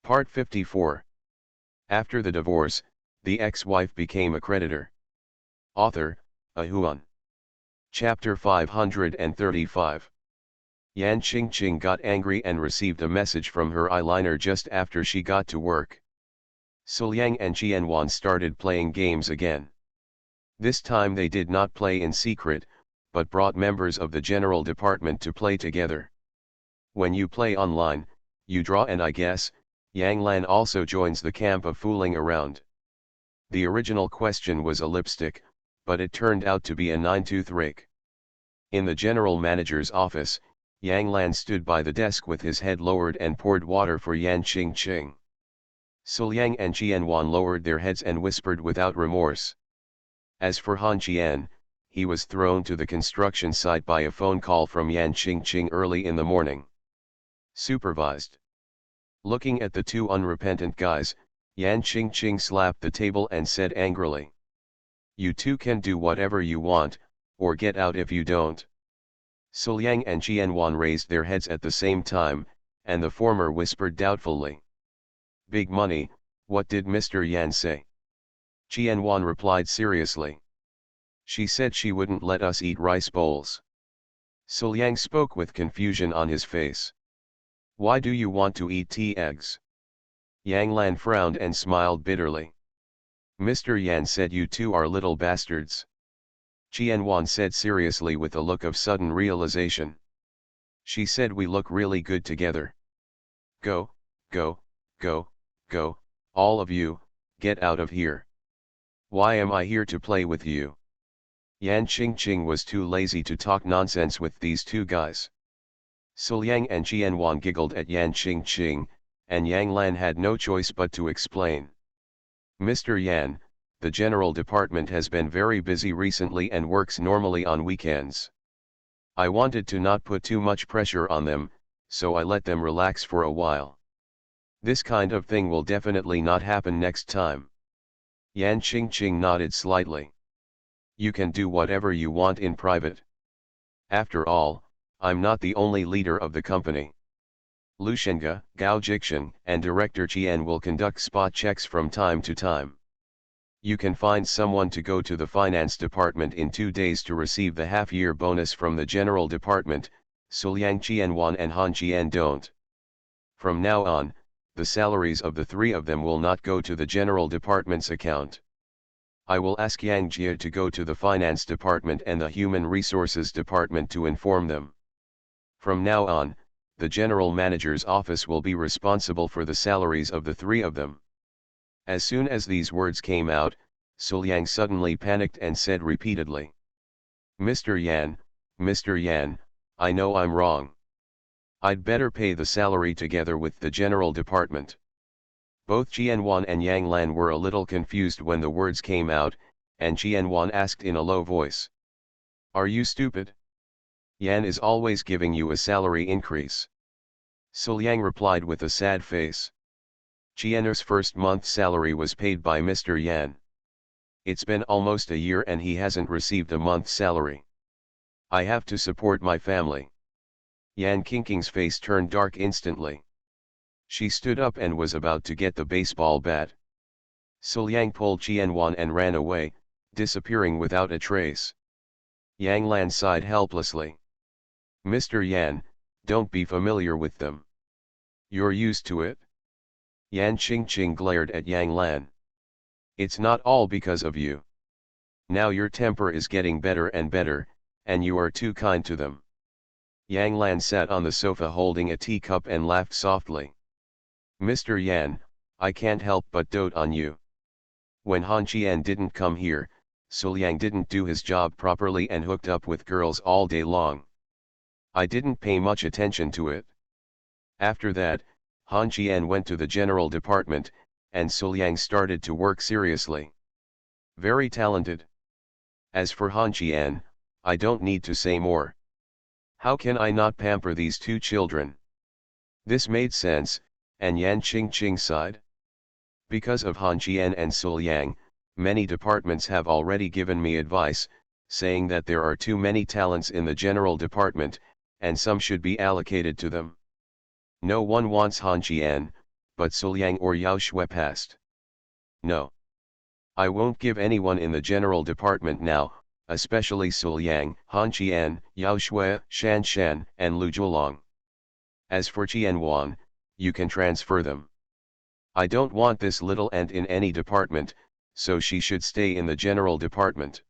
Part 54. After the divorce, the ex-wife became a creditor. Author, Ahuan. Chapter 535. Yan Qingqing got angry and received a message from her eyeliner just after she got to work. Suliang and Qianwan started playing games again. This time they did not play in secret, but brought members of the general department to play together. When you play online, you draw, and I guess, Yang Lan also joins the camp of fooling around. The original question was a lipstick, but it turned out to be a 9-tooth rake. In the general manager's office, Yang Lan stood by the desk with his head lowered and poured water for Yan Qingqing. Suliang and Qianwan lowered their heads and whispered without remorse. As for Han Qian, he was thrown to the construction site by a phone call from Yan Qingqing early in the morning. Supervised. Looking at the two unrepentant guys, Yan Qingqing slapped the table and said angrily, "You two can do whatever you want, or get out if you don't." Suliang and Qianwan raised their heads at the same time, and the former whispered doubtfully, "Big money, what did Mr. Yan say?" Qianwan replied seriously, "She said she wouldn't let us eat rice bowls." Suliang spoke with confusion on his face. "Why do you want to eat tea eggs?" Yang Lan frowned and smiled bitterly. "Mr. Yan said you two are little bastards." Qianwan said seriously with a look of sudden realization. "She said we look really good together. Go, go, go, go, all of you, get out of here. Why am I here to play with you?" Yan Qingqing was too lazy to talk nonsense with these two guys. Suliang and Qianwan giggled at Yan Qingqing, and Yang Lan had no choice but to explain. "Mr. Yan, the general department has been very busy recently and works normally on weekends. I wanted to not put too much pressure on them, so I let them relax for a while. This kind of thing will definitely not happen next time." Yan Qingqing nodded slightly. "You can do whatever you want in private. After all, I'm not the only leader of the company. Lu Shenga, Gao Jixian, and Director Qian will conduct spot checks from time to time. You can find someone to go to the finance department in 2 days to receive the half-year bonus from the general department. Suliang, Qianwan and Han Qian don't. From now on, the salaries of the three of them will not go to the general department's account. I will ask Yang Jia to go to the finance department and the human resources department to inform them. From now on, the general manager's office will be responsible for the salaries of the three of them." As soon as these words came out, Suliang suddenly panicked and said repeatedly, Mr. Yan, I know I'm wrong. I'd better pay the salary together with the general department." Both Qianwan and Yang Lan were a little confused when the words came out, and Qianwan asked in a low voice, "Are you stupid? Yan is always giving you a salary increase." Suliang replied with a sad face, "Qian's first month's salary was paid by Mr. Yan. It's been almost a year and he hasn't received a month's salary. I have to support my family." Yan Qingqing's face turned dark instantly. She stood up and was about to get the baseball bat. Suliang pulled Qianwan and ran away, disappearing without a trace. Yang Lan sighed helplessly. "Mr. Yan, don't be familiar with them. You're used to it." Yan Qingqing glared at Yang Lan. "It's not all because of you. Now your temper is getting better and better, and you are too kind to them." Yang Lan sat on the sofa holding a teacup and laughed softly. "Mr. Yan, I can't help but dote on you. When Han Qian didn't come here, Suliang didn't do his job properly and hooked up with girls all day long. I didn't pay much attention to it. After that, Han Qian went to the general department, and Suliang started to work seriously. Very talented. As for Han Qian, I don't need to say more. How can I not pamper these two children?" This made sense, and Yan Qingqing sighed. "Because of Han Qian and Suliang, many departments have already given me advice, saying that there are too many talents in the general department, and some should be allocated to them. No one wants Han Qian, but Suliang or Yao Shui passed. No. I won't give anyone in the general department now, especially Suliang, Han Qian, Yao Shui, Shan Shan, and Lu Zhuolong. As for Qian Wan, you can transfer them. I don't want this little ant in any department, so she should stay in the general department.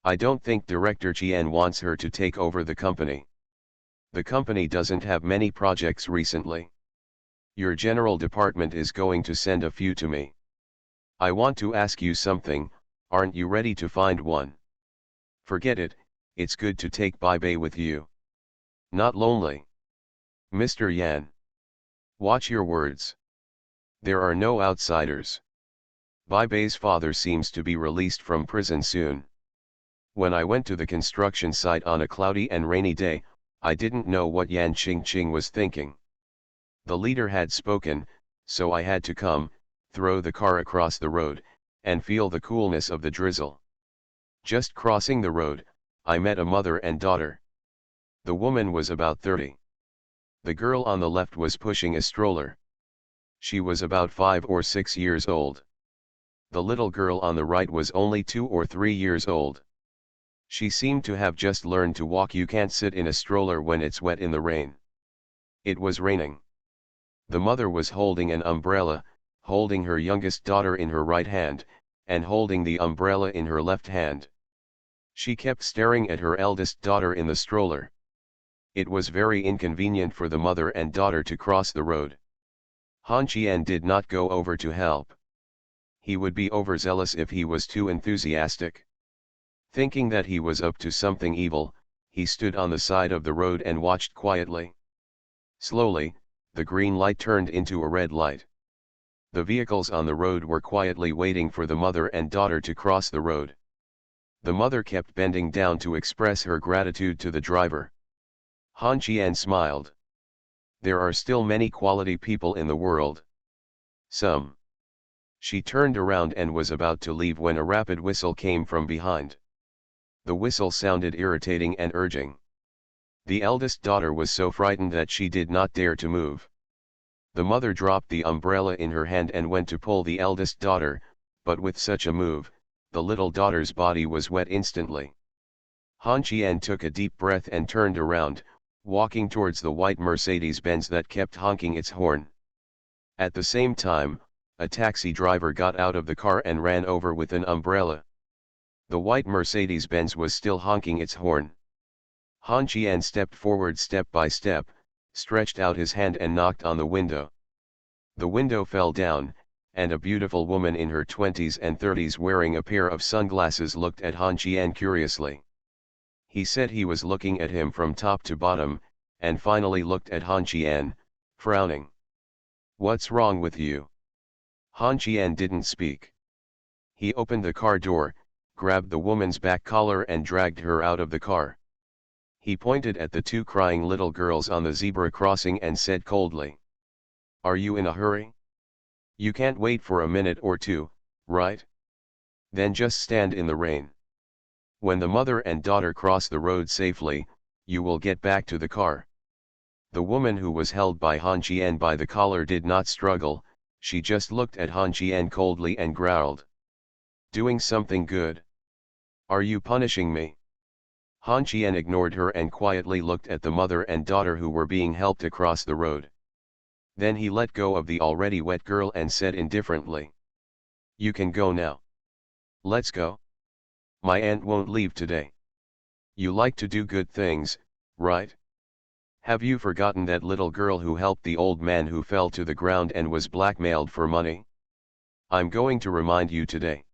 I don't think Director Qian wants her to take over the company. The company doesn't have many projects recently. Your general department is going to send a few to me. I want to ask you something, aren't you ready to find one? Forget it, it's good to take Bai Bei with you. Not lonely. Mr. Yan. Watch your words. There are no outsiders. Bai Bei's father seems to be released from prison soon. When I went to the construction site on a cloudy and rainy day, I didn't know what Yan Qingqing was thinking. The leader had spoken, so I had to come, throw the car across the road, and feel the coolness of the drizzle. Just crossing the road, I met a mother and daughter. The woman was about 30. The girl on the left was pushing a stroller. She was about 5 or 6 years old. The little girl on the right was only 2 or 3 years old. She seemed to have just learned to walk. You can't sit in a stroller when it's wet in the rain. It was raining. The mother was holding an umbrella, holding her youngest daughter in her right hand, and holding the umbrella in her left hand. She kept staring at her eldest daughter in the stroller. It was very inconvenient for the mother and daughter to cross the road. Han Qian did not go over to help. He would be overzealous if he was too enthusiastic. Thinking that he was up to something evil, he stood on the side of the road and watched quietly. Slowly, the green light turned into a red light. The vehicles on the road were quietly waiting for the mother and daughter to cross the road. The mother kept bending down to express her gratitude to the driver. Han Qian smiled. There are still many quality people in the world. Some. She turned around and was about to leave when a rapid whistle came from behind. The whistle sounded irritating and urging. The eldest daughter was so frightened that she did not dare to move. The mother dropped the umbrella in her hand and went to pull the eldest daughter, but with such a move, the little daughter's body was wet instantly. Han Qian took a deep breath and turned around, walking towards the white Mercedes-Benz that kept honking its horn. At the same time, a taxi driver got out of the car and ran over with an umbrella. The white Mercedes-Benz was still honking its horn. Han Qian stepped forward step by step, stretched out his hand and knocked on the window. The window fell down, and a beautiful woman in her 20s and 30s wearing a pair of sunglasses looked at Han Qian curiously. He said he was looking at him from top to bottom, and finally looked at Han Qian, frowning. "What's wrong with you?" Han Qian didn't speak. He opened the car door, grabbed the woman's back collar and dragged her out of the car. He pointed at the 2 crying little girls on the zebra crossing and said coldly, "Are you in a hurry? You can't wait for a minute or two, right? Then just stand in the rain. When the mother and daughter cross the road safely, you will get back to the car." The woman who was held by Han Qian by the collar did not struggle, she just looked at Han Qian coldly and growled. "Doing something good? Are you punishing me?" Han Qian ignored her and quietly looked at the mother and daughter who were being helped across the road. Then he let go of the already wet girl and said indifferently, "You can go now. Let's go. My aunt won't leave today. You like to do good things, right? Have you forgotten that little girl who helped the old man who fell to the ground and was blackmailed for money? I'm going to remind you today."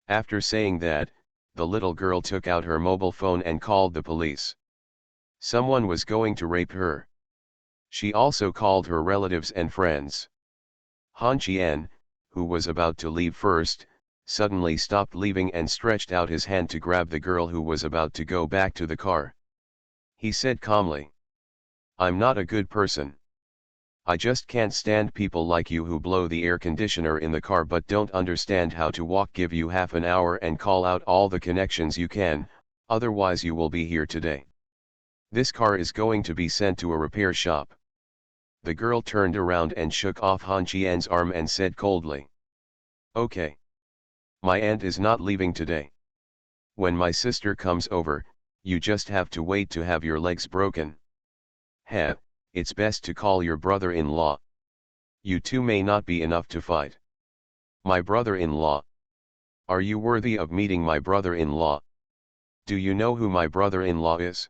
After saying that, the little girl took out her mobile phone and called the police. Someone was going to rape her. She also called her relatives and friends. Han Qian, who was about to leave first, suddenly stopped leaving and stretched out his hand to grab the girl who was about to go back to the car. He said calmly, "I'm not a good person. I just can't stand people like you who blow the air conditioner in the car but don't understand how to walk. Give you half an hour and call out all the connections you can, otherwise you will be here today. This car is going to be sent to a repair shop." The girl turned around and shook off Han Qian's arm and said coldly. Okay. My aunt is not leaving today. When my sister comes over, you just have to wait to have your legs broken. Heh, it's best to call your brother-in-law. You two may not be enough to fight. My brother-in-law. Are you worthy of meeting my brother-in-law? Do you know who my brother-in-law is?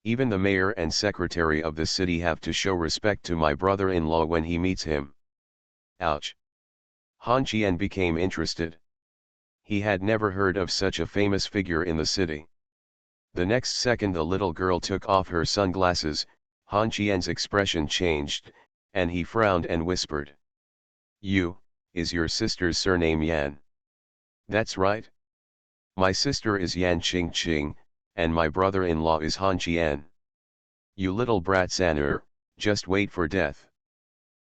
Even the mayor and secretary of the city have to show respect to my brother-in-law when he meets him. Ouch. Han Qian became interested. He had never heard of such a famous figure in the city. The next second the little girl took off her sunglasses. Han Qian's expression changed, and he frowned and whispered. Is your sister's surname Yan? That's right. My sister is Yan Qingqing, and my brother-in-law is Han Qian. You little brat Sanur, just wait for death.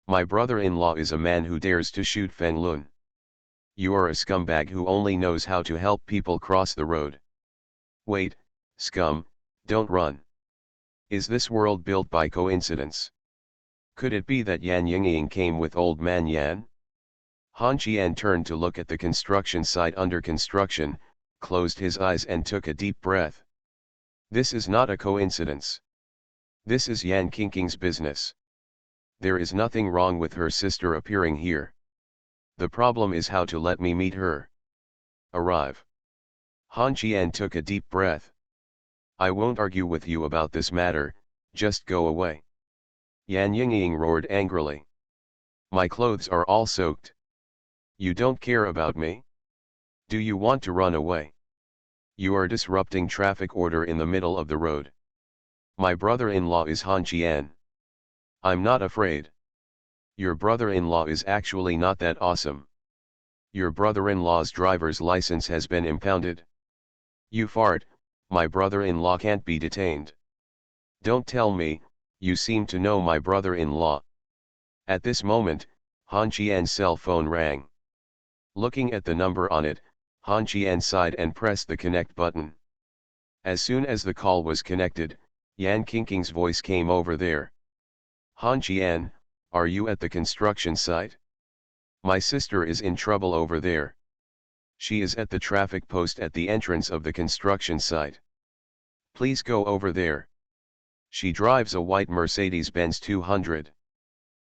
My brother-in-law is a man who dares to shoot Feng Lun. You are a scumbag who only knows how to help people cross the road. Wait, scum, don't run. Is this world built by coincidence? Could it be that Yan Yingying came with old man Yan? Han Qian turned to look at the construction site under construction, closed his eyes and took a deep breath. This is not a coincidence. This is Yan Qingqing's business. There is nothing wrong with her sister appearing here. The problem is how to let me meet her. Arrive. Han Qian took a deep breath. I won't argue with you about this matter, just go away. Yan Yingying roared angrily. My clothes are all soaked. You don't care about me? Do you want to run away? You are disrupting traffic order in the middle of the road. My brother-in-law is Han Qian. I'm not afraid. Your brother-in-law is actually not that awesome. Your brother-in-law's driver's license has been impounded. You fart, my brother-in-law can't be detained. Don't tell me, you seem to know my brother-in-law. At this moment, Han Qian's cell phone rang. Looking at the number on it, Han Qian sighed and pressed the connect button. As soon as the call was connected, Yan Qingqing's voice came over there. Han Qian, are you at the construction site? My sister is in trouble over there. She is at the traffic post at the entrance of the construction site. Please go over there. She drives a white Mercedes-Benz 200.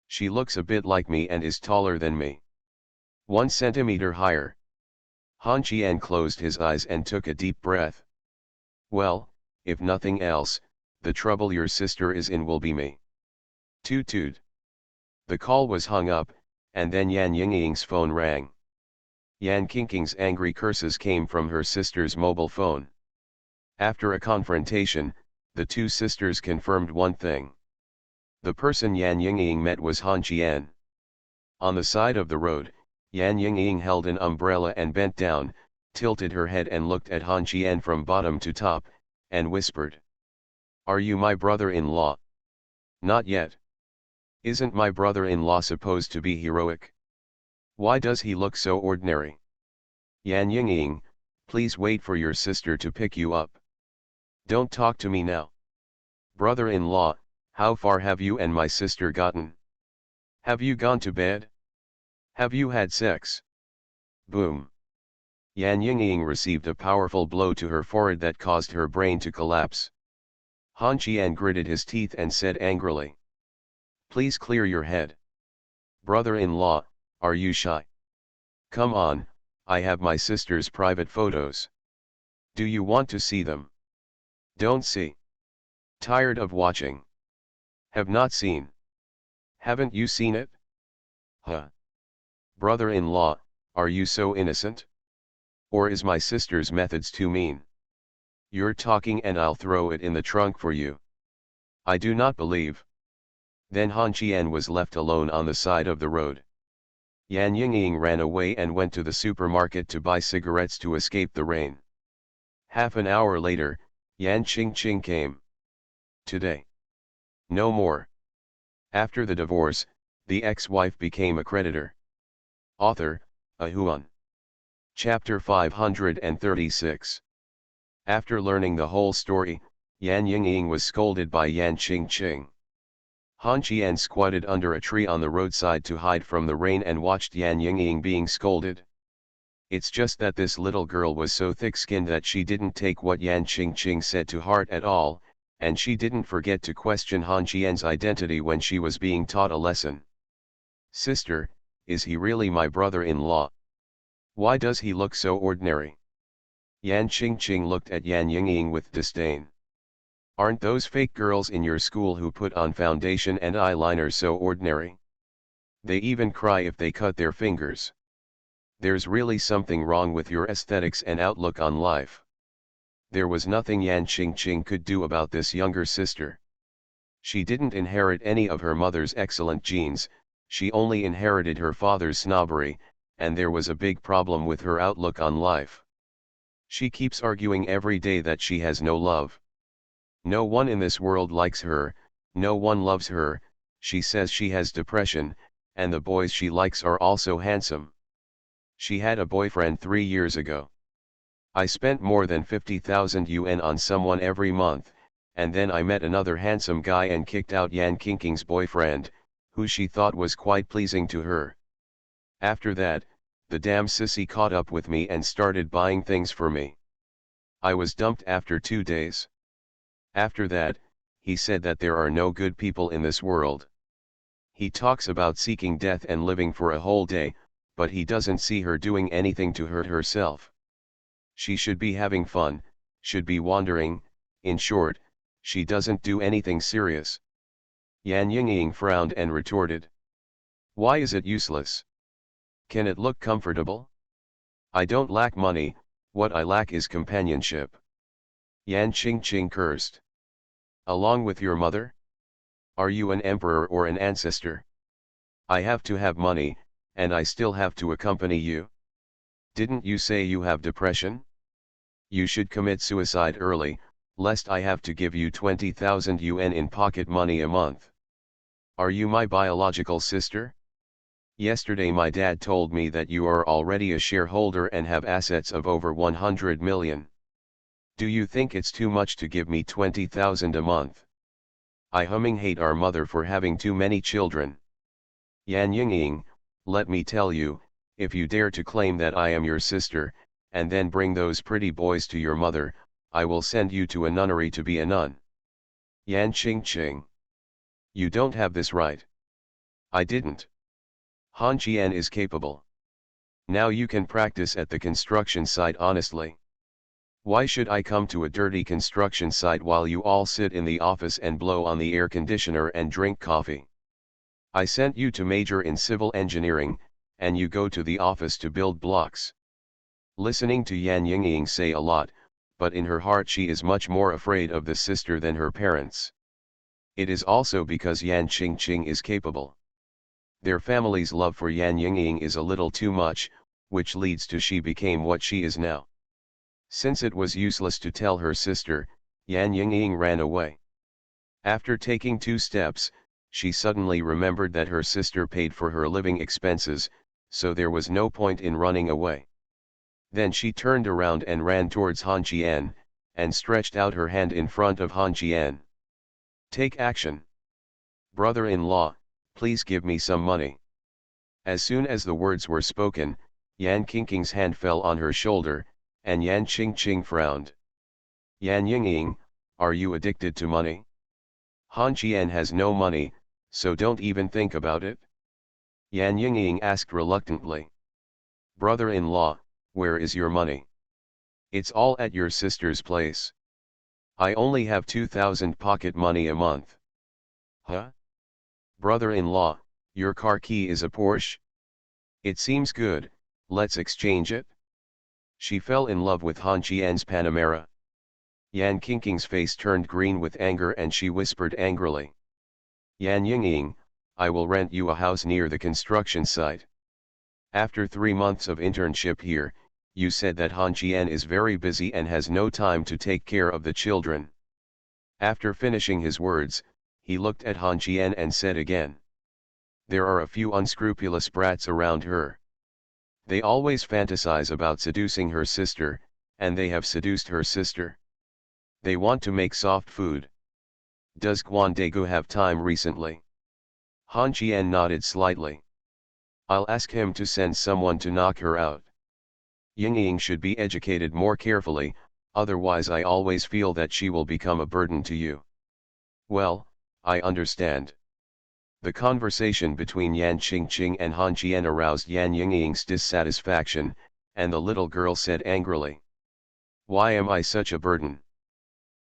She looks a bit like me and is taller than me. 1 centimeter higher. Han Qian closed his eyes and took a deep breath. Well, if nothing else, the trouble your sister is in will be me. Toot toot. The call was hung up, and then Yan Yingying's phone rang. Yan Qingqing's angry curses came from her sister's mobile phone. After a confrontation, the two sisters confirmed one thing. The person Yan Yingying met was Han Qian. On the side of the road, Yan Yingying held an umbrella and bent down, tilted her head and looked at Han Qian from bottom to top, and whispered. Are you my brother-in-law? Not yet. Isn't my brother-in-law supposed to be heroic? Why does he look so ordinary? Yan Yingying, please wait for your sister to pick you up. Don't talk to me now. Brother-in-law, how far have you and my sister gotten? Have you gone to bed? Have you had sex? Boom. Yan Yingying received a powerful blow to her forehead that caused her brain to collapse. Han Qian gritted his teeth and said angrily. Please clear your head. Brother-in-law, are you shy? Come on, I have my sister's private photos. Do you want to see them? Don't see. Tired of watching? Have not seen. Haven't you seen it? Huh. Brother-in-law, are you so innocent? Or is my sister's methods too mean? You're talking and I'll throw it in the trunk for you. I do not believe. Then Han Qian was left alone on the side of the road. Yan Yingying ran away and went to the supermarket to buy cigarettes to escape the rain. Half an hour later, Yan Qingqing came. Today. No more. After the divorce, the ex-wife became a creditor. Author, Ahuan. Chapter 536. After learning the whole story, Yan Yingying was scolded by Yan Qingqing. Han Qian squatted under a tree on the roadside to hide from the rain and watched Yan Yingying being scolded. It's just that this little girl was so thick-skinned that she didn't take what Yan Qingqing said to heart at all, and she didn't forget to question Han Qian's identity when she was being taught a lesson. "Sister, is he really my brother-in-law? Why does he look so ordinary?" Yan Qingqing looked at Yan Yingying with disdain. "Aren't those fake girls in your school who put on foundation and eyeliner so ordinary? They even cry if they cut their fingers. There's really something wrong with your aesthetics and outlook on life." There was nothing Yan Qingqing could do about this younger sister. She didn't inherit any of her mother's excellent genes, she only inherited her father's snobbery, and there was a big problem with her outlook on life. She keeps arguing every day that she has no love. No one in this world likes her, no one loves her, she says she has depression, and the boys she likes are also handsome. She had a boyfriend 3 years ago. "I spent more than 50,000 yuan on someone every month, and then I met another handsome guy and kicked out Yan Qingqing's boyfriend, who she thought was quite pleasing to her. After that, the damn sissy caught up with me and started buying things for me. I was dumped after 2 days. After that, he said that there are no good people in this world. He talks about seeking death and living for a whole day, but he doesn't see her doing anything to hurt herself. She should be having fun, should be wandering, in short, she doesn't do anything serious." Yan Yingying frowned and retorted. "Why is it useless? Can it look comfortable? I don't lack money, what I lack is companionship." Yan Qingqing cursed. "Along with your mother? Are you an emperor or an ancestor? I have to have money, and I still have to accompany you. Didn't you say you have depression? You should commit suicide early, lest I have to give you 20,000 yuan in pocket money a month. Are you my biological sister? Yesterday my dad told me that you are already a shareholder and have assets of over 100 million. Do you think it's too much to give me 20,000 a month? I hate our mother for having too many children. Yan Yingying, let me tell you, if you dare to claim that I am your sister, and then bring those pretty boys to your mother, I will send you to a nunnery to be a nun." Yan Qingqing. "You don't have this right." "I didn't. Han Qian is capable. Now you can practice at the construction site honestly. Why should I come to a dirty construction site while you all sit in the office and blow on the air conditioner and drink coffee? I sent you to major in civil engineering, and you go to the office to build blocks." Listening to Yan Yingying say a lot, but in her heart she is much more afraid of the sister than her parents. It is also because Yan Qingqing is capable. Their family's love for Yan Yingying is a little too much, which leads to she became what she is now. Since it was useless to tell her sister, Yan Yingying ran away. After taking 2 steps, she suddenly remembered that her sister paid for her living expenses, so there was no point in running away. Then she turned around and ran towards Han Qian, and stretched out her hand in front of Han Qian. "Take action. Brother-in-law, please give me some money." As soon as the words were spoken, Yan Qingqing's hand fell on her shoulder, and Yan Qingqing frowned. "Yan Yingying, are you addicted to money? Han Qian has no money, so don't even think about it." Yan Yingying asked reluctantly. "Brother-in-law, where is your money? It's all at your sister's place. I only have 2,000 pocket money a month." "Huh? Brother-in-law, your car key is a Porsche? It seems good, let's exchange it." She fell in love with Han Qian's Panamera. Yan Qingqing's face turned green with anger and she whispered angrily. "Yan Yingying, I will rent you a house near the construction site. After 3 months of internship here, you said that Han Qian is very busy and has no time to take care of the children." After finishing his words, he looked at Han Qian and said again. "There are a few unscrupulous brats around her. They always fantasize about seducing her sister, and they have seduced her sister. They want to make soft food. Does Guan Dagu have time recently?" Han Qian nodded slightly. I'll ask him to send someone to knock her out. Yingying should be educated more carefully, otherwise I always feel that she will become a burden to you. Well, I understand. The conversation between Yan Qingqing and Han Qian aroused Yan Yingying's dissatisfaction, and the little girl said angrily, "Why am I such a burden?"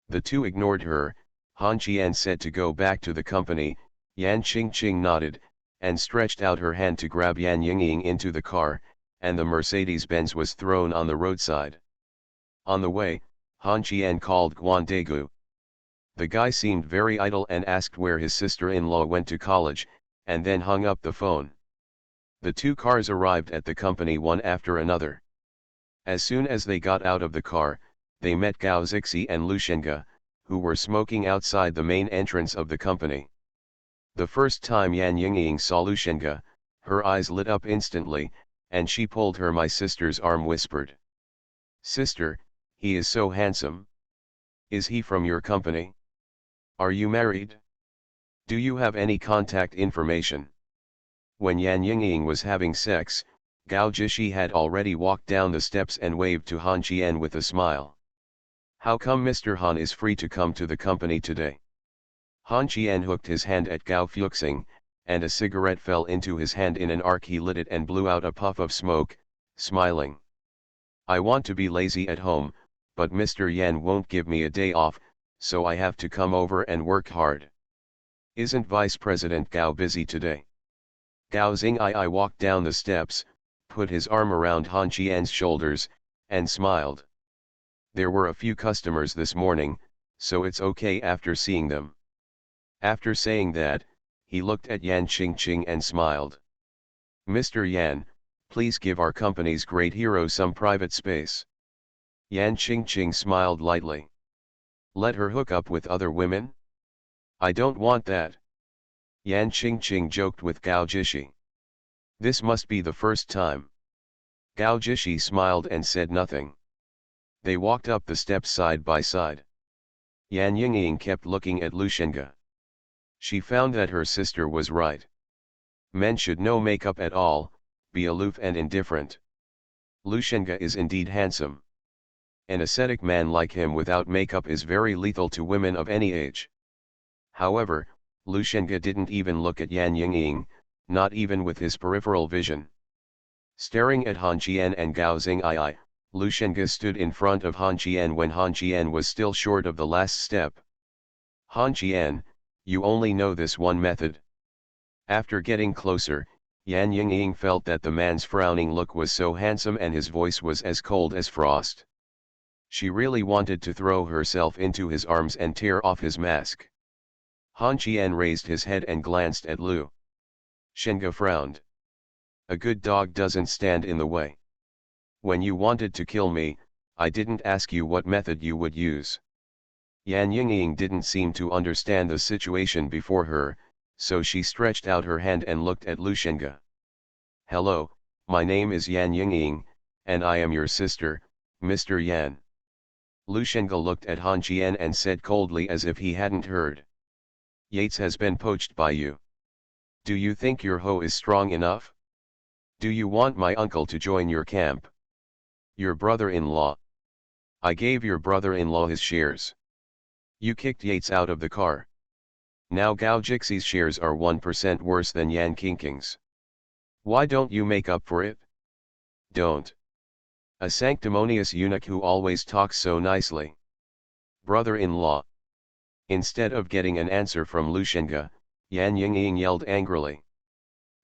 The two ignored her. Han Qian said to go back to the company. Yan Qingqing nodded, and stretched out her hand to grab Yan Yingying into the car, and the Mercedes-Benz was thrown on the roadside. On the way, Han Qian called Guan Degu. The guy seemed very idle and asked where his sister-in-law went to college, and then hung up the phone. The two cars arrived at the company one after another. As soon as they got out of the car, they met Gao Zixi and Lu Shenga, who were smoking outside the main entrance of the company. The first time Yan Yingying saw Lu Shenga, her eyes lit up instantly, and she pulled her my sister's arm, whispered, "Sister, he is so handsome. Is he from your company? Are you married? Do you have any contact information?" When Yan Yingying was having sex, Gao Zixi had already walked down the steps and waved to Han Qian with a smile. "How come Mr. Han is free to come to the company today?" Han Qian hooked his hand at Gao Fuxing, and a cigarette fell into his hand in an arc. He lit it and blew out a puff of smoke, smiling. "I want to be lazy at home, but Mr. Yan won't give me a day off, so I have to come over and work hard. Isn't Vice President Gao busy today?" Gao Xingyi walked down the steps, put his arm around Han Qian's shoulders, and smiled. "There were a few customers this morning, so it's okay after seeing them." After saying that, he looked at Yan Qingqing and smiled. "Mr. Yan, please give our company's great hero some private space." Yan Qingqing smiled lightly. "Let her hook up with other women? I don't want that." Yan Qingqing joked with Gao Zixi. "This must be the first time." Gao Zixi smiled and said nothing. They walked up the steps side by side. Yan Yingying kept looking at Lu Shenga. She found that her sister was right. Men should no makeup at all, be aloof and indifferent. Lu Shenga is indeed handsome. An ascetic man like him without makeup is very lethal to women of any age. However, Lu Shenga didn't even look at Yan Yingying, not even with his peripheral vision. Staring at Han Qian and Gao Xingyi, Lu Shenga stood in front of Han Qian when Han Qian was still short of the last step. "Han Qian, you only know this one method." After getting closer, Yan Yingying felt that the man's frowning look was so handsome and his voice was as cold as frost. She really wanted to throw herself into his arms and tear off his mask. Han Qian raised his head and glanced at Lu Shenga frowned. "A good dog doesn't stand in the way. When you wanted to kill me, I didn't ask you what method you would use." Yan Yingying didn't seem to understand the situation before her, so she stretched out her hand and looked at Lu Shenga. "Hello, my name is Yan Yingying, and I am your sister, Mr. Yan." Lu Shenga looked at Han Qian and said coldly as if he hadn't heard. "Yates has been poached by you. Do you think your hoe is strong enough? Do you want my uncle to join your camp? Your brother-in-law. I gave your brother-in-law his shares. You kicked Yates out of the car. Now Gao Zixi's shares are 1% worse than Yan Qingqing's. Why don't you make up for it? Don't. A sanctimonious eunuch who always talks so nicely. Brother-in-law." Instead of getting an answer from Lu Shenga, Yan Yingying yelled angrily.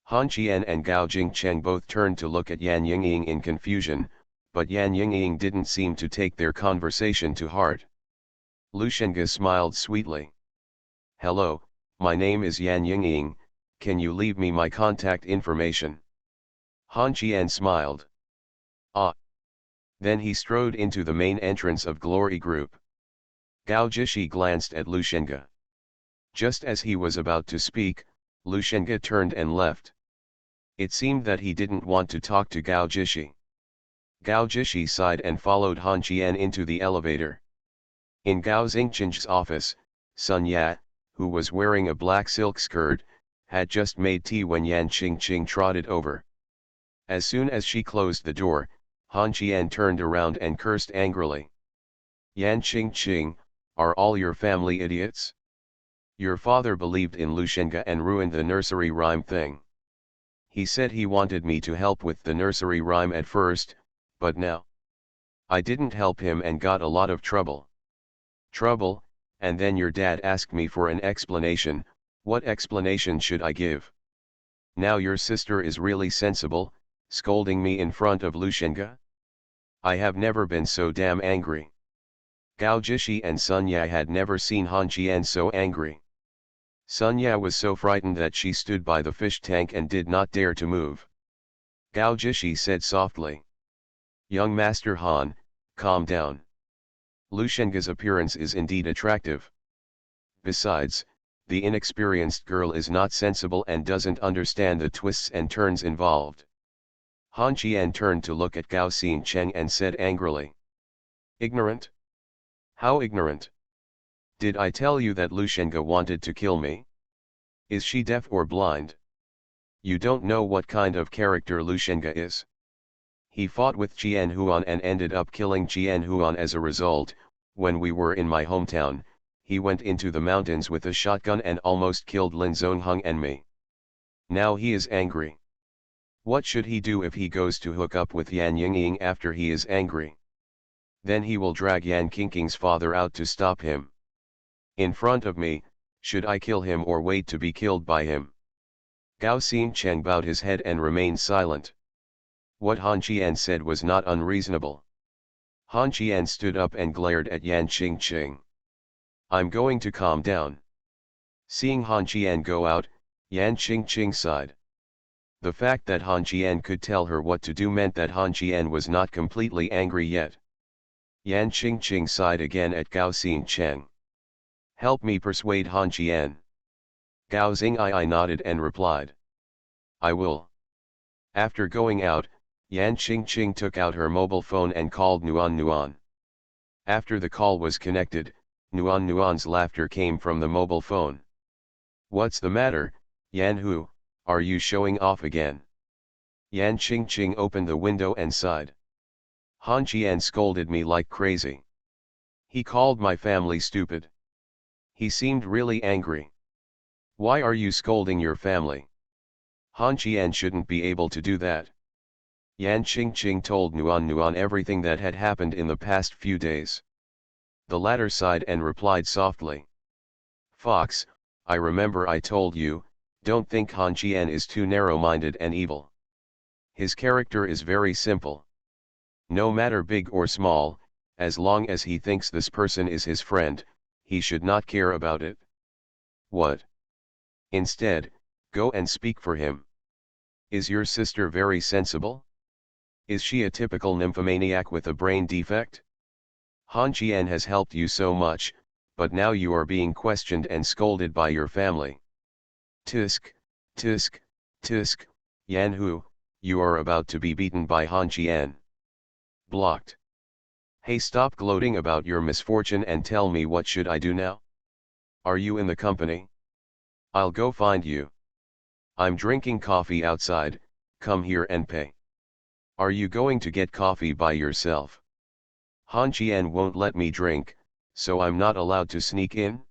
Han Qian and Gao Jingcheng both turned to look at Yan Yingying in confusion, but Yan Yingying didn't seem to take their conversation to heart. Lu Shenga smiled sweetly. "Hello, my name is Yan Yingying, can you leave me my contact information?" Han Qian smiled. "Ah." Then he strode into the main entrance of Glory Group. Gao Zixi glanced at Lu Shenga. Just as he was about to speak, Lu Shenga turned and left. It seemed that he didn't want to talk to Gao Zixi. Gao Zixi sighed and followed Han Qian into the elevator. In Gao Xingqing's office, Sun Ya, who was wearing a black silk skirt, had just made tea when Yan Qingqing trotted over. As soon as she closed the door, Han Qian turned around and cursed angrily. Yan Qingqing, are all your family idiots? Your father believed in Lushenga and ruined the nursery rhyme thing. He said he wanted me to help with the nursery rhyme at first, but now I didn't help him and got a lot of trouble. Trouble, and then your dad asked me for an explanation. What explanation should I give? Now your sister is really sensible, scolding me in front of Lushenga? I have never been so damn angry. Gao Jishi and Sun Ya had never seen Han Qian so angry. Sun Ya was so frightened that she stood by the fish tank and did not dare to move. Gao Jishi said softly, "Young Master Han, calm down. Lushenga's appearance is indeed attractive. Besides, the inexperienced girl is not sensible and doesn't understand the twists and turns involved." Han Qian turned to look at Gao Xingcheng and said angrily, "Ignorant? How ignorant? Did I tell you that Lushenga wanted to kill me? Is she deaf or blind? You don't know what kind of character Lushenga is. He fought with Qian Huan and ended up killing Qian Huan as a result. When we were in my hometown, he went into the mountains with a shotgun and almost killed Lin Zongheng and me. Now he is angry. What should he do if he goes to hook up with Yan Yingying after he is angry? Then he will drag Yan Qingqing's father out to stop him. In front of me, should I kill him or wait to be killed by him?" Gao Xingcheng bowed his head and remained silent. What Han Qian said was not unreasonable. Han Qian stood up and glared at Yan Qingqing. "I'm going to calm down." Seeing Han Qian go out, Yan Qingqing sighed. The fact that Han Qian could tell her what to do meant that Han Qian was not completely angry yet. Yan Qingqing sighed again at Gao Xingcheng. "Help me persuade Han Qian." Gao Xingyi nodded and replied, "I will." After going out, Yan Qingqing took out her mobile phone and called Nuan Nuan. After the call was connected, Nuan Nuan's laughter came from the mobile phone. "What's the matter, Yan Hu, are you showing off again?" Yan Qingqing opened the window and sighed. "Han Qian scolded me like crazy. He called my family stupid. He seemed really angry. Why are you scolding your family? Han Qian shouldn't be able to do that." Yan Qingqing told Nuan Nuan everything that had happened in the past few days. The latter sighed and replied softly, "Fox, I remember I told you, don't think Han Qian is too narrow-minded and evil. His character is very simple. No matter big or small, as long as he thinks this person is his friend, he should not care about it. What? Instead, go and speak for him. Is your sister very sensible? Is she a typical nymphomaniac with a brain defect? Han Qian has helped you so much, but now you are being questioned and scolded by your family. Tisk, tisk, tisk, Yan Hu, you are about to be beaten by Han Qian." Blocked. "Hey, stop gloating about your misfortune and tell me, what should I do now? Are you in the company? I'll go find you. I'm drinking coffee outside, come here and pay. Are you going to get coffee by yourself? Han Qian won't let me drink, so I'm not allowed to sneak in?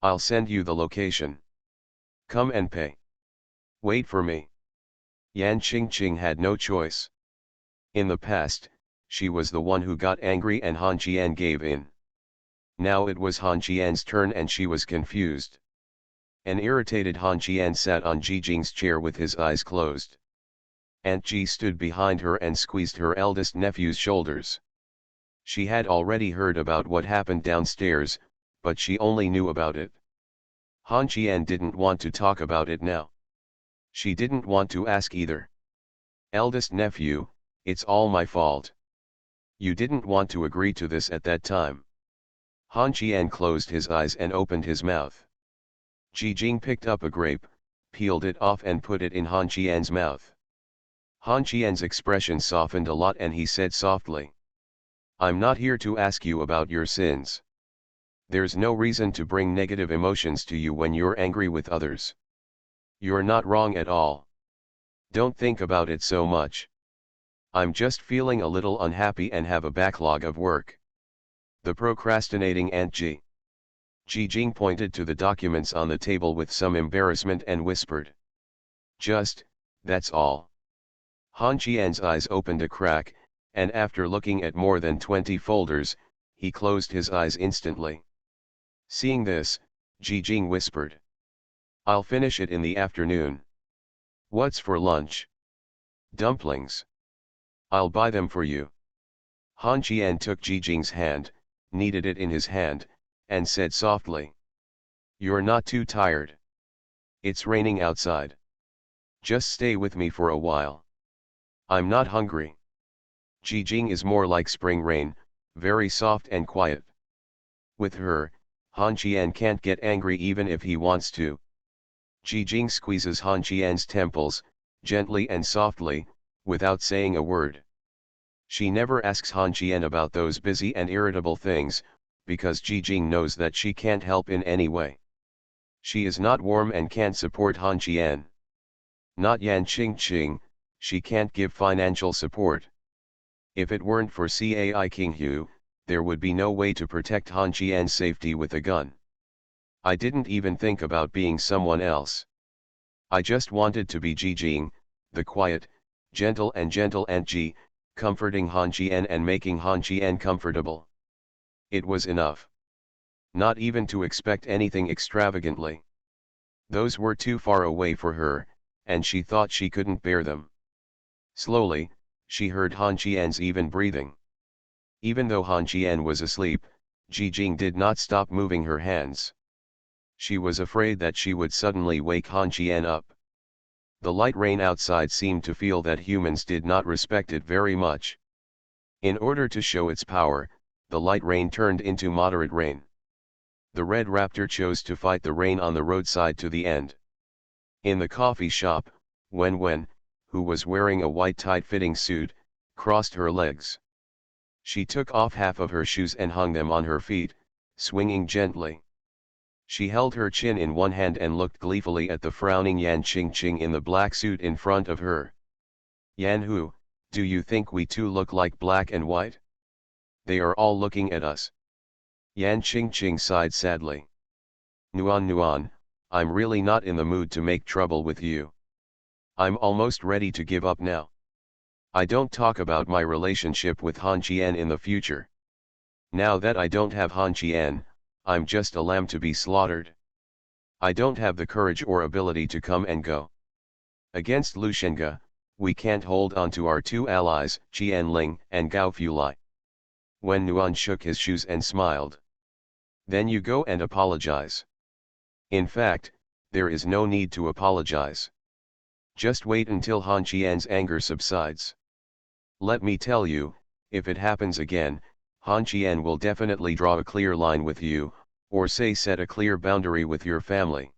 I'll send you the location. Come and pay. Wait for me." Yan Qingqing had no choice. In the past, she was the one who got angry and Han Qian gave in. Now it was Han Qian's turn and she was confused. An irritated Han Qian sat on Ji Jing's chair with his eyes closed. Aunt Ji stood behind her and squeezed her eldest nephew's shoulders. She had already heard about what happened downstairs, but she only knew about it. Han Qian didn't want to talk about it now. She didn't want to ask either. "Eldest nephew, it's all my fault. You didn't want to agree to this at that time." Han Qian closed his eyes and opened his mouth. Ji Jing picked up a grape, peeled it off and put it in Han Qian's mouth. Han Qian's expression softened a lot and he said softly, "I'm not here to ask you about your sins. There's no reason to bring negative emotions to you when you're angry with others. You're not wrong at all. Don't think about it so much. I'm just feeling a little unhappy and have a backlog of work. The procrastinating Aunt Ji. Ji Jing pointed to the documents on the table with some embarrassment and whispered. That's all. Han Qian's eyes opened a crack, and after looking at more than 20 folders, he closed his eyes instantly. Seeing this, Ji Jing whispered. I'll finish it in the afternoon. What's for lunch? Dumplings. I'll buy them for you. Han Qian took Ji Jing's hand, kneaded it in his hand, and said softly. You're not too tired. It's raining outside. Just stay with me for a while. I'm not hungry. Ji Jing is more like spring rain, very soft and quiet. With her, Han Qian can't get angry even if he wants to. Ji Jing squeezes Han Qian's temples, gently and softly, without saying a word. She never asks Han Qian about those busy and irritable things, because Ji Jing knows that she can't help in any way. She is not warm and can't support Han Qian. Not Yan Qingqing, she can't give financial support. If it weren't for Cai King Hu, there would be no way to protect Han Qian's safety with a gun. I didn't even think about being someone else. I just wanted to be Ji Jing, the quiet, gentle Aunt Ji, comforting Han Qian and making Han Qian comfortable. It was enough. Not even to expect anything extravagantly. Those were too far away for her, and she thought she couldn't bear them. Slowly, she heard Han Qian's even breathing. Even though Han Qian was asleep, Ji Jing did not stop moving her hands. She was afraid that she would suddenly wake Han Qian up. The light rain outside seemed to feel that humans did not respect it very much. In order to show its power, the light rain turned into moderate rain. The red raptor chose to fight the rain on the roadside to the end. In the coffee shop, Wen, who was wearing a white tight-fitting suit, crossed her legs. She took off half of her shoes and hung them on her feet, swinging gently. She held her chin in one hand and looked gleefully at the frowning Yan Qingqing in the black suit in front of her. Yan Hu, do you think we two look like black and white? They are all looking at us. Yan Qingqing sighed sadly. Nuan, I'm really not in the mood to make trouble with you. I'm almost ready to give up now. I don't talk about my relationship with Han Qian in the future. Now that I don't have Han Qian, I'm just a lamb to be slaughtered. I don't have the courage or ability to come and go. Against Lu Shenge, we can't hold on to our two allies, Qian Ling and Gao Fulai. Wen Nuan shook his shoes and smiled. Then you go and apologize. In fact, there is no need to apologize. Just wait until Han Qian's anger subsides. Let me tell you, if it happens again, Han Qian will definitely draw a clear line with you, or say set a clear boundary with your family.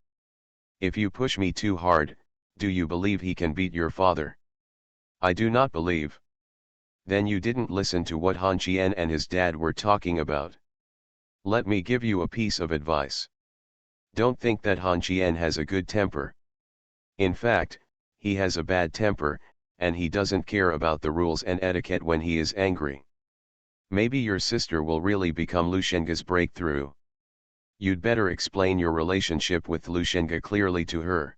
If you push me too hard, do you believe he can beat your father? I do not believe. Then you didn't listen to what Han Qian and his dad were talking about. Let me give you a piece of advice. Don't think that Han Qian has a good temper. In fact, he has a bad temper, and he doesn't care about the rules and etiquette when he is angry. Maybe your sister will really become Lu Shenge's breakthrough. You'd better explain your relationship with Lu Shenge clearly to her.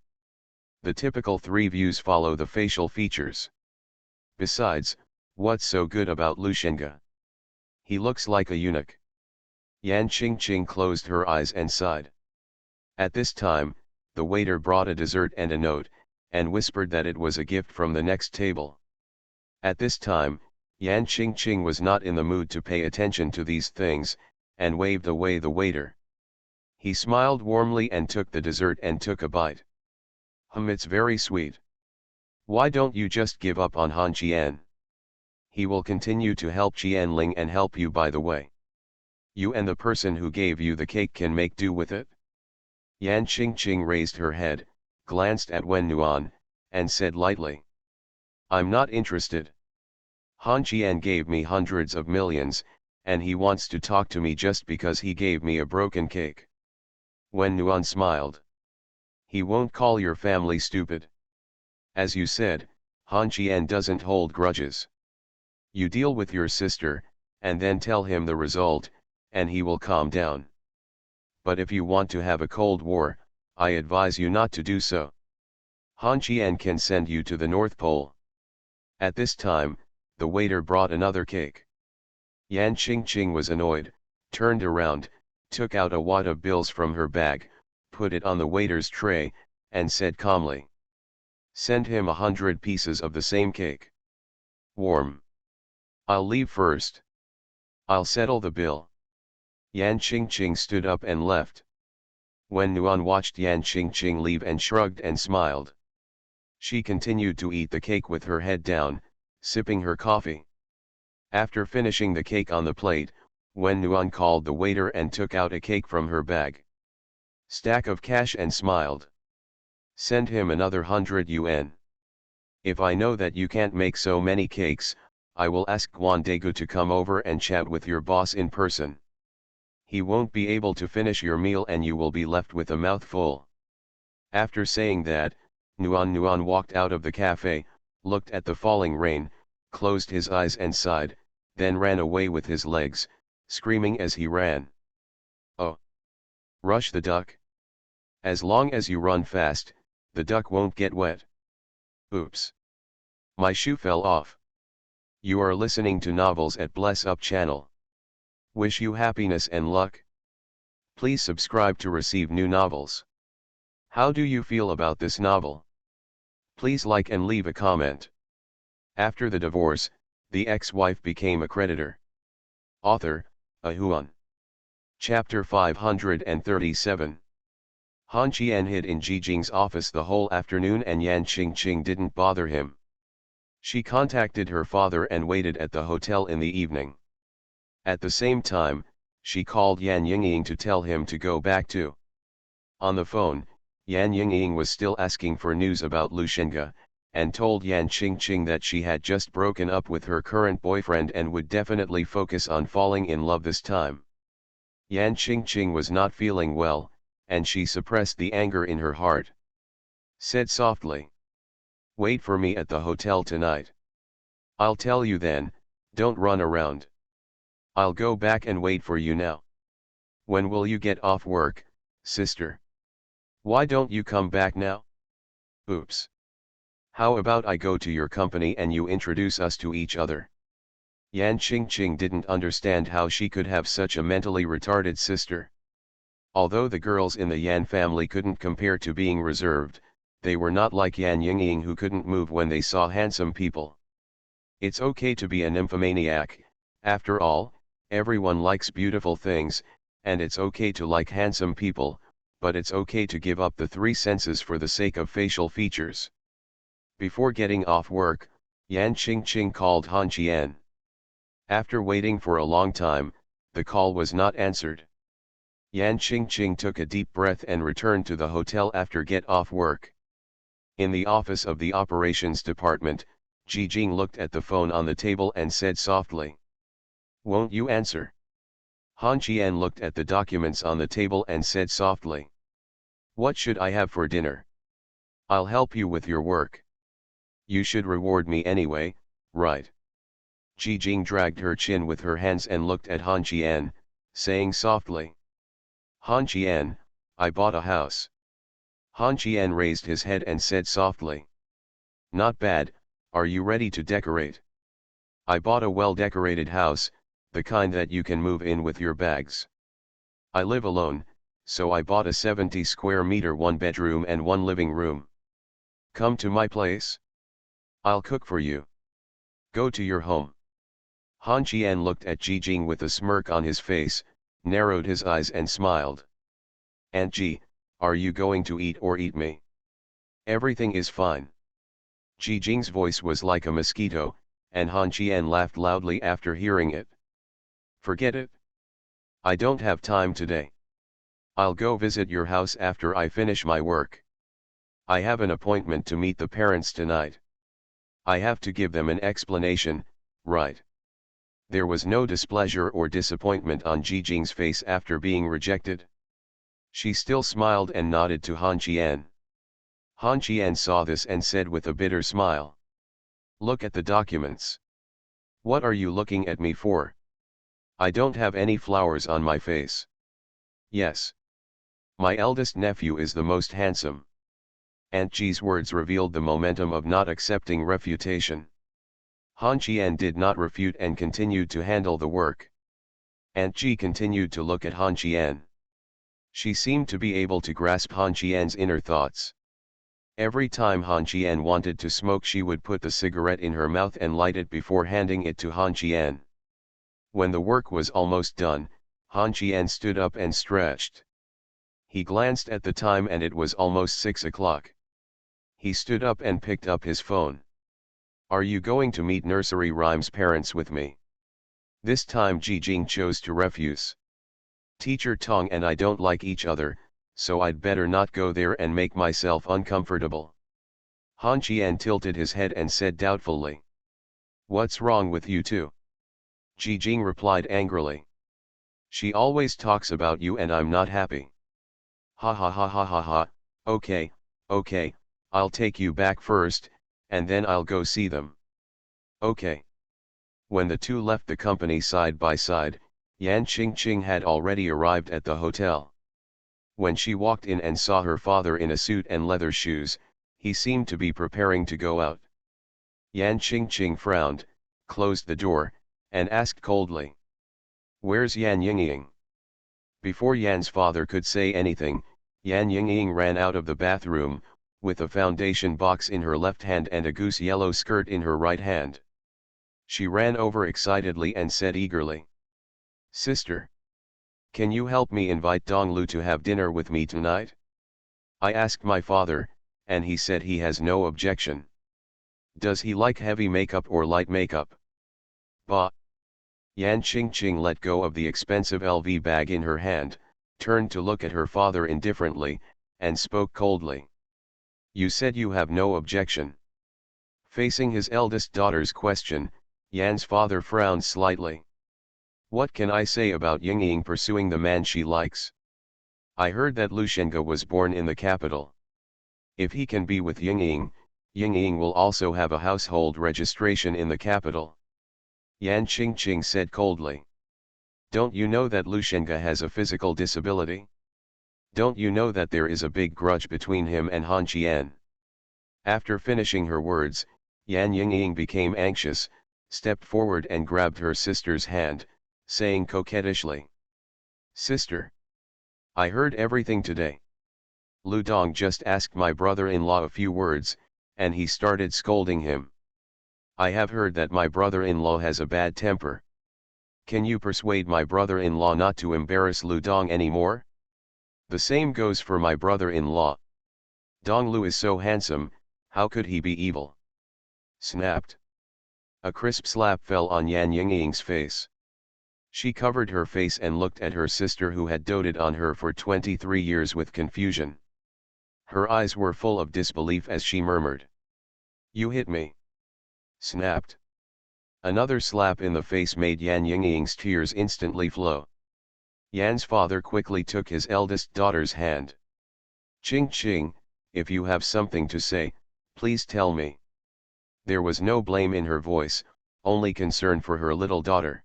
The typical three views follow the facial features. Besides, what's so good about Lu Shenge? He looks like a eunuch. Yan Qingqing closed her eyes and sighed. At this time, the waiter brought a dessert and a note, and whispered that it was a gift from the next table. At this time, Yan Qingqing was not in the mood to pay attention to these things, and waved away the waiter. He smiled warmly and took the dessert and took a bite. It's very sweet. Why don't you just give up on Han Qian? He will continue to help Qian Ling and help you by the way. You and the person who gave you the cake can make do with it. Yan Qingqing raised her head, glanced at Wen Nuan, and said lightly. I'm not interested. Han Qian gave me hundreds of millions, and he wants to talk to me just because he gave me a broken cake. Wen Nuan smiled. He won't call your family stupid. As you said, Han Qian doesn't hold grudges. You deal with your sister, and then tell him the result, and he will calm down. But if you want to have a cold war, I advise you not to do so. Han Qian can send you to the North Pole. At this time, the waiter brought another cake. Yan Qingqing was annoyed, turned around, took out a wad of bills from her bag, put it on the waiter's tray, and said calmly, "Send him 100 pieces of the same cake. Warm. I'll leave first. I'll settle the bill." Yan Qingqing stood up and left. Wen Nuan watched Yan Qingqing leave and shrugged and smiled. She continued to eat the cake with her head down, sipping her coffee. After finishing the cake on the plate, Wen Nuan called the waiter and took out a cake from her bag. Stack of cash and smiled. "Send him another 100 yuan. If I know that you can't make so many cakes, I will ask Guan Dagu to come over and chat with your boss in person. He won't be able to finish your meal and you will be left with a mouthful." After saying that, Nuan walked out of the cafe, looked at the falling rain, closed his eyes and sighed, then ran away with his legs, screaming as he ran. "Oh! Rush the duck. As long as you run fast, the duck won't get wet. Oops! My shoe fell off." You are listening to novels at Bless Up channel. Wish you happiness and luck. Please subscribe to receive new novels. How do you feel about this novel? Please like and leave a comment. After the divorce, the ex-wife became a creditor. Author, Ahuan. Chapter 537. Han Qian hid in Ji Jing's office the whole afternoon and Yan Qingqing didn't bother him. She contacted her father and waited at the hotel in the evening. At the same time, she called Yan Yingying to tell him to go back too. On the phone, Yan Yingying was still asking for news about Lu Shenga, and told Yan Qingqing that she had just broken up with her current boyfriend and would definitely focus on falling in love this time. Yan Qingqing was not feeling well, and she suppressed the anger in her heart. Said softly, "Wait for me at the hotel tonight. I'll tell you then, don't run around. I'll go back and wait for you now." "When will you get off work, sister? Why don't you come back now?" "Oops. How about I go to your company and you introduce us to each other?" Yan Qingqing didn't understand how she could have such a mentally retarded sister. Although the girls in the Yan family couldn't compare to being reserved, they were not like Yan Yingying who couldn't move when they saw handsome people. It's okay to be a nymphomaniac, after all, everyone likes beautiful things, and it's okay to like handsome people, but it's okay to give up the three senses for the sake of facial features. Before getting off work, Yan Qingqing called Han Qian. After waiting for a long time, the call was not answered. Yan Qingqing took a deep breath and returned to the hotel after get off work. In the office of the operations department, Ji Jing looked at the phone on the table and said softly, "Won't you answer?" Han Qian looked at the documents on the table and said softly, "What should I have for dinner? I'll help you with your work. You should reward me anyway, right?" Ji Jing dragged her chin with her hands and looked at Han Qian, saying softly, "Han Qian, I bought a house." Han Qian raised his head and said softly, "Not bad, are you ready to decorate?" "I bought a well-decorated house, the kind that you can move in with your bags. I live alone, so I bought a 70 square meter one-bedroom and one living room. Come to my place? I'll cook for you. Go to your home." Han Qian looked at Ji Jing with a smirk on his face, narrowed his eyes and smiled. "Aunt Ji, are you going to eat or eat me?" "Everything is fine." Ji Jing's voice was like a mosquito, and Han Qian laughed loudly after hearing it. "Forget it. I don't have time today. I'll go visit your house after I finish my work. I have an appointment to meet the parents tonight. I have to give them an explanation, right?" There was no displeasure or disappointment on Ji Jing's face after being rejected. She still smiled and nodded to Han Qian. Han Qian saw this and said with a bitter smile. Look at the documents. What are you looking at me for? I don't have any flowers on my face. Yes. My eldest nephew is the most handsome. Aunt Ji's words revealed the momentum of not accepting refutation. Han Qian did not refute and continued to handle the work. Aunt Ji continued to look at Han Qian. She seemed to be able to grasp Han Qian's inner thoughts. Every time Han Qian wanted to smoke, she would put the cigarette in her mouth and light it before handing it to Han Qian. When the work was almost done, Han Qian stood up and stretched. He glanced at the time and it was almost 6 o'clock. He stood up and picked up his phone. Are you going to meet nursery rhymes parents with me? This time Ji Jing chose to refuse. Teacher Tong and I don't like each other, so I'd better not go there and make myself uncomfortable. Han Qian tilted his head and said doubtfully. What's wrong with you two? Ji Jing replied angrily. She always talks about you and I'm not happy. Ha ha ha ha ha ha, okay, I'll take you back first, and then I'll go see them. Okay. When the two left the company side by side, Yan Qingqing had already arrived at the hotel. When she walked in and saw her father in a suit and leather shoes, he seemed to be preparing to go out. Yan Qingqing frowned, closed the door, and asked coldly. Where's Yan Yingying? Before Yan's father could say anything, Yan Yingying ran out of the bathroom, with a foundation box in her left hand and a goose yellow skirt in her right hand. She ran over excitedly and said eagerly. Sister! Can you help me invite Donglu to have dinner with me tonight? I asked my father, and he said he has no objection. Does he like heavy makeup or light makeup? Bah! Yan Qingqing let go of the expensive LV bag in her hand, turned to look at her father indifferently, and spoke coldly. You said you have no objection. Facing his eldest daughter's question, Yan's father frowned slightly. What can I say about Yingying pursuing the man she likes? I heard that Lu Shengge was born in the capital. If he can be with Yingying, Yingying will also have a household registration in the capital. Yan Qingqing said coldly. Don't you know that Lu Shengge has a physical disability? Don't you know that there is a big grudge between him and Han Qian? After finishing her words, Yan Yingying became anxious, stepped forward and grabbed her sister's hand, saying coquettishly. Sister! I heard everything today. Lu Dong just asked my brother-in-law a few words, and he started scolding him. I have heard that my brother-in-law has a bad temper. Can you persuade my brother-in-law not to embarrass Lu Dong anymore? The same goes for my brother-in-law. Donglu is so handsome, how could he be evil? Snapped. A crisp slap fell on Yan Yingying's face. She covered her face and looked at her sister who had doted on her for 23 years with confusion. Her eyes were full of disbelief as she murmured. You hit me. Snapped. Another slap in the face made Yan Yingying's tears instantly flow. Yan's father quickly took his eldest daughter's hand. Qingqing, if you have something to say, please tell me. There was no blame in her voice, only concern for her little daughter.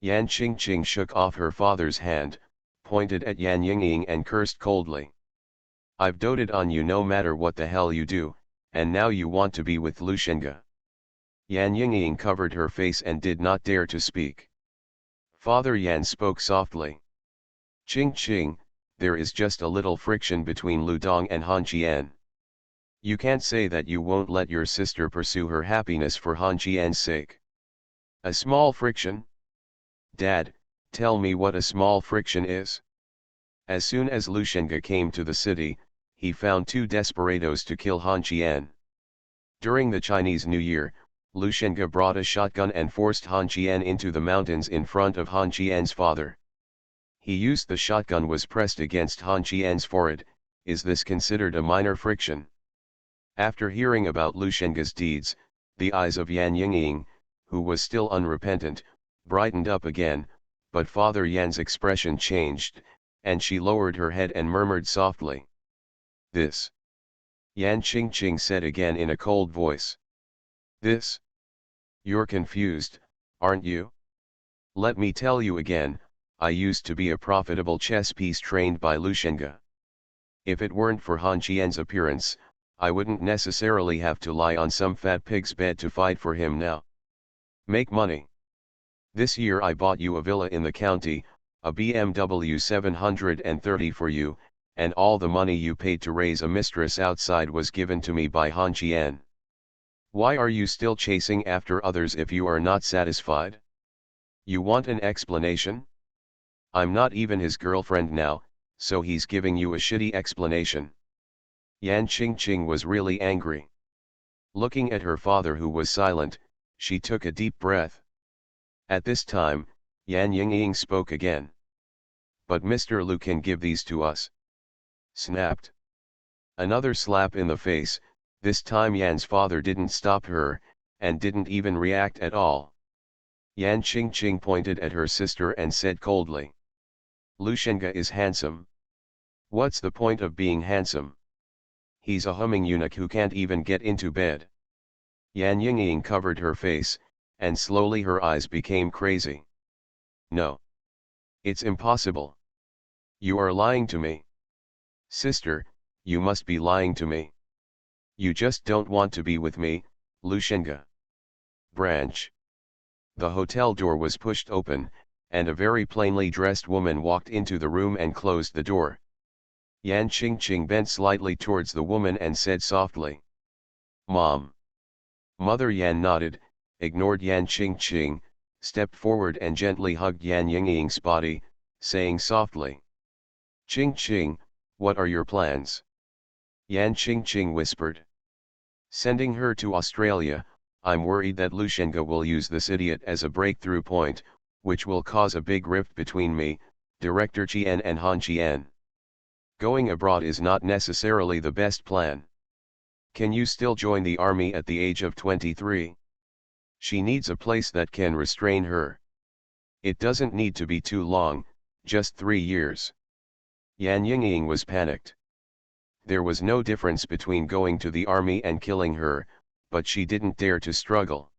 Yan Qingqing shook off her father's hand, pointed at Yan Yingying and cursed coldly. I've doted on you no matter what the hell you do, and now you want to be with Lu Shengge. Yan Yingying covered her face and did not dare to speak. Father Yan spoke softly. Qingqing, there is just a little friction between Lu Dong and Han Qian. You can't say that you won't let your sister pursue her happiness for Han Qian's sake. A small friction? Dad, tell me what a small friction is. As soon as Lu Shengge came to the city, he found two desperados to kill Han Qian. During the Chinese New Year, Lu Shengge brought a shotgun and forced Han Qian into the mountains in front of Han Qian's father. He used the shotgun was pressed against Han Qian's forehead. Is this considered a minor friction? After hearing about Lu Shengge's deeds, the eyes of Yan Yingying, who was still unrepentant, brightened up again, but Father Yan's expression changed, and she lowered her head and murmured softly. This Yan Qingqing said again in a cold voice. This? You're confused, aren't you? Let me tell you again, I used to be a profitable chess piece trained by Lushenga. If it weren't for Han Qian's appearance, I wouldn't necessarily have to lie on some fat pig's bed to fight for him now. Make money. This year I bought you a villa in the county, a BMW 730 for you, and all the money you paid to raise a mistress outside was given to me by Han Qian. Why are you still chasing after others if you are not satisfied? You want an explanation? I'm not even his girlfriend now, so he's giving you a shitty explanation. Yan Qingqing was really angry. Looking at her father who was silent, she took a deep breath. At this time, Yan Yingying spoke again. But Mr. Lu can give these to us. Snapped. Another slap in the face, this time Yan's father didn't stop her, and didn't even react at all. Yan Qingqing pointed at her sister and said coldly. Lushenga is handsome. What's the point of being handsome? He's a humming eunuch who can't even get into bed. Yan Yingying covered her face, and slowly her eyes became crazy. No. It's impossible. You are lying to me. Sister, you must be lying to me. You just don't want to be with me, Lushenga. Branch. The hotel door was pushed open, and a very plainly dressed woman walked into the room and closed the door. Yan Qingqing bent slightly towards the woman and said softly. Mom. Mother Yan nodded, ignored Yan Qingqing, stepped forward and gently hugged Yan Yingying's body, saying softly. Qingqing, what are your plans? Yan Qingqing whispered. Sending her to Australia, I'm worried that Lushenga will use this idiot as a breakthrough point, which will cause a big rift between me, Director Qian and Han Qian. Going abroad is not necessarily the best plan. Can you still join the army at the age of 23? She needs a place that can restrain her. It doesn't need to be too long, just 3 years. Yan Yingying was panicked. There was no difference between going to the army and killing her, but she didn't dare to struggle.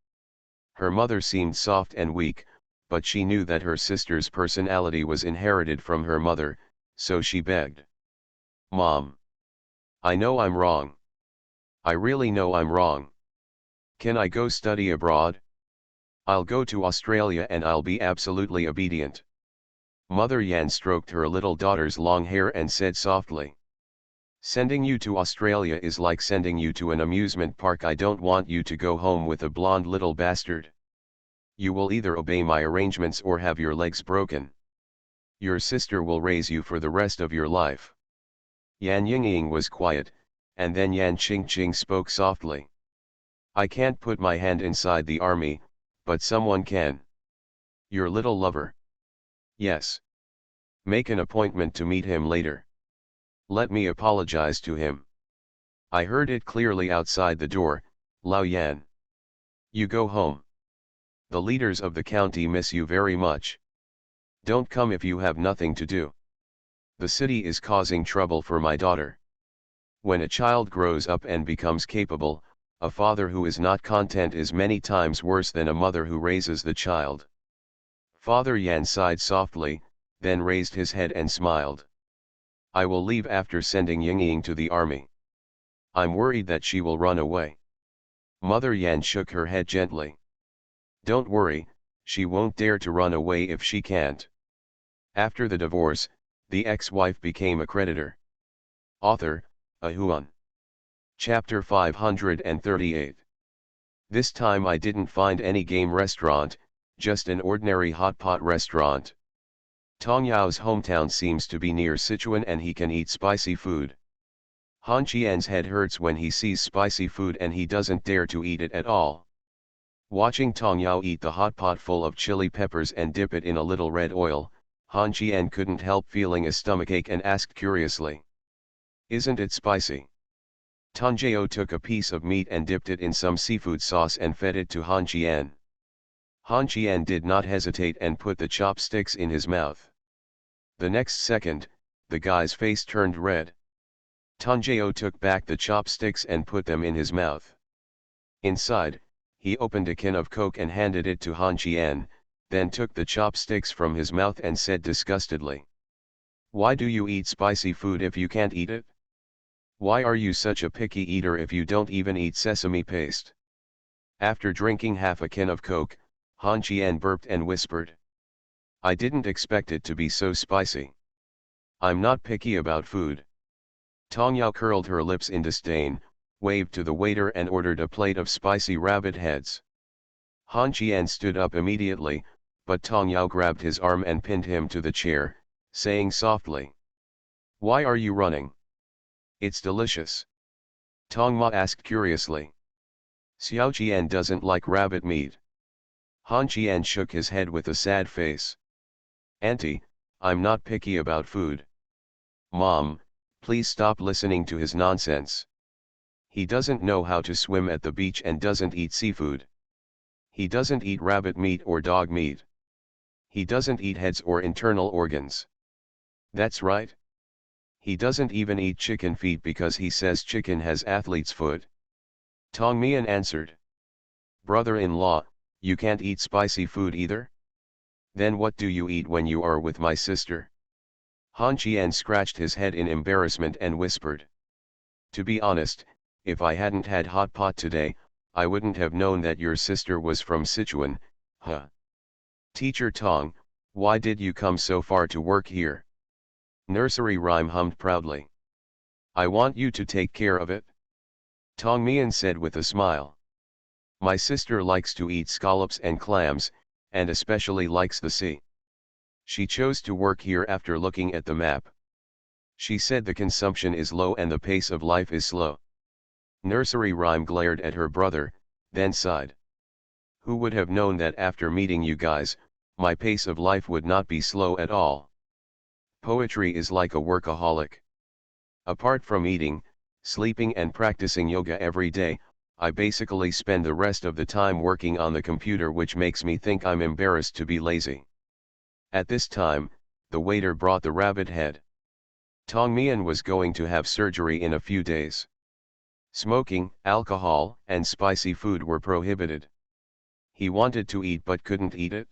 Her mother seemed soft and weak, but she knew that her sister's personality was inherited from her mother, so she begged. Mom. I know I'm wrong. I really know I'm wrong. Can I go study abroad? I'll go to Australia and I'll be absolutely obedient. Mother Yan stroked her little daughter's long hair and said softly. Sending you to Australia is like sending you to an amusement park. I don't want you to go home with a blonde little bastard. You will either obey my arrangements or have your legs broken. Your sister will raise you for the rest of your life. Yan Yingying was quiet, and then Yan Qingqing spoke softly. I can't put my hand inside the army, but someone can. Your little lover. Yes. Make an appointment to meet him later. Let me apologize to him. I heard it clearly outside the door, Lao Yan. You go home. The leaders of the county miss you very much. Don't come if you have nothing to do. The city is causing trouble for my daughter. When a child grows up and becomes capable, a father who is not content is many times worse than a mother who raises the child. Father Yan sighed softly, then raised his head and smiled. I will leave after sending Yingying to the army. I'm worried that she will run away. Mother Yan shook her head gently. Don't worry, she won't dare to run away if she can't. After the divorce, the ex-wife became a creditor. Author, Ahuan. Chapter 538. This time I didn't find any game restaurant, just an ordinary hot pot restaurant. Tong Yao's hometown seems to be near Sichuan and he can eat spicy food. Han Qian's head hurts when he sees spicy food and he doesn't dare to eat it at all. Watching Tong Yao eat the hot pot full of chili peppers and dip it in a little red oil, Han Qian couldn't help feeling a stomachache and asked curiously. Isn't it spicy? Tong Jiao took a piece of meat and dipped it in some seafood sauce and fed it to Han Qian. Han Qian did not hesitate and put the chopsticks in his mouth. The next second, the guy's face turned red. Tanjeo took back the chopsticks and put them in his mouth. Inside, he opened a can of Coke and handed it to Han Qian, then took the chopsticks from his mouth and said disgustedly, "Why do you eat spicy food if you can't eat it? Why are you such a picky eater if you don't even eat sesame paste?" After drinking half a can of Coke, Han Qian burped and whispered, "I didn't expect it to be so spicy. I'm not picky about food." Tong Yao curled her lips in disdain, waved to the waiter and ordered a plate of spicy rabbit heads. Han Qian stood up immediately, but Tong Yao grabbed his arm and pinned him to the chair, saying softly, "Why are you running? It's delicious." Tong Ma asked curiously. "Xiao Qian doesn't like rabbit meat." Han Qian shook his head with a sad face. "Auntie, I'm not picky about food." "Mom, please stop listening to his nonsense. He doesn't know how to swim at the beach and doesn't eat seafood. He doesn't eat rabbit meat or dog meat. He doesn't eat heads or internal organs. That's right. He doesn't even eat chicken feet because he says chicken has athlete's foot." Tong Mian answered. "Brother-in-law, you can't eat spicy food either? Then what do you eat when you are with my sister?" Han Qian scratched his head in embarrassment and whispered, "To be honest, if I hadn't had hot pot today, I wouldn't have known that your sister was from Sichuan, huh?" "Teacher Tong, why did you come so far to work here?" Nursery rhyme hummed proudly. "I want you to take care of it," Tong Mian said with a smile. "My sister likes to eat scallops and clams, and especially likes the sea. She chose to work here after looking at the map. She said the consumption is low and the pace of life is slow." Nursery rhyme glared at her brother, then sighed. "Who would have known that after meeting you guys, my pace of life would not be slow at all. Poetry is like a workaholic. Apart from eating, sleeping and practicing yoga every day, I basically spend the rest of the time working on the computer, which makes me think I'm embarrassed to be lazy." At this time, the waiter brought the rabbit head. Tong Mian was going to have surgery in a few days. Smoking, alcohol, and spicy food were prohibited. He wanted to eat but couldn't eat it.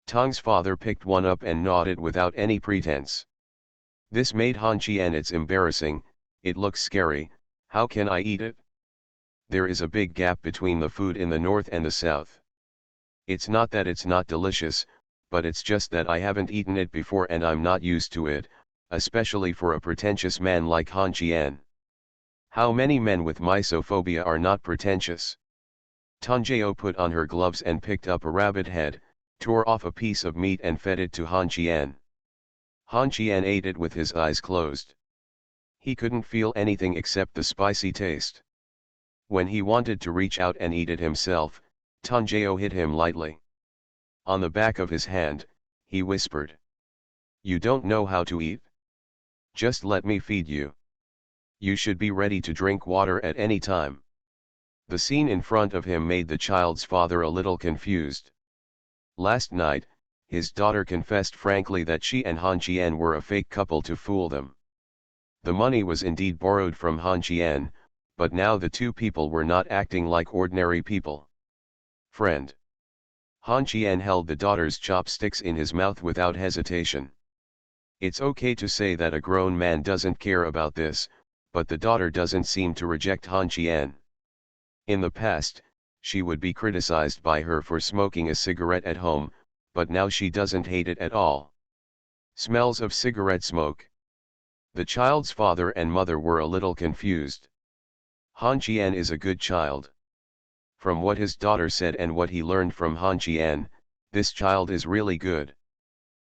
Tong's father picked one up and gnawed it without any pretense. This made Han Qian, "It's embarrassing, it looks scary, how can I eat it? There is a big gap between the food in the north and the south. It's not that it's not delicious, but it's just that I haven't eaten it before and I'm not used to it, especially for a pretentious man like Han Qian. How many men with misophobia are not pretentious?" Tanjeo put on her gloves and picked up a rabbit head, tore off a piece of meat and fed it to Han Qian. Han Qian ate it with his eyes closed. He couldn't feel anything except the spicy taste. When he wanted to reach out and eat it himself, Tanjeo hit him lightly. On the back of his hand, he whispered, "You don't know how to eat? Just let me feed you. You should be ready to drink water at any time." The scene in front of him made the child's father a little confused. Last night, his daughter confessed frankly that she and Han Qian were a fake couple to fool them. The money was indeed borrowed from Han Qian, but now the two people were not acting like ordinary people. "Friend." Han Qian held the daughter's chopsticks in his mouth without hesitation. It's okay to say that a grown man doesn't care about this, but the daughter doesn't seem to reject Han Qian. In the past, she would be criticized by her for smoking a cigarette at home, but now she doesn't hate it at all. Smells of cigarette smoke. The child's father and mother were a little confused. Han Qian is a good child. From what his daughter said and what he learned from Han Qian, this child is really good.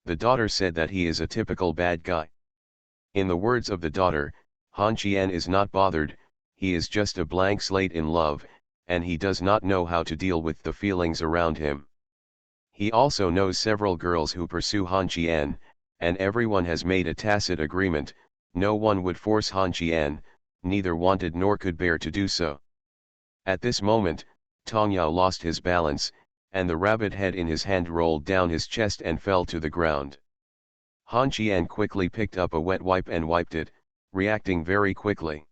The daughter said that he is a typical bad guy. In the words of the daughter, Han Qian is not bothered, he is just a blank slate in love, and he does not know how to deal with the feelings around him. He also knows several girls who pursue Han Qian, and everyone has made a tacit agreement, no one would force Han Qian, neither wanted nor could bear to do so. At this moment, Tong Yao lost his balance, and the rabbit head in his hand rolled down his chest and fell to the ground. Han Qian quickly picked up a wet wipe and wiped it, reacting very quickly.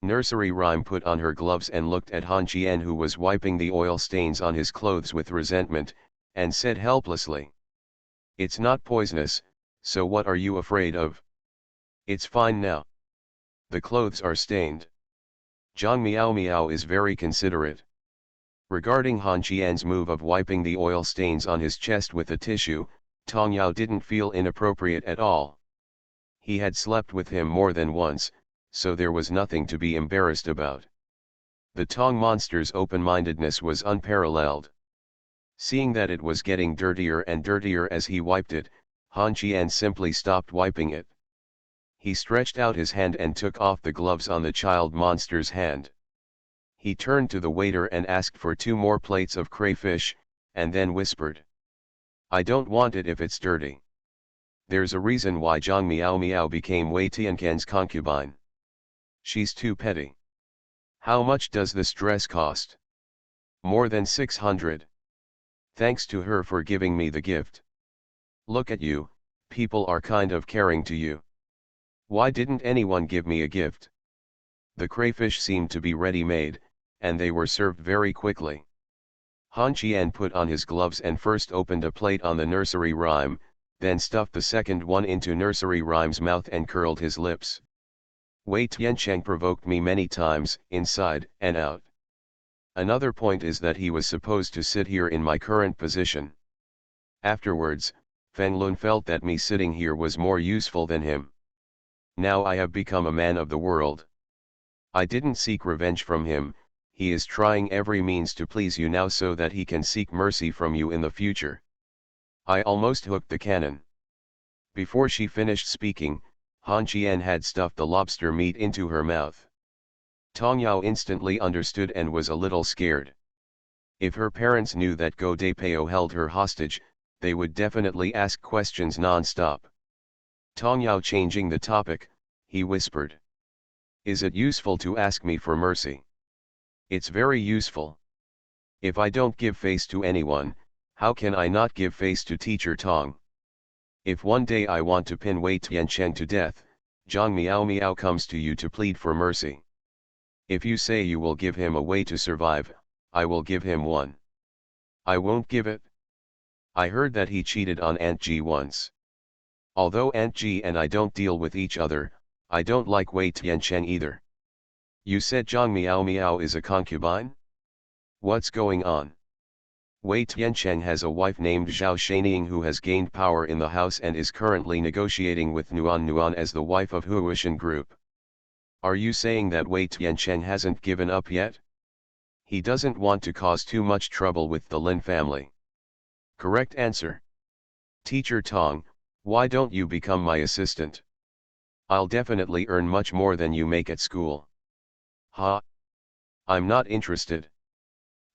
Nursery rhyme put on her gloves and looked at Han Qian, who was wiping the oil stains on his clothes with resentment, and said helplessly, "It's not poisonous, so what are you afraid of? It's fine now. The clothes are stained." Zhang Miao Miao is very considerate. Regarding Han Qian's move of wiping the oil stains on his chest with a tissue, Tong Yao didn't feel inappropriate at all. He had slept with him more than once, so there was nothing to be embarrassed about. The Tong monster's open-mindedness was unparalleled. Seeing that it was getting dirtier and dirtier as he wiped it, Han Qian simply stopped wiping it. He stretched out his hand and took off the gloves on the child monster's hand. He turned to the waiter and asked for 2 more plates of crayfish, and then whispered, "I don't want it if it's dirty." There's a reason why Zhang Miao Miao became Wei Tianquan's concubine. She's too petty. How much does this dress cost? More than 600. Thanks to her for giving me the gift. Look at you, people are kind of caring to you. Why didn't anyone give me a gift? The crayfish seemed to be ready-made, and they were served very quickly. Han Qian put on his gloves and first opened a plate on the nursery rhyme, then stuffed the second one into nursery rhyme's mouth and curled his lips. Wei Tiancheng provoked me many times, inside and out. Another point is that he was supposed to sit here in my current position. Afterwards, Feng Lun felt that me sitting here was more useful than him. Now I have become a man of the world. I didn't seek revenge from him, he is trying every means to please you now so that he can seek mercy from you in the future. I almost hooked the cannon. Before she finished speaking, Han Qian had stuffed the lobster meat into her mouth. Tong Yao instantly understood and was a little scared. If her parents knew that Go De Peo held her hostage, they would definitely ask questions non-stop. Tong Yao changing the topic, he whispered, "Is it useful to ask me for mercy?" "It's very useful. If I don't give face to anyone, how can I not give face to Teacher Tong? If one day I want to pin Wei Tiancheng to death, Zhang Miao Miao comes to you to plead for mercy. If you say you will give him a way to survive, I will give him one. I won't give it. I heard that he cheated on Aunt G once. Although Aunt G and I don't deal with each other, I don't like Wei Tiancheng either." "You said Zhang Miao Miao is a concubine? What's going on?" "Wei Tiancheng has a wife named Zhao Shanying who has gained power in the house and is currently negotiating with Nuan Nuan as the wife of Huishan Group." "Are you saying that Wei Tiancheng hasn't given up yet? He doesn't want to cause too much trouble with the Lin family." "Correct answer. Teacher Tong, why don't you become my assistant? I'll definitely earn much more than you make at school." "Ha! I'm not interested.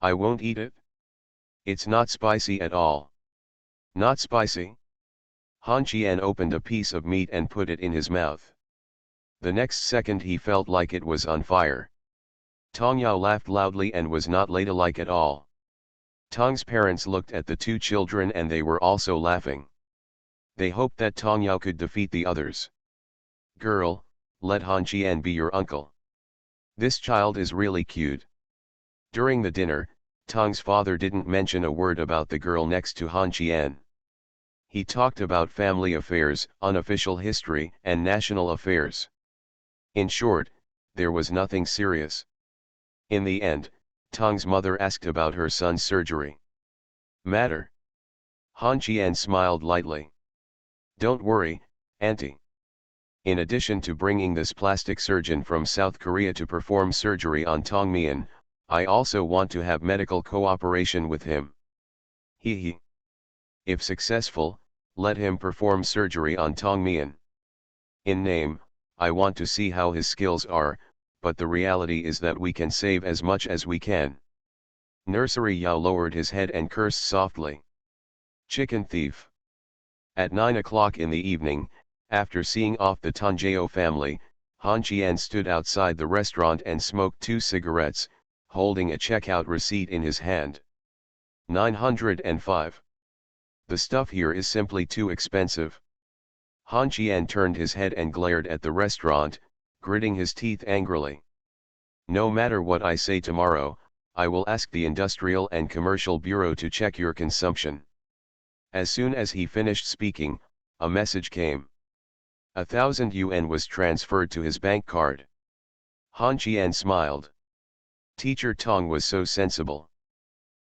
I won't eat it. It's not spicy at all." "Not spicy?" Han Qian opened a piece of meat and put it in his mouth. The next second he felt like it was on fire. Tong Yao laughed loudly and was not ladylike at all. Tong's parents looked at the 2 children and they were also laughing. They hoped that Tong Yao could defeat the others. "Girl, let Han Qian be your uncle. This child is really cute." During the dinner, Tong's father didn't mention a word about the girl next to Han Qian. He talked about family affairs, unofficial history, and national affairs. In short, there was nothing serious. In the end, Tong's mother asked about her son's surgery. "Matter?" Han Qian smiled lightly. "Don't worry, Auntie. In addition to bringing this plastic surgeon from South Korea to perform surgery on Tong Mian, I also want to have medical cooperation with him. He. If successful, let him perform surgery on Tong Mian. In name, I want to see how his skills are, but the reality is that we can save as much as we can." Nursery Yao lowered his head and cursed softly. Chicken thief. At 9 o'clock in the evening, after seeing off the Tanjeo family, Han Qian stood outside the restaurant and smoked 2 cigarettes, holding a checkout receipt in his hand. 905. The stuff here is simply too expensive. Han Qian turned his head and glared at the restaurant, gritting his teeth angrily. No matter what I say tomorrow, I will ask the Industrial and Commercial Bureau to check your consumption. As soon as he finished speaking, a message came. 1,000 yuan was transferred to his bank card. Han Qian smiled. Teacher Tong was so sensible.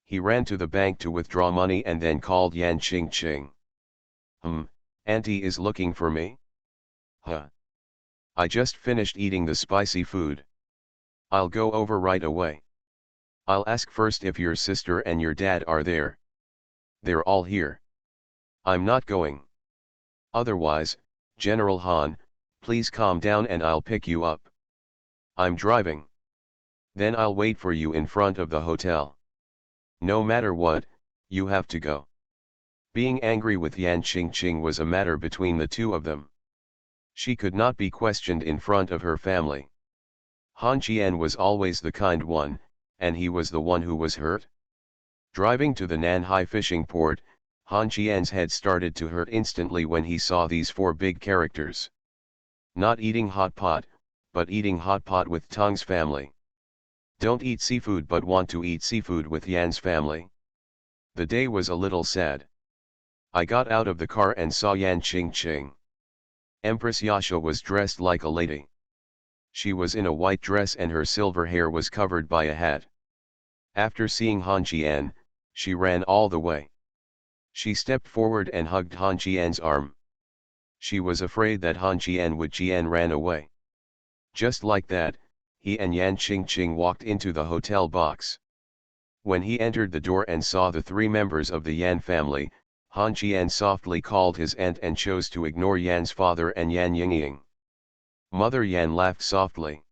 He ran to the bank to withdraw money and then called Yan Qingqing. Auntie is looking for me? Huh. I just finished eating the spicy food. I'll go over right away. I'll ask first if your sister and your dad are there. They're all here. I'm not going. Otherwise, General Han, please calm down and I'll pick you up. I'm driving. Then I'll wait for you in front of the hotel. No matter what, you have to go. Being angry with Yan Qingqing was a matter between the two of them. She could not be questioned in front of her family. Han Qian was always the kind one, and he was the one who was hurt. Driving to the Nanhai fishing port, Han Qian's head started to hurt instantly when he saw these four big characters. Not eating hot pot, but eating hot pot with Tong's family. Don't eat seafood but want to eat seafood with Yan's family. The day was a little sad. I got out of the car and saw Yan Qingqing. Empress Yasha was dressed like a lady. She was in a white dress and her silver hair was covered by a hat. After seeing Han Qian, she ran all the way. She stepped forward and hugged Han Qian's arm. She was afraid that Han Qian would ran away. Just like that, he and Yan Qingqing walked into the hotel box. When he entered the door and saw the three members of the Yan family, Han Qian softly called his aunt and chose to ignore Yan's father and Yan Yingying. Mother Yan laughed softly.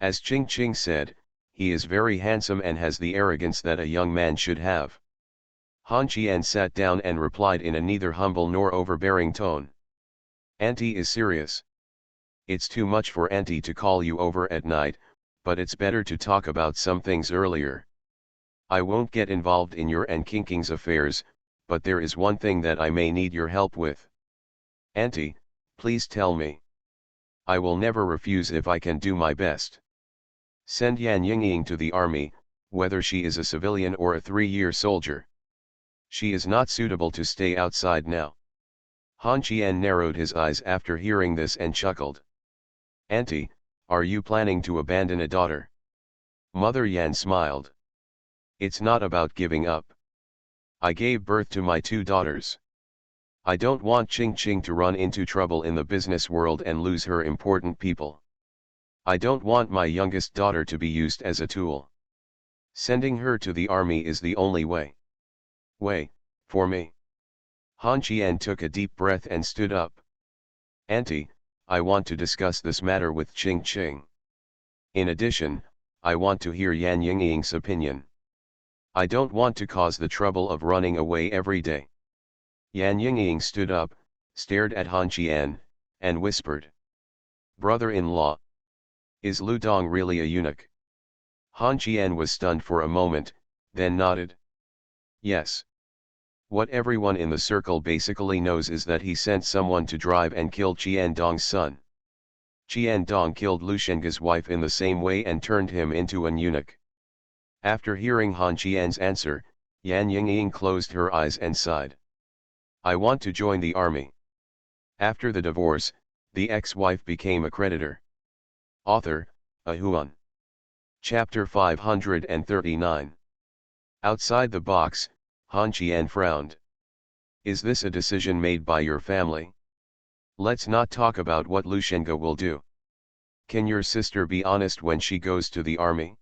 As Qingqing said, he is very handsome and has the arrogance that a young man should have. Han Qian sat down and replied in a neither humble nor overbearing tone. Auntie is serious. It's too much for Auntie to call you over at night, but it's better to talk about some things earlier. I won't get involved in your and Qingqing's affairs, but there is one thing that I may need your help with. Auntie, please tell me. I will never refuse if I can do my best. Send Yan Yingying to the army, whether she is a civilian or a 3-year soldier. She is not suitable to stay outside now. Han Qian narrowed his eyes after hearing this and chuckled. Auntie, are you planning to abandon a daughter? Mother Yan smiled. It's not about giving up. I gave birth to my 2 daughters. I don't want Qingqing to run into trouble in the business world and lose her important people. I don't want my youngest daughter to be used as a tool. Sending her to the army is the only way. For me. Han Qian took a deep breath and stood up. Auntie, I want to discuss this matter with Qingqing. In addition, I want to hear Yan Yingying's opinion. I don't want to cause the trouble of running away every day. Yan Yingying stood up, stared at Han Qian, and whispered. Brother-in-law. Is Lu Dong really a eunuch? Han Qian was stunned for a moment, then nodded. Yes. What everyone in the circle basically knows is that he sent someone to drive and kill Qian Dong's son. Qian Dong killed Lu Shenge's wife in the same way and turned him into an eunuch. After hearing Han Qian's answer, Yan Yingying closed her eyes and sighed. I want to join the army. After the divorce, the ex-wife became a creditor. Author, Ahuan. Chapter 539. Outside the box, Han Qian frowned. Is this a decision made by your family? Let's not talk about what Lu Shenge will do. Can your sister be honest when she goes to the army?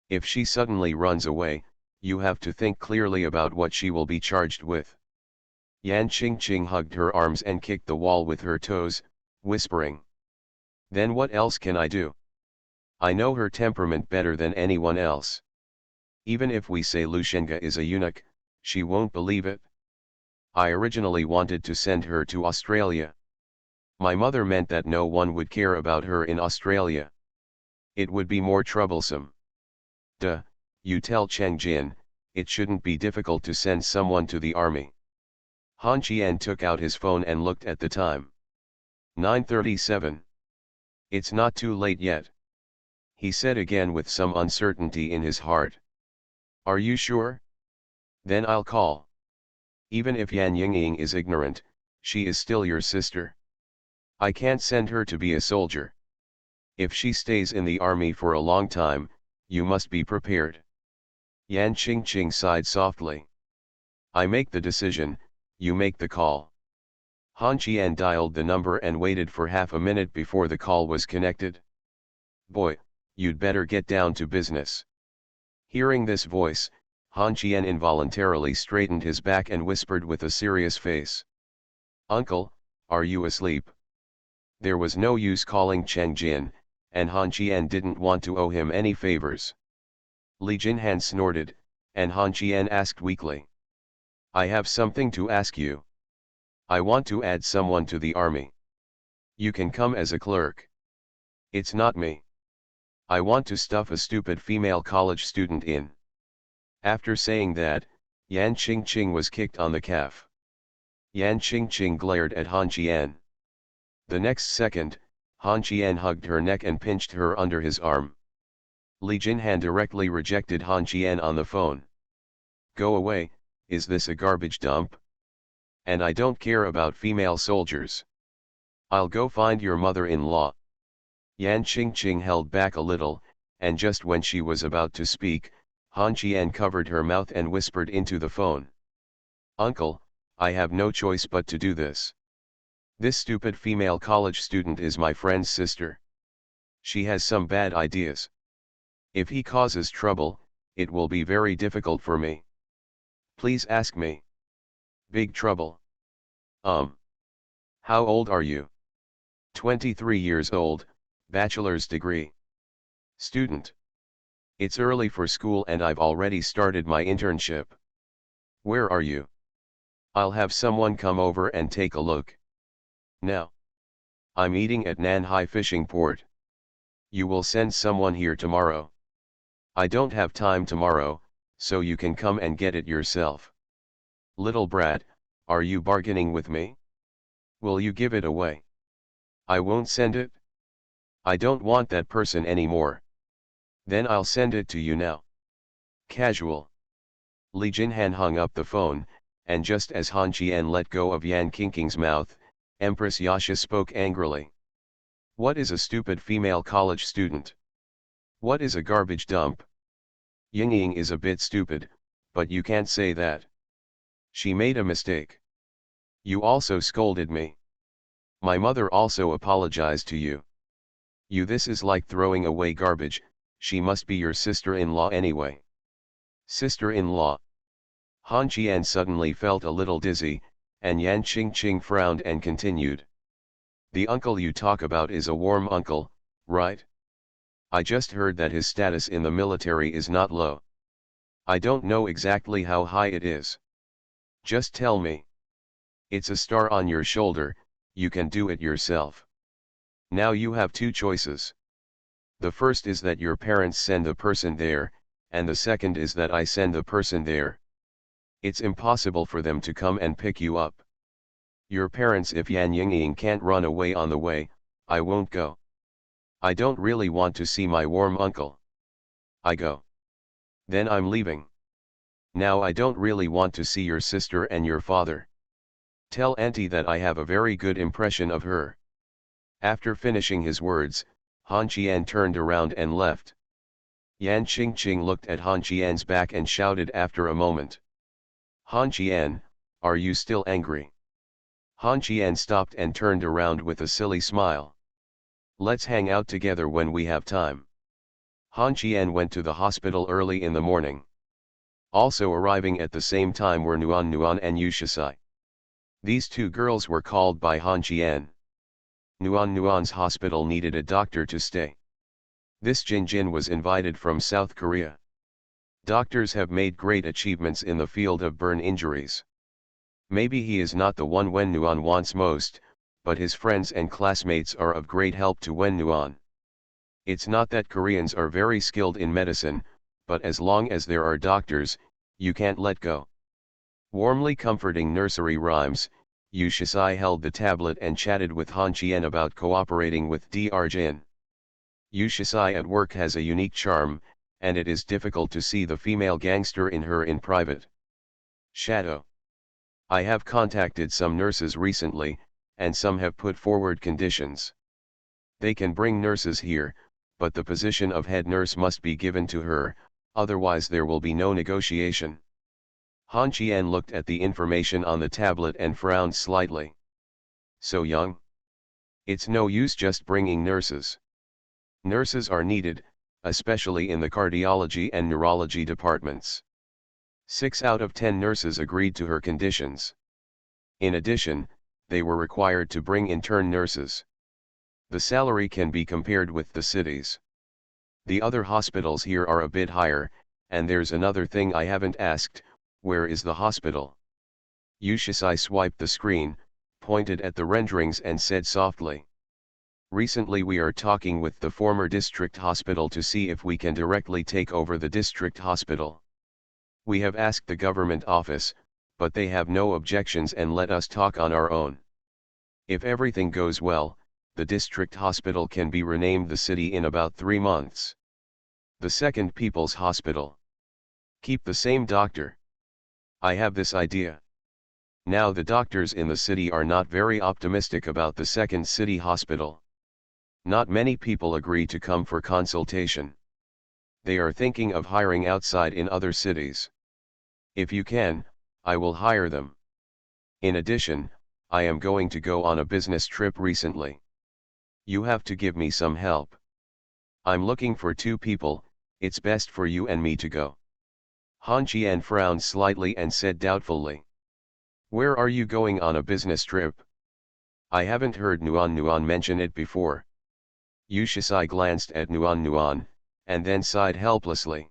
If she suddenly runs away, you have to think clearly about what she will be charged with. Yan Qingqing hugged her arms and kicked the wall with her toes, whispering. Then what else can I do? I know her temperament better than anyone else. Even if we say Lu Shenge is a eunuch, she won't believe it. I originally wanted to send her to Australia. My mother meant that no one would care about her in Australia. It would be more troublesome. Duh, you tell Cheng Jin, it shouldn't be difficult to send someone to the army. Han Qian took out his phone and looked at the time. 9:37. It's not too late yet, he said again with some uncertainty in his heart. Are you sure? Then I'll call. Even if Yan Yingying is ignorant, she is still your sister. I can't send her to be a soldier. If she stays in the army for a long time, you must be prepared. Yan Qingqing sighed softly. I make the decision, you make the call. Han Qian dialed the number and waited for half a minute before the call was connected. Boy, you'd better get down to business. Hearing this voice, Han Qian involuntarily straightened his back and whispered with a serious face. Uncle, are you asleep? There was no use calling Cheng Jin, and Han Qian didn't want to owe him any favors. Li Jinhan snorted, and Han Qian asked weakly. I have something to ask you. I want to add someone to the army. You can come as a clerk. It's not me. I want to stuff a stupid female college student in. After saying that, Yan Qingqing was kicked on the calf. Yan Qingqing glared at Han Qian. The next second, Han Qian hugged her neck and pinched her under his arm. Li Jinhan directly rejected Han Qian on the phone. Go away, is this a garbage dump? And I don't care about female soldiers. I'll go find your mother-in-law. Yan Qingqing held back a little, and just when she was about to speak, Han Qian covered her mouth and whispered into the phone. Uncle, I have no choice but to do this. This stupid female college student is my friend's sister. She has some bad ideas. If he causes trouble, it will be very difficult for me. Please ask me. Big trouble. How old are you? 23 years old, bachelor's degree. Student. It's early for school and I've already started my internship. Where are you? I'll have someone come over and take a look. Now. I'm eating at Nanhai Fishing Port. You will send someone here tomorrow. I don't have time tomorrow, so you can come and get it yourself. Little brat, are you bargaining with me? Will you give it away? I won't send it. I don't want that person anymore. Then I'll send it to you now. Casual. Li Jinhan hung up the phone, and just as Han Qian let go of Yan Qingqing's mouth, Empress Yasha spoke angrily. What is a stupid female college student? What is a garbage dump? Yingying is a bit stupid, but you can't say that. She made a mistake. You also scolded me. My mother also apologized to you. This is like throwing away garbage, she must be your sister-in-law anyway. Sister-in-law. Han Qian suddenly felt a little dizzy, and Yan Qingqing frowned and continued. The uncle you talk about is a warm uncle, right? I just heard that his status in the military is not low. I don't know exactly how high it is. Just tell me. It's a star on your shoulder, you can do it yourself. Now you have two choices. The first is that your parents send the person there, and the second is that I send the person there. It's impossible for them to come and pick you up. Your parents, if Yan Yingying can't run away on the way, I won't go. I don't really want to see my warm uncle. I go. Then I'm leaving. Now I don't really want to see your sister and your father. Tell Auntie that I have a very good impression of her. After finishing his words, Han Qian turned around and left. Yan Qingqing looked at Han Qian's back and shouted after a moment. Han Qian, are you still angry? Han Qian stopped and turned around with a silly smile. Let's hang out together when we have time. Han Qian went to the hospital early in the morning. Also arriving at the same time were Nuan and Yushasai. These two girls were called by Han Qian. Nuan's hospital needed a doctor to stay. This Jin was invited from South Korea. Doctors have made great achievements in the field of burn injuries. Maybe he is not the one Wen Nuan wants most, but his friends and classmates are of great help to Wen Nuan. It's not that Koreans are very skilled in medicine, but as long as there are doctors, you can't let go. Warmly comforting nursery rhymes, Yu Shisai held the tablet and chatted with Han Qian about cooperating with Dr. Jin. Yu Shisai at work has a unique charm, and it is difficult to see the female gangster in her in private. Shadow. I have contacted some nurses recently, and some have put forward conditions. They can bring nurses here, but the position of head nurse must be given to her, otherwise there will be no negotiation. Han Qian looked at the information on the tablet and frowned slightly. So young? It's no use just bringing nurses. Nurses are needed, especially in the cardiology and neurology departments. 6 out of 10 nurses agreed to her conditions. In addition, they were required to bring intern nurses. The salary can be compared with the cities. The other hospitals here are a bit higher, and there's another thing I haven't asked, where is the hospital? Yu Shisai swiped the screen, pointed at the renderings and said softly. Recently we are talking with the former district hospital to see if we can directly take over the district hospital. We have asked the government office, but they have no objections and let us talk on our own. If everything goes well, the district hospital can be renamed the city in about 3 months. The second People's Hospital. Keep the same doctor. I have this idea. Now the doctors in the city are not very optimistic about the second city hospital. Not many people agree to come for consultation. They are thinking of hiring outside in other cities. If you can, I will hire them. In addition, I am going to go on a business trip recently. You have to give me some help. I'm looking for 2 people, it's best for you and me to go. Han Qian frowned slightly and said doubtfully. Where are you going on a business trip? I haven't heard Nuan mention it before. Yu Shisai glanced at Nuan, and then sighed helplessly.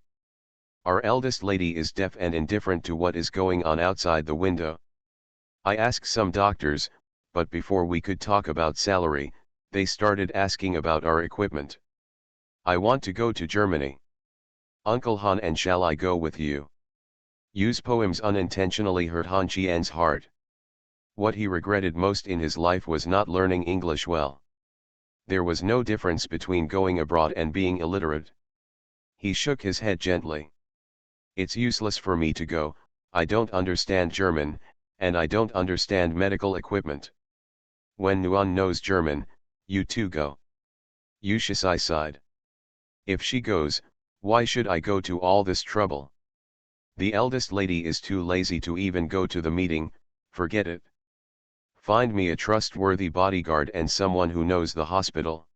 Our eldest lady is deaf and indifferent to what is going on outside the window. I asked some doctors, but before we could talk about salary, they started asking about our equipment. I want to go to Germany. Uncle Han, and shall I go with you? Yu's poems unintentionally hurt Han Qian's heart. What he regretted most in his life was not learning English well. There was no difference between going abroad and being illiterate. He shook his head gently. It's useless for me to go, I don't understand German, and I don't understand medical equipment. When Nuan knows German, you two go. Yu Shisai sighed. If she goes, why should I go to all this trouble? The eldest lady is too lazy to even go to the meeting, forget it. Find me a trustworthy bodyguard and someone who knows the hospital.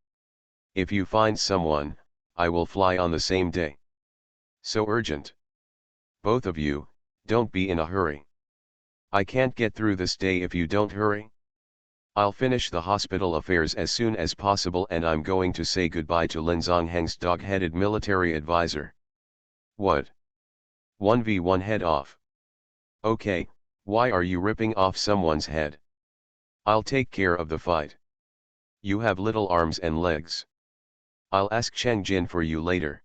If you find someone, I will fly on the same day. So urgent. Both of you, don't be in a hurry. I can't get through this day if you don't hurry. I'll finish the hospital affairs as soon as possible, and I'm going to say goodbye to Lin Zongheng's dog-headed military advisor. What? 1v1 head off. Okay, why are you ripping off someone's head? I'll take care of the fight. You have little arms and legs. I'll ask Cheng Jin for you later.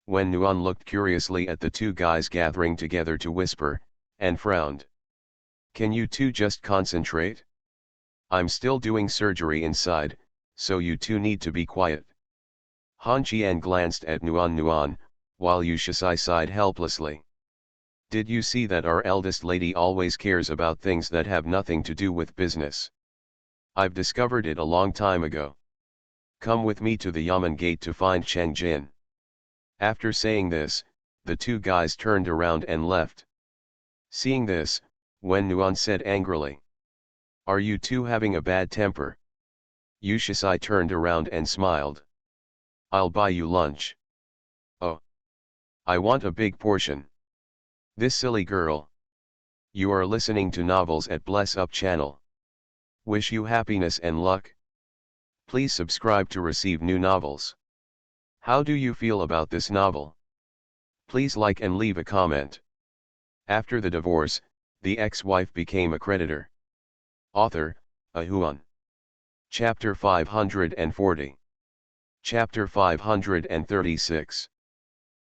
When Nuan looked curiously at the 2 guys gathering together to whisper, and frowned. Can you 2 just concentrate? I'm still doing surgery inside, so you 2 need to be quiet. Han Qian glanced at Nuan, while Yu Shisai sighed helplessly. Did you see that our eldest lady always cares about things that have nothing to do with business? I've discovered it a long time ago. Come with me to the Yamen gate to find Cheng Jin. After saying this, the 2 guys turned around and left. Seeing this, Wen Nuan said angrily. Are you 2 having a bad temper? Yu Shisai turned around and smiled. I'll buy you lunch. Oh. I want a big portion. This silly girl. You are listening to novels at Bless Up channel. Wish you happiness and luck. Please subscribe to receive new novels. How do you feel about this novel? Please like and leave a comment. After the divorce, the ex-wife became a creditor. Author, Ahuan. Chapter 540. Chapter 536.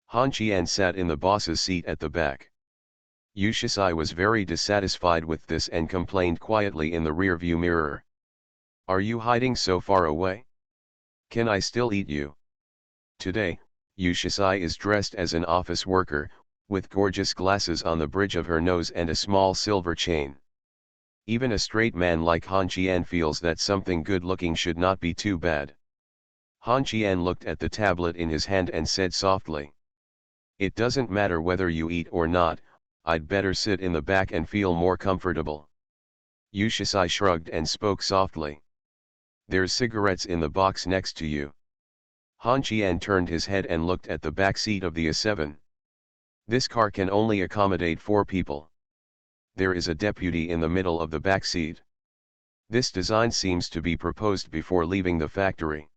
Han Qian sat in the boss's seat at the back. Yushisai was very dissatisfied with this and complained quietly in the rearview mirror. Are you hiding so far away? Can I still eat you? Today, Yushisai is dressed as an office worker, with gorgeous glasses on the bridge of her nose and a small silver chain. Even a straight man like Han Qian feels that something good-looking should not be too bad. Han Qian looked at the tablet in his hand and said softly. It doesn't matter whether you eat or not, I'd better sit in the back and feel more comfortable. Yushisai shrugged and spoke softly. There's cigarettes in the box next to you. Han Qian turned his head and looked at the back seat of the A7. This car can only accommodate 4 people. There is a deputy in the middle of the back seat. This design seems to be proposed before leaving the factory.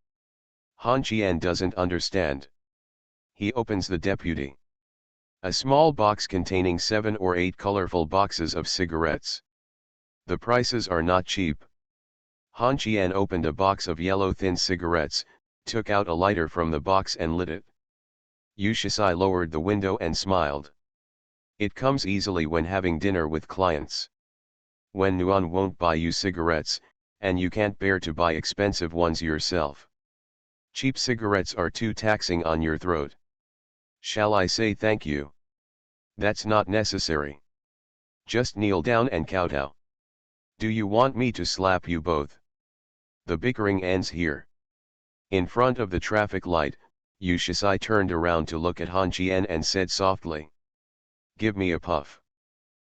Han Qian doesn't understand. He opens the deputy. A small box containing 7 or 8 colorful boxes of cigarettes. The prices are not cheap. Han Qian opened a box of yellow thin cigarettes, took out a lighter from the box and lit it. Yushisai lowered the window and smiled. It comes easily when having dinner with clients. When Nuan won't buy you cigarettes, and you can't bear to buy expensive ones yourself. Cheap cigarettes are too taxing on your throat. Shall I say thank you? That's not necessary. Just kneel down and kowtow. Do you want me to slap you both? The bickering ends here. In front of the traffic light, Yushisai turned around to look at Han Qian and said softly. Give me a puff.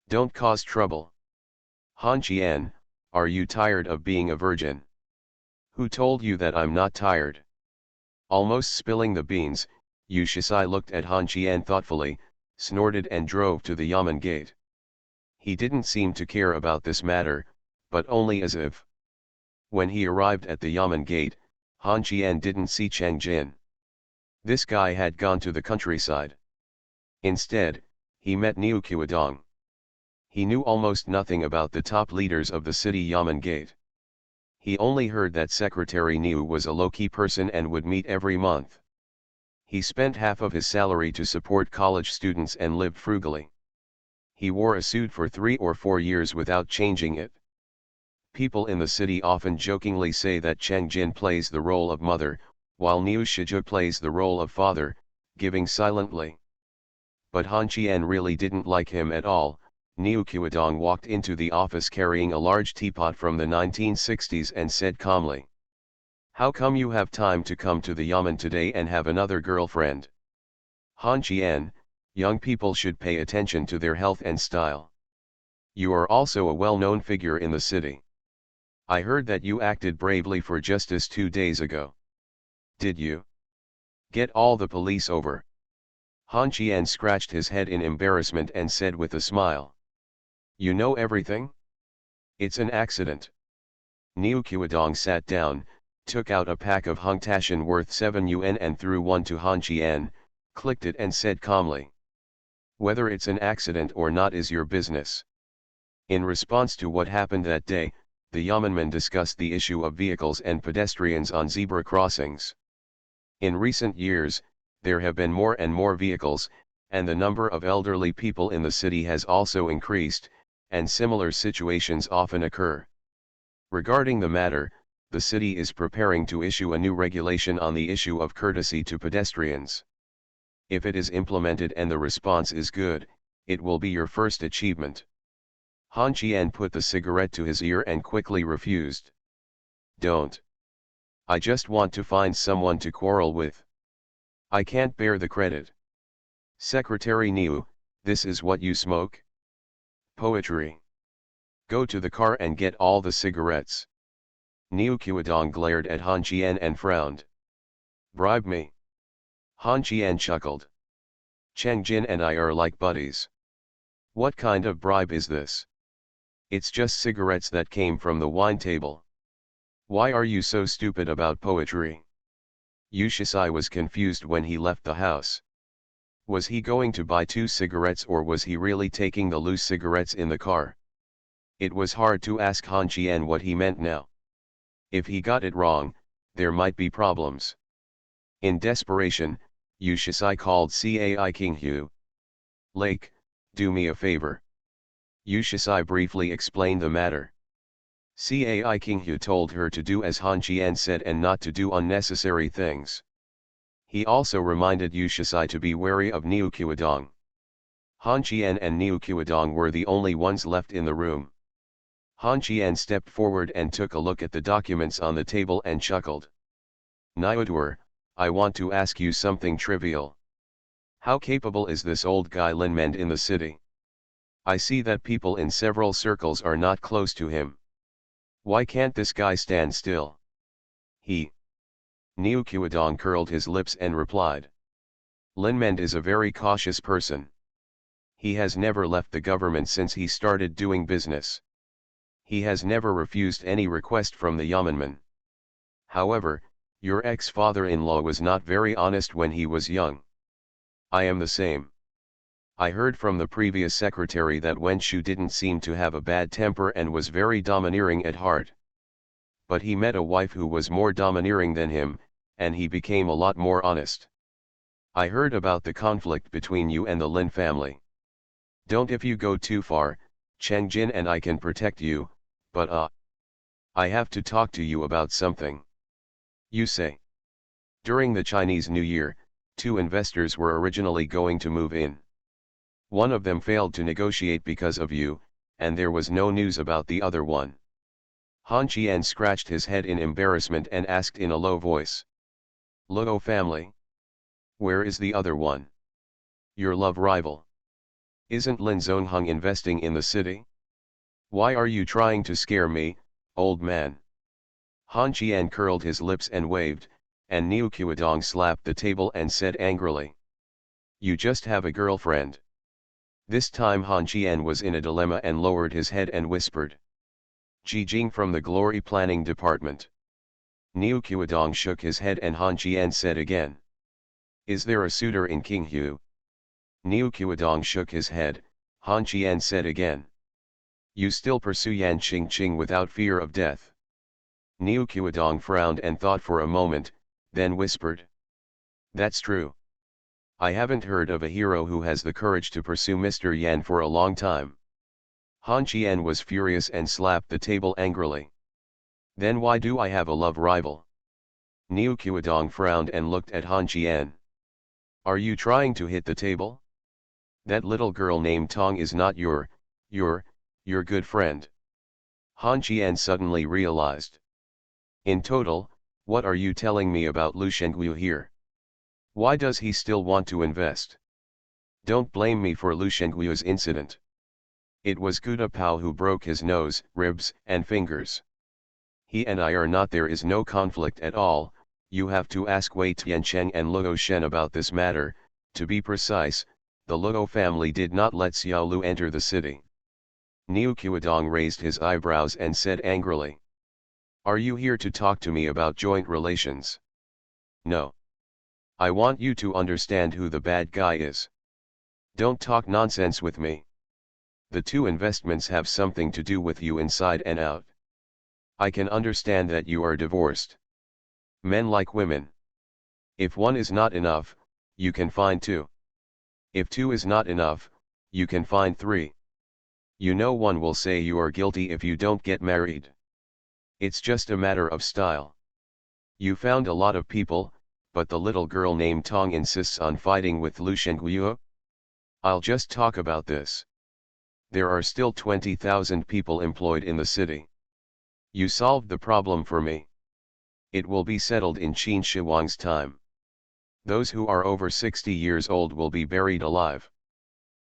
Don't cause trouble. Han Qian, are you tired of being a virgin? Who told you that I'm not tired? Almost spilling the beans, Yushisai looked at Han Qian thoughtfully, snorted and drove to the Yamen gate. He didn't seem to care about this matter, but only as if. When he arrived at the Yamen gate, Han Qian didn't see Cheng Jin. This guy had gone to the countryside. Instead, he met Niu Qiudong. He knew almost nothing about the top leaders of the city Yamen gate. He only heard that Secretary Niu was a low-key person and would meet every month. He spent half of his salary to support college students and lived frugally. He wore a suit for 3 or 4 years without changing it. People in the city often jokingly say that Cheng Jin plays the role of mother, while Niu Shiju plays the role of father, giving silently. But Han Qian really didn't like him at all. Niu Qiudong walked into the office carrying a large teapot from the 1960s and said calmly. How come you have time to come to the Yamen today and have another girlfriend? Han Qian, young people should pay attention to their health and style. You are also a well-known figure in the city. I heard that you acted bravely for justice 2 days ago. Did you? Get all the police over. Han Qian scratched his head in embarrassment and said with a smile. You know everything? It's an accident. Niu Qiudong sat down, took out a pack of Hung Tashan worth 7 yuan and threw one to Han Qian, clicked it and said calmly. Whether it's an accident or not is your business. In response to what happened that day, the Yamenmen discussed the issue of vehicles and pedestrians on zebra crossings. In recent years, there have been more and more vehicles, and the number of elderly people in the city has also increased, and similar situations often occur. Regarding the matter, the city is preparing to issue a new regulation on the issue of courtesy to pedestrians. If it is implemented and the response is good, it will be your first achievement. Han Qian put the cigarette to his ear and quickly refused. Don't. I just want to find someone to quarrel with. I can't bear the credit. Secretary Niu, this is what you smoke? Poetry. Go to the car and get all the cigarettes. Niu Qiudong glared at Han Qian and frowned. Bribe me. Han Qian chuckled. Cheng Jin and I are like buddies. What kind of bribe is this? It's just cigarettes that came from the wine table. Why are you so stupid about poetry? Yushisai was confused when he left the house. Was he going to buy 2 cigarettes or was he really taking the loose cigarettes in the car? It was hard to ask Han Qian what he meant now. If he got it wrong, there might be problems. In desperation, Yushisai called Cai King Hu. Lake, Do me a favor. Yu Shisai briefly explained the matter. Cai King Hu told her to do as Han Qian said and not to do unnecessary things. He also reminded Yu Shisai to be wary of Niu Qiudong. Han Qian and Niu Qiudong were the only ones left in the room. Han Qian stepped forward and took a look at the documents on the table and chuckled. Niudur, I want to ask you something trivial. How capable is this old guy Linmend in the city? I see that people in several circles are not close to him. Why can't this guy stand still? Niu Qiudong curled his lips and replied. Linmend is a very cautious person. He has never left the government since he started doing business. He has never refused any request from the yeomanman. However, your ex-father-in-law was not very honest when he was young. I am the same. I heard from the previous secretary that Wen Shu didn't seem to have a bad temper and was very domineering at heart. But he met a wife who was more domineering than him, and he became a lot more honest. I heard about the conflict between you and the Lin family. Don't if you go too far, Cheng Jin and I can protect you, but I have to talk to you about something. You say. During the Chinese New Year, 2 investors were originally going to move in. One of them failed to negotiate because of you, and there was no news about the other one. Han Qian scratched his head in embarrassment and asked in a low voice. Luo family? Where is the other one? Your love rival. Isn't Lin Zongheng investing in the city? Why are you trying to scare me, old man? Han Qian curled his lips and waved, and Niu Qiudong slapped the table and said angrily. You just have a girlfriend. This time Han Qian was in a dilemma and lowered his head and whispered. Ji Jing from the Glory Planning Department. Niu Qiudong shook his head and Han Qian said again. Is there a suitor in Qinghu? Niu Qiudong shook his head, Han Qian said again. You still pursue Yan Qingqing without fear of death. Niu Qiudong frowned and thought for a moment, then whispered. That's true. I haven't heard of a hero who has the courage to pursue Mr. Yan for a long time. Han Qian was furious and slapped the table angrily. Then why do I have a love rival? Niu Qiudong frowned and looked at Han Qian. Are you trying to hit the table? That little girl named Tong is not your good friend. Han Qian suddenly realized. In total, what are you telling me about Lu Shengyu here? Why does he still want to invest? Don't blame me for Lu Shengyu's incident. It was Guda Pao who broke his nose, ribs, and fingers. He and I are not. There is no conflict at all. You have to ask Wei Tiancheng and Luo Shen about this matter. To be precise, the Luo family did not let Xiao Lu enter the city. Niu Qiudong raised his eyebrows and said angrily. Are you here to talk to me about joint relations? No. I want you to understand who the bad guy is. Don't talk nonsense with me. The 2 investments have something to do with you inside and out. I can understand that you are divorced. Men like women. If 1 is not enough, you can find 2. If 2 is not enough, you can find 3. You know one will say you are guilty if you don't get married. It's just a matter of style. You found a lot of people, but the little girl named Tong insists on fighting with Lu Shengyu. I'll just talk about this. There are still 20,000 people employed in the city. You solved the problem for me. It will be settled in Qin Shi Huang's time. Those who are over 60 years old will be buried alive.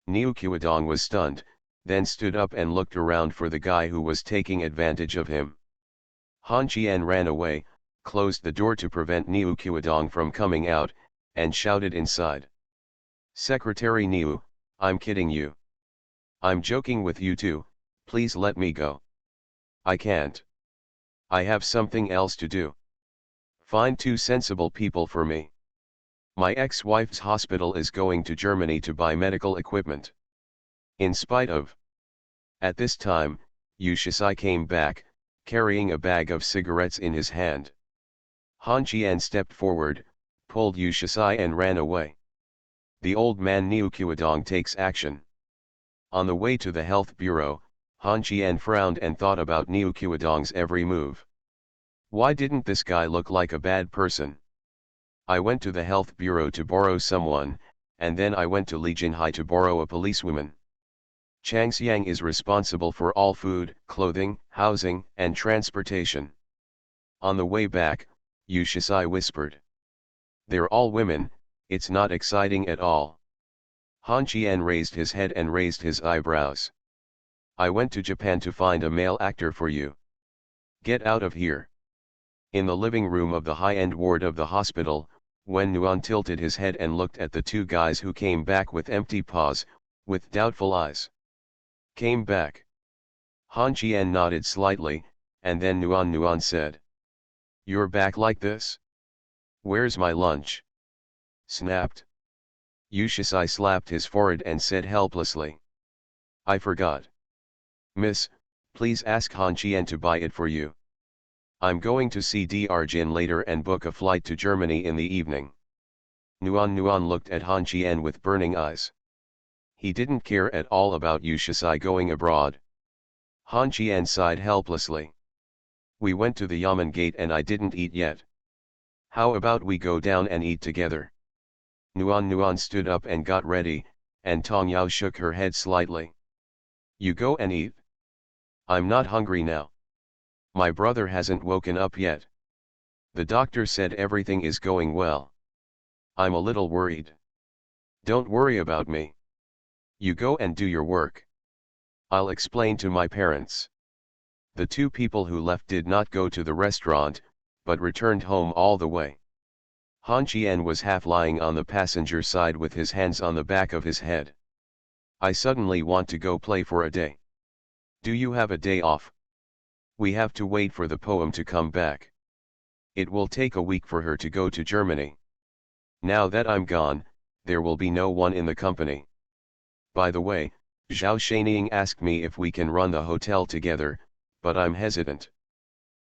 Niu Qiudong was stunned, then stood up and looked around for the guy who was taking advantage of him. Han Qian ran away, closed the door to prevent Niu Qiudong from coming out, and shouted inside. Secretary Niu, I'm kidding you. I'm joking with you too, please let me go. I can't. I have something else to do. Find 2 sensible people for me. My ex-wife's hospital is going to Germany to buy medical equipment. In spite of. At this time, Yu Shisai came back, carrying a bag of cigarettes in his hand. Han Qian stepped forward, pulled Yu Shisai and ran away. The old man Niu Qiudong takes action. On the way to the health bureau, Han Qian frowned and thought about Niu Qiudong's every move. Why didn't this guy look like a bad person? I went to the health bureau to borrow someone, and then I went to Li Jinhai to borrow a policewoman. Chang Xiang is responsible for all food, clothing, housing, and transportation. On the way back, Yu Shisai whispered. They're all women, it's not exciting at all. Han Qian raised his head and raised his eyebrows. I went to Japan to find a male actor for you. Get out of here. In the living room of the high-end ward of the hospital, Wen Nuan tilted his head and looked at the two guys who came back with empty paws, with doubtful eyes. Came back. Han Qian nodded slightly, and then Nuan said. You're back like this? Where's my lunch? Snapped. Yu Shisai slapped his forehead and said helplessly. I forgot. Miss, please ask Han Qian to buy it for you. I'm going to see Dr. Jin later and book a flight to Germany in the evening. Nuan looked at Han Qian with burning eyes. He didn't care at all about Yu Shisai going abroad. Han Qian sighed helplessly. We went to the Yamen gate and I didn't eat yet. How about we go down and eat together? Nuan stood up and got ready, and Tong Yao shook her head slightly. You go and eat? I'm not hungry now. My brother hasn't woken up yet. The doctor said everything is going well. I'm a little worried. Don't worry about me. You go and do your work. I'll explain to my parents. The two people who left did not go to the restaurant, but returned home all the way. Han Qian was half lying on the passenger side with his hands on the back of his head. I suddenly want to go play for a day. Do you have a day off? We have to wait for the poem to come back. It will take a week for her to go to Germany. Now that I'm gone, there will be no one in the company. By the way, Zhao Shanying asked me if we can run the hotel together, but I'm hesitant.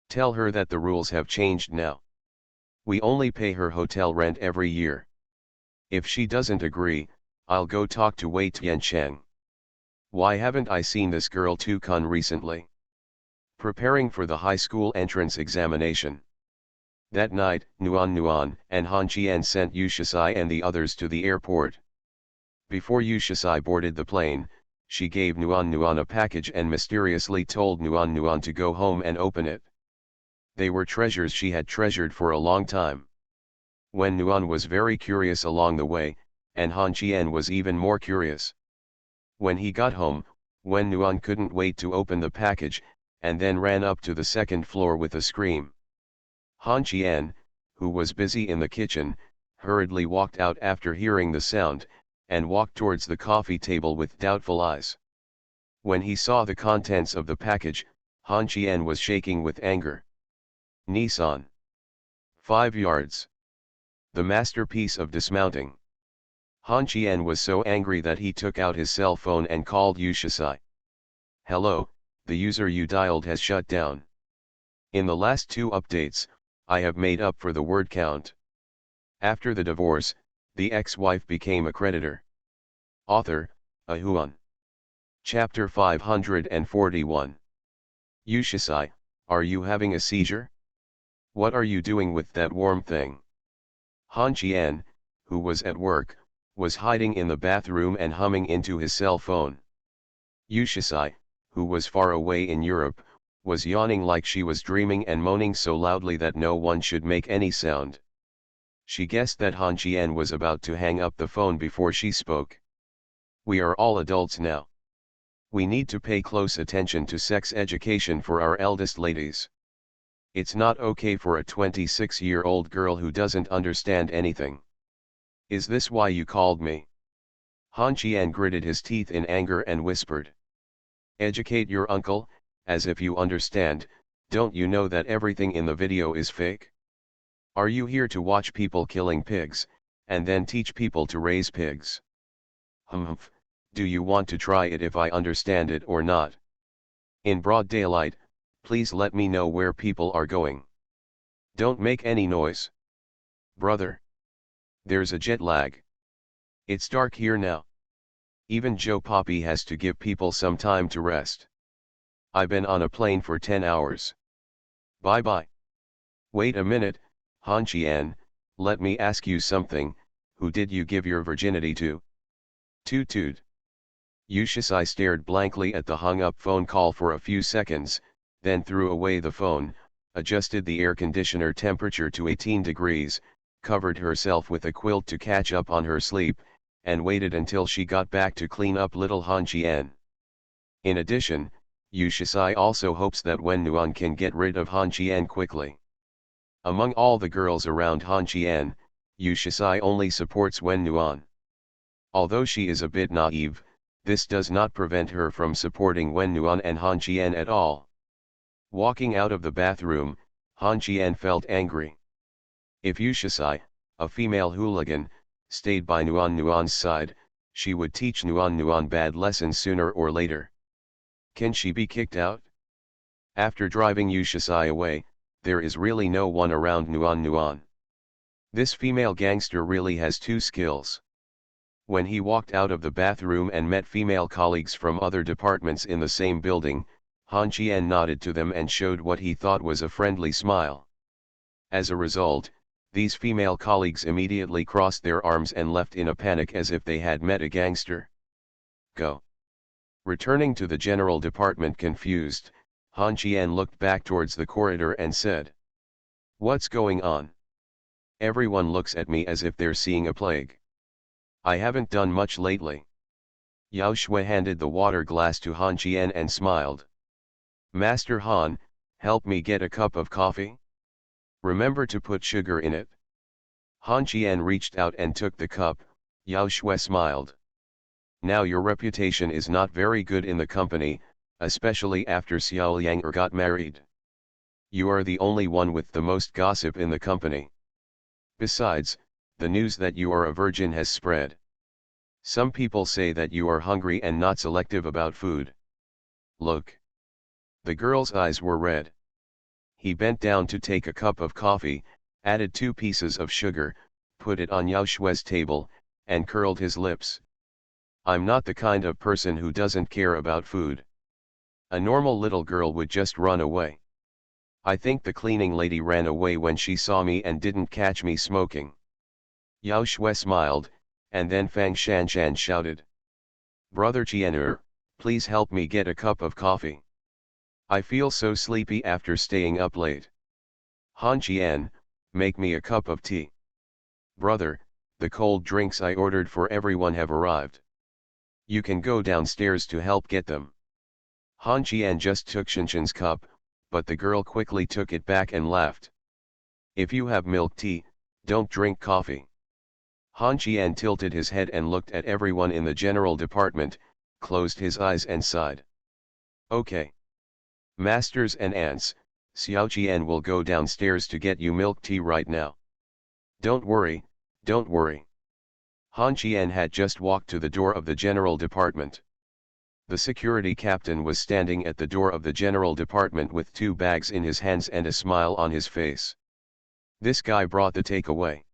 Tell her that the rules have changed now. We only pay her hotel rent every year. If she doesn't agree, I'll go talk to Wei Tiancheng. Why haven't I seen this girl Tukun recently? Preparing for the high school entrance examination. That night, Nuan and Han Qian sent Yu Shisai and the others to the airport. Before Yu Shisai boarded the plane, she gave Nuan a package and mysteriously told Nuan to go home and open it. They were treasures she had treasured for a long time. When Nuan was very curious along the way, and Han Qian was even more curious. When he got home, Wen Nuan couldn't wait to open the package, and then ran up to the second floor with a scream. Han Qian, who was busy in the kitchen, hurriedly walked out after hearing the sound, and walked towards the coffee table with doubtful eyes. When he saw the contents of the package, Han Qian was shaking with anger. Nissan. 5 yards. The masterpiece of dismounting. Han Qian was so angry that he took out his cell phone and called Yu Shisai. Hello, the user you dialed has shut down. In the last 2 updates, I have made up for the word count. After the divorce, the ex-wife became a creditor. Author, Ahuan. Chapter 541. Yu Shisai, are you having a seizure? What are you doing with that warm thing? Han Qian, who was at work, was hiding in the bathroom and humming into his cell phone. Yu Shisai, who was far away in Europe, was yawning like she was dreaming and moaning so loudly that no one should make any sound. She guessed that Han Qian was about to hang up the phone before she spoke. We are all adults now. We need to pay close attention to sex education for our eldest ladies. It's not okay for a 26-year-old girl who doesn't understand anything. Is this why you called me? Han Qian gritted his teeth in anger and whispered. Educate your uncle, as if you understand, don't you know that everything in the video is fake? Are you here to watch people killing pigs, and then teach people to raise pigs? Humph, do you want to try it if I understand it or not? In broad daylight, please let me know where people are going. Don't make any noise. Brother. There's a jet lag. It's dark here now. Even Joe Poppy has to give people some time to rest. I've been on a plane for 10 hours. Bye bye. Wait a minute, Han Qian, let me ask you something, who did you give your virginity to? Toot toot. Yu Shisai stared blankly at the hung-up phone call for a few seconds, then threw away the phone, adjusted the air conditioner temperature to 18 degrees, covered herself with a quilt to catch up on her sleep, and waited until she got back to clean up little Han Qian. In addition, Yu Shisai also hopes that Wen Nuan can get rid of Han Qian quickly. Among all the girls around Han Qian, Yu Shisai only supports Wen Nuan. Although she is a bit naive, this does not prevent her from supporting Wen Nuan and Han Qian at all. Walking out of the bathroom, Han Qian felt angry. If Yu Shisai, a female hooligan, stayed by Nuan's side, she would teach Nuan bad lessons sooner or later. Can she be kicked out? After driving Yu Shisai away, there is really no one around Nuan. This female gangster really has two skills. When he walked out of the bathroom and met female colleagues from other departments in the same building, Han Qian nodded to them and showed what he thought was a friendly smile. As a result, these female colleagues immediately crossed their arms and left in a panic as if they had met a gangster. Go. Returning to the general department confused, Han Qian looked back towards the corridor and said, "What's going on? Everyone looks at me as if they're seeing a plague. I haven't done much lately." Yao Shui handed the water glass to Han Qian and smiled. "Master Han, help me get a cup of coffee? Remember to put sugar in it." Han Qian reached out and took the cup. Yao Shui smiled. "Now your reputation is not very good in the company, especially after Xiao Yang got married. You are the only one with the most gossip in the company. Besides, the news that you are a virgin has spread. Some people say that you are hungry and not selective about food. Look." The girl's eyes were red. He bent down to take a cup of coffee, added 2 pieces of sugar, put it on Yao Shui's table, and curled his lips. "I'm not the kind of person who doesn't care about food. A normal little girl would just run away. I think the cleaning lady ran away when she saw me and didn't catch me smoking." Yao Shui smiled, and then Fang Shanshan shouted, "Brother Qian'er, please help me get a cup of coffee. I feel so sleepy after staying up late." "Han Qian, make me a cup of tea." "Brother, the cold drinks I ordered for everyone have arrived. You can go downstairs to help get them." Han Qian just took Shinshan's cup, but the girl quickly took it back and laughed. "If you have milk tea, don't drink coffee." Han Qian tilted his head and looked at everyone in the general department, closed his eyes and sighed. "Okay. Masters and aunts, Xiao Qian will go downstairs to get you milk tea right now. Don't worry, don't worry." Han Qian had just walked to the door of the general department. The security captain was standing at the door of the general department with 2 bags in his hands and a smile on his face. This guy brought the takeaway.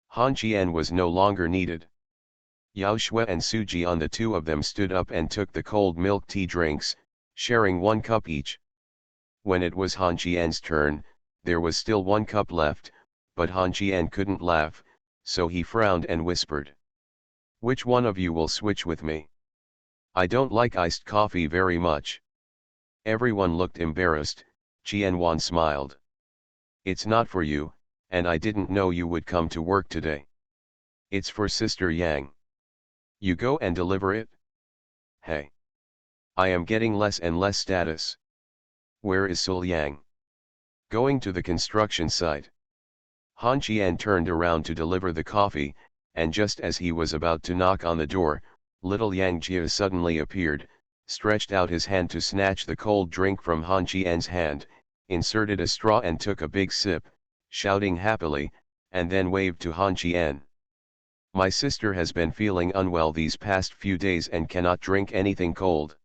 Han Qian was no longer needed. Yao Shui and Su Jian, the 2 of them, stood up and took the cold milk tea drinks, sharing 1 cup each. When it was Han Qian's turn, there was still 1 cup left, but Han Qian couldn't laugh, so he frowned and whispered, "Which one of you will switch with me? I don't like iced coffee very much." Everyone looked embarrassed. Qianwan smiled. "It's not for you, and I didn't know you would come to work today. It's for Sister Yang. You go and deliver it." "Hey. I am getting less and less status. Where is Sul Yang?" "Going to the construction site." Han Qian turned around to deliver the coffee, and just as he was about to knock on the door, little Yang Jia suddenly appeared, stretched out his hand to snatch the cold drink from Han Qian's hand, inserted a straw and took a big sip, shouting happily, and then waved to Han Qian. "My sister has been feeling unwell these past few days and cannot drink anything cold."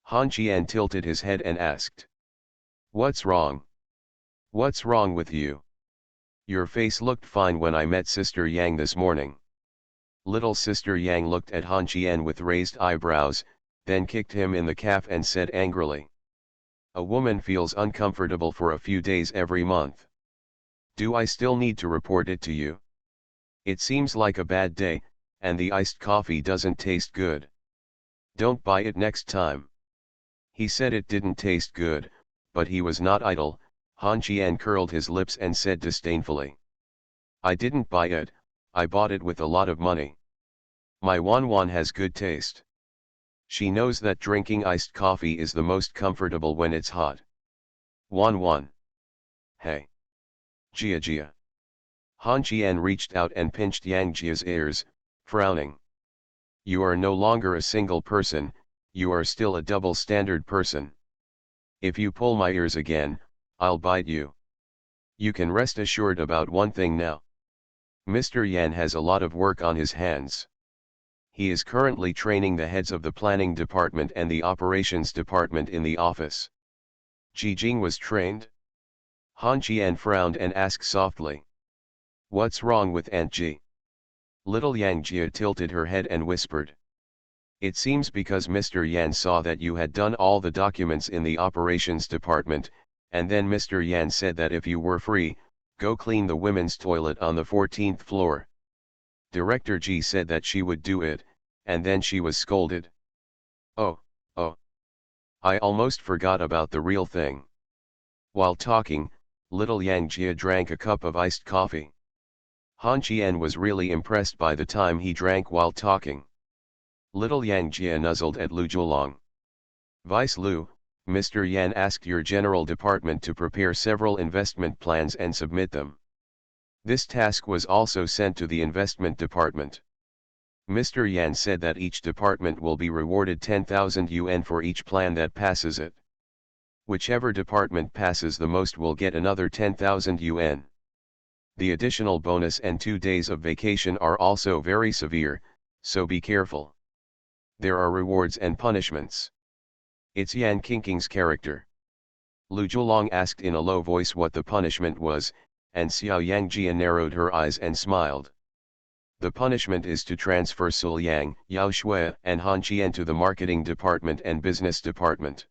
Han Qian tilted his head and asked, "What's wrong? What's wrong with you? Your face looked fine when I met Sister Yang this morning." Little sister Yang looked at Han Qian with raised eyebrows, then kicked him in the calf and said angrily. A woman feels uncomfortable for a few days every month. Do I still need to report it to you? It seems like a bad day, and the iced coffee doesn't taste good. Don't buy it next time. He said it didn't taste good, but he was not idle. Han Qian curled his lips and said disdainfully. I didn't buy it, I bought it with a lot of money. My Wan has good taste. She knows that drinking iced coffee is the most comfortable when it's hot. Wan. Hey. Jia. Han Qian reached out and pinched Yang Jia's ears, frowning. You are no longer a single person, you are still a double-standard person. If you pull my ears again, I'll bite you. You can rest assured about one thing now. Mr. Yan has a lot of work on his hands. He is currently training the heads of the planning department and the operations department in the office. Ji Jing was trained? Han Qian frowned and asked softly. What's wrong with Aunt Ji? Little Yang Jia tilted her head and whispered. It seems because Mr. Yan saw that you had done all the documents in the operations department, and then Mr. Yan said that if you were free, go clean the women's toilet on the 14th floor. Director Ji said that she would do it, and then she was scolded. Oh. I almost forgot about the real thing. While talking, little Yang Jia drank a cup of iced coffee. Han Qian was really impressed by the time he drank while talking. Little Yang Jia nuzzled at Lu Zhuolong. Vice Lu, Mr. Yan asked your general department to prepare several investment plans and submit them. This task was also sent to the investment department. Mr. Yan said that each department will be rewarded 10,000 yuan for each plan that passes it. Whichever department passes the most will get another 10,000 yuan. The additional bonus and 2 days of vacation are also very severe, so be careful. There are rewards and punishments. It's Yan Qingqing's character. Lu Zhuolong asked in a low voice what the punishment was, and Xiao Yang Jia narrowed her eyes and smiled. The punishment is to transfer Sul Yang, Yao Shui, and Han Qian to the marketing department and business department.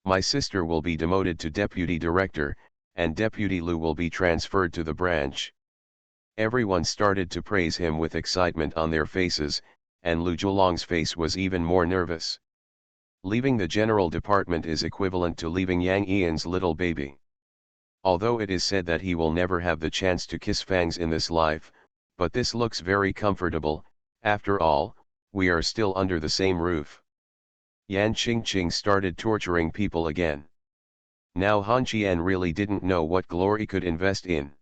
My sister will be demoted to deputy director, and Deputy Lu will be transferred to the branch. Everyone started to praise him with excitement on their faces, and Lu Zhuolong's face was even more nervous. Leaving the general department is equivalent to leaving Yang Ian's little baby. Although it is said that he will never have the chance to kiss Fangs in this life, but this looks very comfortable. After all, we are still under the same roof. Yan Qingqing started torturing people again. Now Han Qian really didn't know what glory could invest in.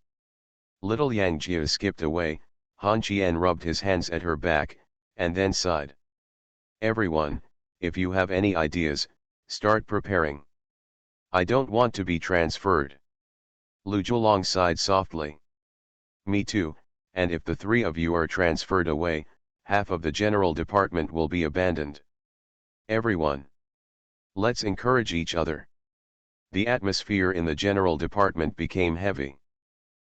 Little Yang Jia skipped away. Han Qian rubbed his hands at her back, and then sighed. Everyone, if you have any ideas, start preparing. I don't want to be transferred. Lu Zhuolong sighed softly. Me too, and if the 3 of you are transferred away, half of the general department will be abandoned. Everyone, let's encourage each other. The atmosphere in the general department became heavy.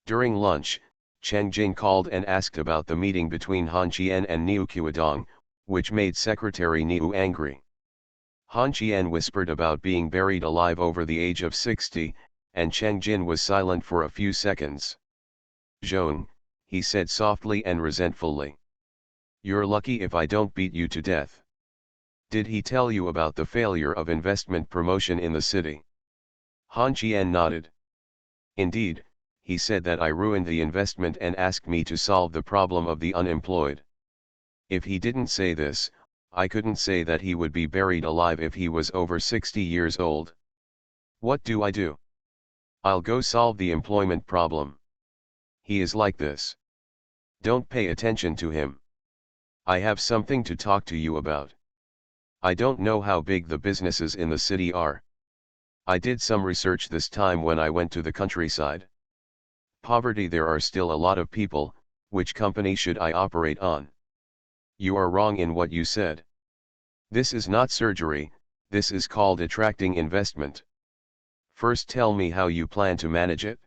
During lunch, Cheng Jing called and asked about the meeting between Han Qian and Niu Qiudong, which made Secretary Niu angry. Han Qian whispered about being buried alive over the age of 60, and Cheng Jin was silent for a few seconds. Zhong, he said softly and resentfully. You're lucky if I don't beat you to death. Did he tell you about the failure of investment promotion in the city? Han Qian nodded. Indeed, he said that I ruined the investment and asked me to solve the problem of the unemployed. If he didn't say this, I couldn't say that he would be buried alive if he was over 60 years old. What do I do? I'll go solve the employment problem. He is like this. Don't pay attention to him. I have something to talk to you about. I don't know how big the businesses in the city are. I did some research this time when I went to the countryside. Poverty, there are still a lot of people. Which company should I operate on? You are wrong in what you said. This is not surgery, this is called attracting investment. First tell me how you plan to manage it.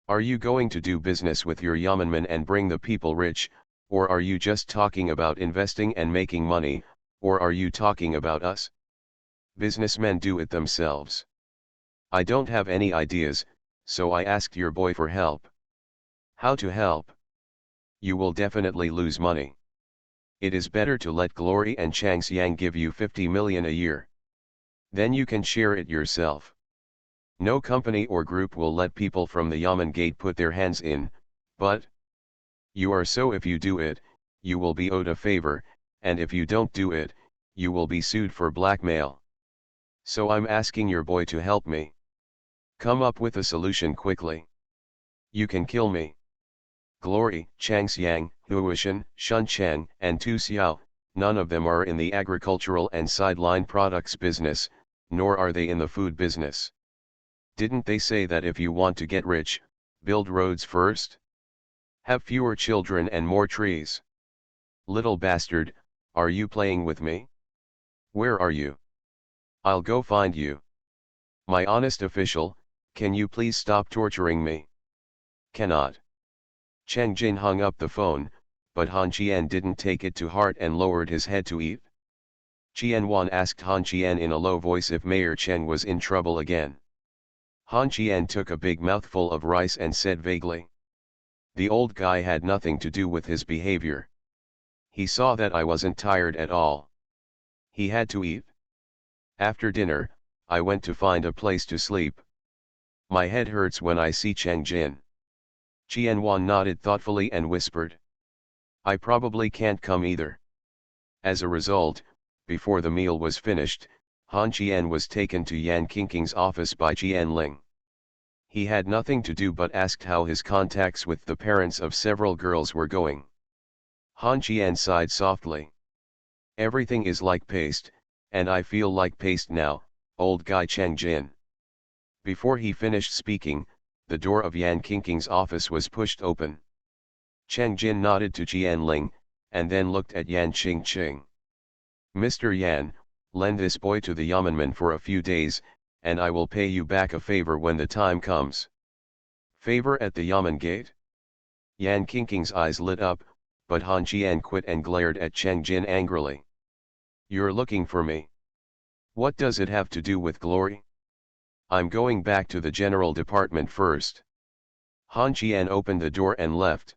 Are you going to do business with your yeomanmen and bring the people rich, Or are you just talking about investing and making money, or are you talking about us? Businessmen do it themselves. I don't have any ideas, so I asked your boy for help. How to help? You will definitely lose money. It is better to let Glory and Chang Xiang give you 50 million a year. Then you can share it yourself. No company or group will let people from the Yamen gate put their hands in, but you are, so if you do it, you will be owed a favor, and if you don't do it, you will be sued for blackmail. So I'm asking your boy to help me. Come up with a solution quickly. You can kill me. Glory, Chang Xiang, Huishan, Shun Chang, and Tu Xiao, none of them are in the agricultural and sideline products business, nor are they in the food business. Didn't they say that if you want to get rich, build roads first? Have fewer children and more trees. Little bastard, are you playing with me? Where are you? I'll go find you. My honest official, can you please stop torturing me? Cannot. Cheng Jin hung up the phone, but Han Qian didn't take it to heart and lowered his head to eat. Qian Wan asked Han Qian in a low voice if Mayor Cheng was in trouble again. Han Qian took a big mouthful of rice and said vaguely. The old guy had nothing to do with his behavior. He saw that I wasn't tired at all. He had to eat. After dinner, I went to find a place to sleep. My head hurts when I see Cheng Jin. Qian Wan nodded thoughtfully and whispered. I probably can't come either. As a result, before the meal was finished, Han Qian was taken to Yan Qingqing's office by Qian Ling. He had nothing to do but asked how his contacts with the parents of several girls were going. Han Qian sighed softly. Everything is like paste, and I feel like paste now, old guy Cheng Jin. Before he finished speaking, the door of Yan Qingqing's office was pushed open. Cheng Jin nodded to Qian Ling, and then looked at Yan Qingqing. Mr. Yan, lend this boy to the Yeomanman for a few days, and I will pay you back a favor when the time comes. Favor at the Yamen gate? Yan Qingqing's eyes lit up, but Han Qian quit and glared at Cheng Jin angrily. You're looking for me. What does it have to do with Glory? I'm going back to the general department first. Han Qian opened the door and left.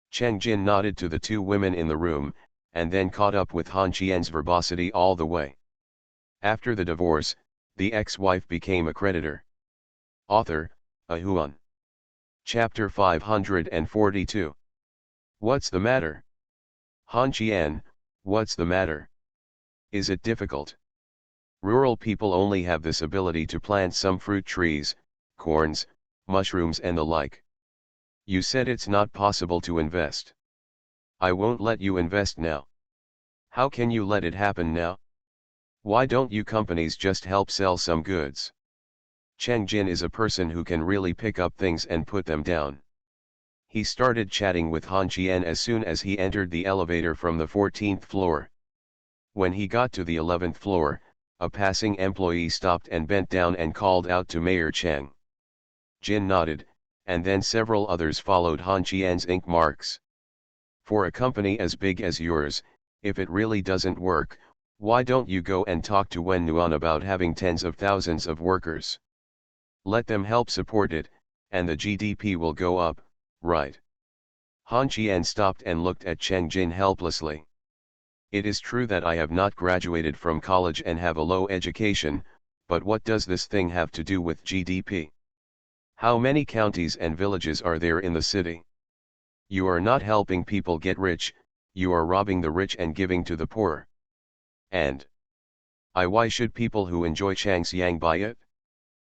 Cheng Jin nodded to the two women in the room, and then caught up with Han Qian's verbosity all the way. After the divorce, the ex-wife became a creditor. Author, Ahuan. Chapter 542. What's the matter? Han Qian, what's the matter? Is it difficult? Rural people only have this ability to plant some fruit trees, corns, mushrooms and the like. You said it's not possible to invest. I won't let you invest now. How can you let it happen now? Why don't you companies just help sell some goods? Cheng Jin is a person who can really pick up things and put them down. He started chatting with Han Qian as soon as he entered the elevator from the 14th floor. When he got to the 11th floor, a passing employee stopped and bent down and called out to Mayor Cheng. Jin nodded, and then several others followed Han Qian's ink marks. For a company as big as yours, if it really doesn't work, why don't you go and talk to Wen Nuan about having tens of thousands of workers? Let them help support it, and the GDP will go up, right? Han Qian stopped and looked at Cheng Jin helplessly. It is true that I have not graduated from college and have a low education, but what does this thing have to do with GDP? How many counties and villages are there in the city? You are not helping people get rich, you are robbing the rich and giving to the poor. And why should people who enjoy Chang Xiang buy it?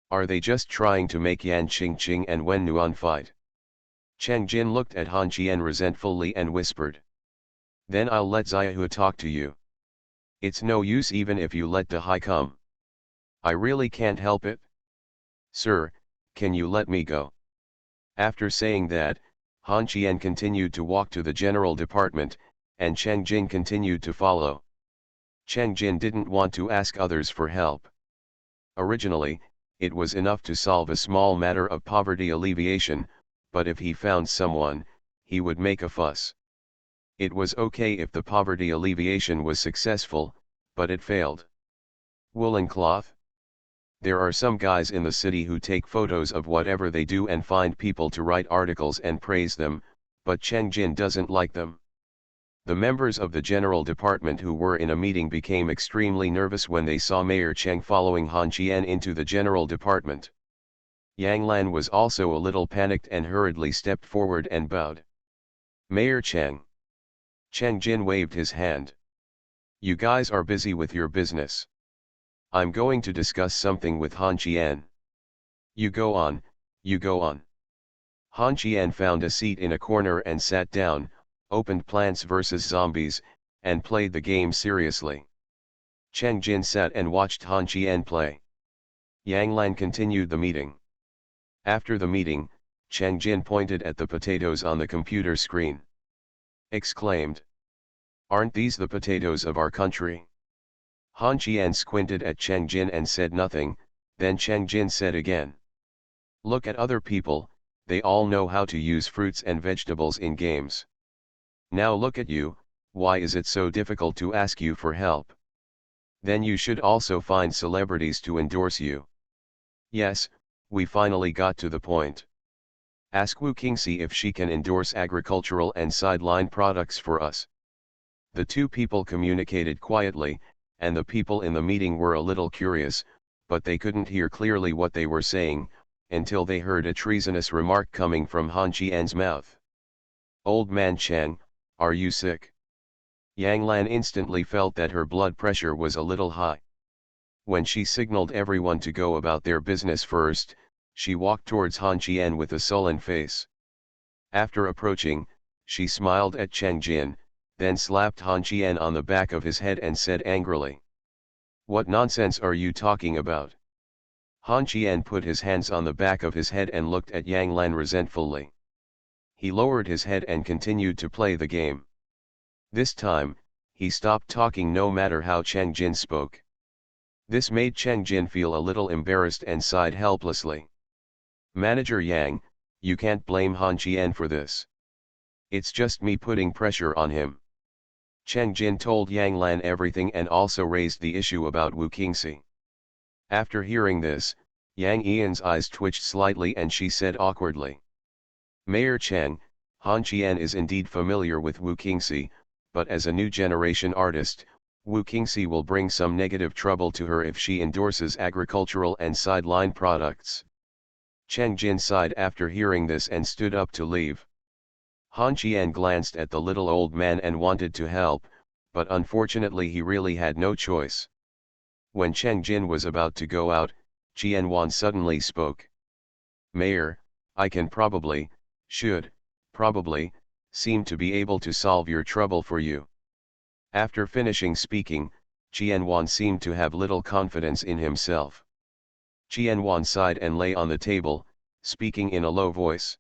Are they just trying to make Yan Qingqing and Wen Nuan fight? Cheng Jin looked at Han Qian resentfully and whispered. Then I'll let Xiaohu talk to you. It's no use even if you let Dahai come. I really can't help it. Sir, can you let me go? After saying that, Han Qian continued to walk to the general department, and Cheng Jin continued to follow. Cheng Jin didn't want to ask others for help. Originally, it was enough to solve a small matter of poverty alleviation, but if he found someone, he would make a fuss. It was okay if the poverty alleviation was successful, but it failed. Woolen cloth? There are some guys in the city who take photos of whatever they do and find people to write articles and praise them, but Cheng Jin doesn't like them. The members of the general department who were in a meeting became extremely nervous when they saw Mayor Cheng following Han Qian into the general department. Yang Lan was also a little panicked and hurriedly stepped forward and bowed. Mayor Cheng. Cheng Jin waved his hand. You guys are busy with your business. I'm going to discuss something with Han Qian. You go on, you go on. Han Qian found a seat in a corner and sat down, opened Plants vs. Zombies, and played the game seriously. Cheng Jin sat and watched Han Qian play. Yang Lan continued the meeting. After the meeting, Cheng Jin pointed at the potatoes on the computer screen. Exclaimed. Aren't these the potatoes of our country? Han Qian squinted at Cheng Jin and said nothing, then Cheng Jin said again. Look at other people, they all know how to use fruits and vegetables in games. Now look at you, why is it so difficult to ask you for help? Then you should also find celebrities to endorse you. Yes, we finally got to the point. Ask Wu Qingxi if she can endorse agricultural and sideline products for us. The two people communicated quietly, and the people in the meeting were a little curious, but they couldn't hear clearly what they were saying, until they heard a treasonous remark coming from Han Qian's mouth. Old man Cheng, are you sick? Yang Lan instantly felt that her blood pressure was a little high. When she signaled everyone to go about their business first, she walked towards Han Qian with a sullen face. After approaching, she smiled at Cheng Jin, then slapped Han Qian on the back of his head and said angrily. What nonsense are you talking about? Han Qian put his hands on the back of his head and looked at Yang Lan resentfully. He lowered his head and continued to play the game. This time, he stopped talking no matter how Cheng Jin spoke. This made Cheng Jin feel a little embarrassed and sighed helplessly. Manager Yang, you can't blame Han Qian for this. It's just me putting pressure on him. Cheng Jin told Yang Lan everything and also raised the issue about Wu Qingxi. After hearing this, Yang Ian's eyes twitched slightly and she said awkwardly. Mayor Cheng, Han Qian is indeed familiar with Wu Qingxi, but as a new generation artist, Wu Qingxi will bring some negative trouble to her if she endorses agricultural and sideline products. Cheng Jin sighed after hearing this and stood up to leave. Han Qian glanced at the little old man and wanted to help, but unfortunately he really had no choice. When Cheng Jin was about to go out, Qian Wan suddenly spoke. Mayor, I can should probably, seem to be able to solve your trouble for you. After finishing speaking, Qian Wan seemed to have little confidence in himself. Qian Wan sighed and lay on the table, speaking in a low voice.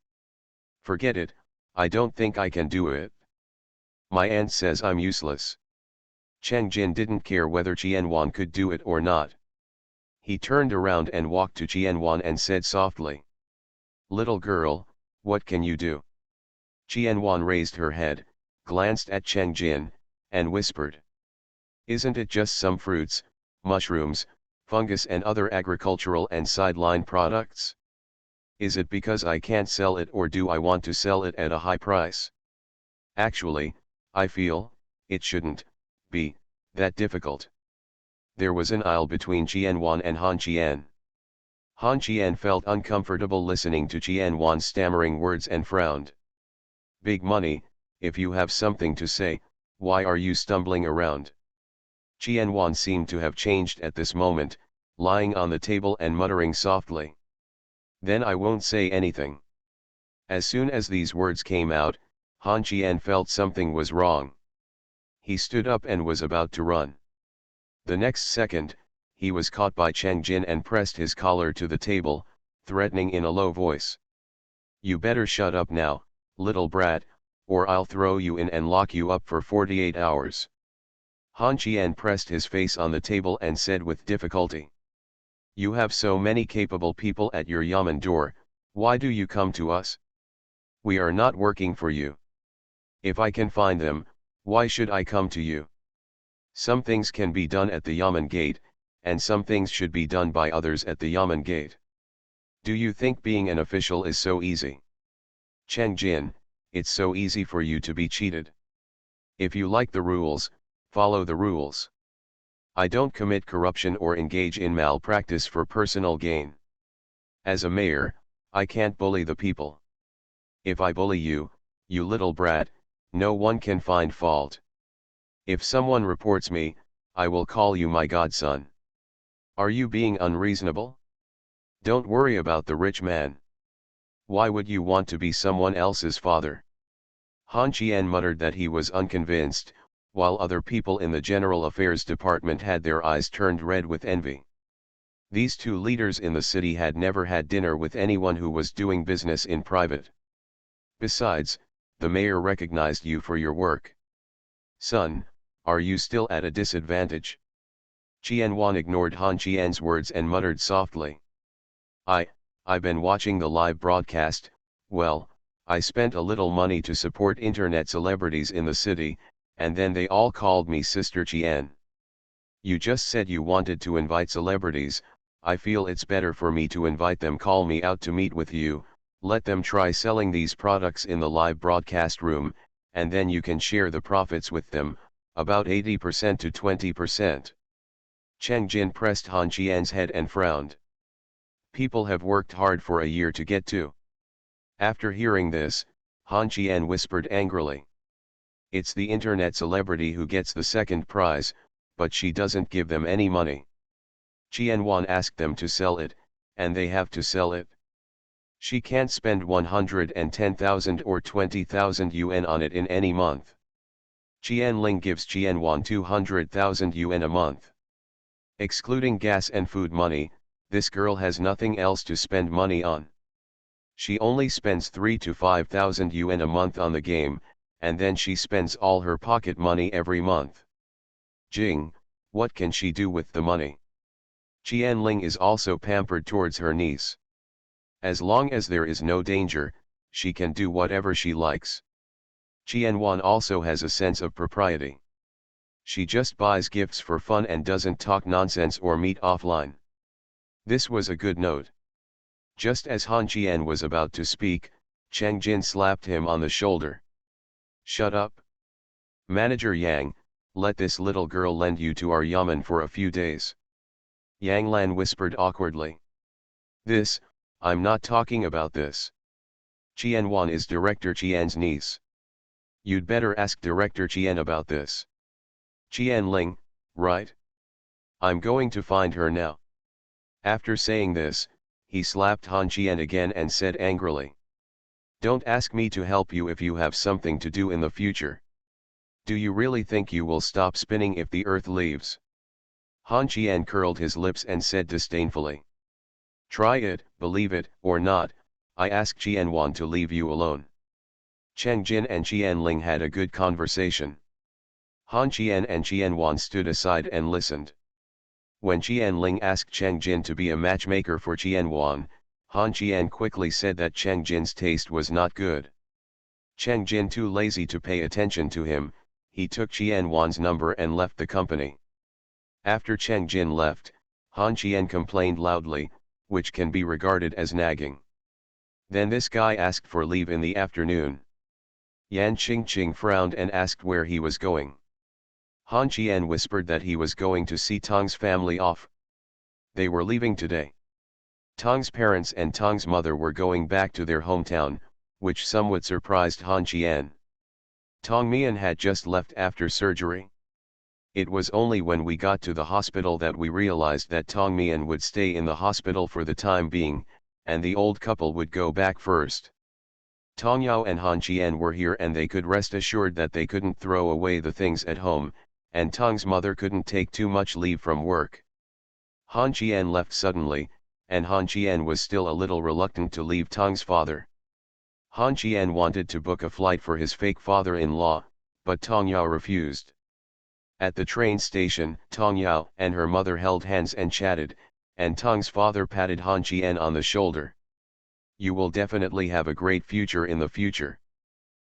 Forget it, I don't think I can do it. My aunt says I'm useless. Cheng Jin didn't care whether Qian Wan could do it or not. He turned around and walked to Qian Wan and said softly. Little girl, what can you do? Qian Wan raised her head, glanced at Cheng Jin, and whispered. Isn't it just some fruits, mushrooms, fungus and other agricultural and sideline products? Is it because I can't sell it or do I want to sell it at a high price? Actually, I feel, it shouldn't be that difficult. There was an aisle between Qian Wan and Han Qian. Han Qian felt uncomfortable listening to Qian Wan's stammering words and frowned. Big money, if you have something to say, why are you stumbling around? Qian Wan seemed to have changed at this moment, lying on the table and muttering softly. Then I won't say anything. As soon as these words came out, Han Qian felt something was wrong. He stood up and was about to run. The next second, he was caught by Cheng Jin and pressed his collar to the table, threatening in a low voice. You better shut up now, little brat, or I'll throw you in and lock you up for 48 hours. Han Qian pressed his face on the table and said with difficulty. You have so many capable people at your yamen door, why do you come to us? We are not working for you. If I can find them, why should I come to you? Some things can be done at the Yamen gate, and some things should be done by others at the Yamen gate. Do you think being an official is so easy? Cheng Jin, it's so easy for you to be cheated. If you like the rules, follow the rules. I don't commit corruption or engage in malpractice for personal gain. As a mayor, I can't bully the people. If I bully you, you little brat, no one can find fault. If someone reports me, I will call you my godson. Are you being unreasonable? Don't worry about the rich man. Why would you want to be someone else's father? Han Qian muttered that he was unconvinced, while other people in the General Affairs Department had their eyes turned red with envy. These two leaders in the city had never had dinner with anyone who was doing business in private. Besides, the mayor recognized you for your work. Son, are you still at a disadvantage? Qianwan ignored Han Qian's words and muttered softly. I've been watching the live broadcast. Well, I spent a little money to support internet celebrities in the city, and then they all called me Sister Qian. You just said you wanted to invite celebrities. I feel it's better for me to invite them. Call me out to meet with you, let them try selling these products in the live broadcast room, and then you can share the profits with them, about 80% to 20%. Cheng Jin pressed Han Qian's head and frowned. People have worked hard for a year to get to. After hearing this, Han Qian whispered angrily. It's the internet celebrity who gets the second prize, but she doesn't give them any money. Qianwan asked them to sell it, and they have to sell it. She can't spend 110,000 or 20,000 yuan on it in any month. Qianling gives Qianwan 200,000 yuan a month. Excluding gas and food money, this girl has nothing else to spend money on. She only spends 3 to 5,000 yuan a month on the game, and then she spends all her pocket money every month. Jing, what can she do with the money? Qianling is also pampered towards her niece. As long as there is no danger, she can do whatever she likes. Qianwan also has a sense of propriety. She just buys gifts for fun and doesn't talk nonsense or meet offline. This was a good note. Just as Han Qian was about to speak, Cheng Jin slapped him on the shoulder. Shut up. Manager Yang, let this little girl lend you to our yamen for a few days. Yang Lan whispered awkwardly. I'm not talking about this. Qianwan is Director Qian's niece. You'd better ask Director Qian about this. Qianling, right? I'm going to find her now. After saying this, he slapped Han Qian again and said angrily. Don't ask me to help you if you have something to do in the future. Do you really think you will stop spinning if the earth leaves? Han Qian curled his lips and said disdainfully. Try it, believe it or not, I asked Qianwan to leave you alone. Cheng Jin and Qianling had a good conversation. Han Qian and Qianwan stood aside and listened. When Qianling asked Cheng Jin to be a matchmaker for Qianwan, Han Qian quickly said that Cheng Jin's taste was not good. Cheng Jin, too lazy to pay attention to him, he took Qianwan's number and left the company. After Cheng Jin left, Han Qian complained loudly, which can be regarded as nagging. Then this guy asked for leave in the afternoon. Yan Qingqing frowned and asked where he was going. Han Qian whispered that he was going to see Tong's family off. They were leaving today. Tong's parents and Tong's mother were going back to their hometown, which somewhat surprised Han Qian. Tong Mian had just left after surgery. It was only when we got to the hospital that we realized that Tong Mian would stay in the hospital for the time being, and the old couple would go back first. Tong Yao and Han Qian were here and they could rest assured that they couldn't throw away the things at home, and Tong's mother couldn't take too much leave from work. Han Qian left suddenly, and Han Qian was still a little reluctant to leave Tong's father. Han Qian wanted to book a flight for his fake father-in-law, but Tong Yao refused. At the train station, Tong Yao and her mother held hands and chatted, and Tong's father patted Han Qian on the shoulder. You will definitely have a great future in the future.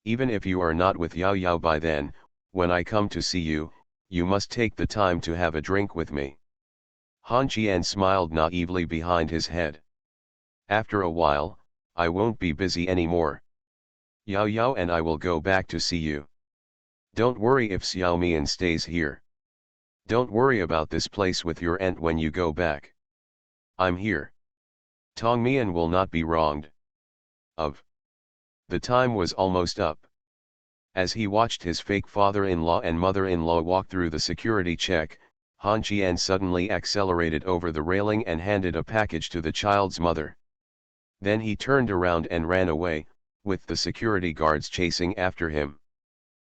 Even if you are not with Yao Yao by then, when I come to see you, you must take the time to have a drink with me. Han Qian smiled naively behind his head. After a while, I won't be busy anymore. Yao Yao and I will go back to see you. Don't worry if Xiao Mian stays here. Don't worry about this place with your aunt when you go back. I'm here. Tong Mian will not be wronged. The time was almost up. As he watched his fake father-in-law and mother-in-law walk through the security check, Han Qian suddenly accelerated over the railing and handed a package to the child's mother. Then he turned around and ran away, with the security guards chasing after him.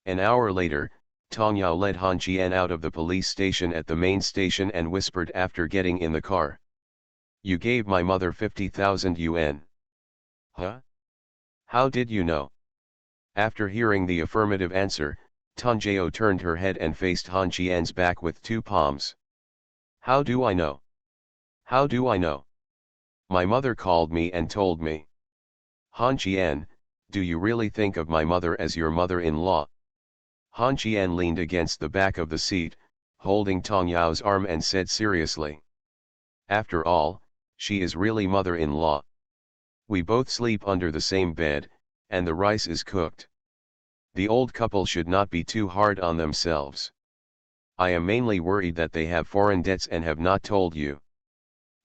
An hour later, Tong Yao led Han Qian out of the police station at the main station and whispered after getting in the car. You gave my mother 50,000 yuan. Huh? How did you know? After hearing the affirmative answer, Tong Jiao turned her head and faced Han Qian's back with two palms. How do I know? How do I know? My mother called me and told me. Han Qian, do you really think of my mother as your mother-in-law? Han Qian leaned against the back of the seat, holding Tong Yao's arm and said seriously. After all, she is really mother-in-law. We both sleep under the same bed, and the rice is cooked. The old couple should not be too hard on themselves. I am mainly worried that they have foreign debts and have not told you.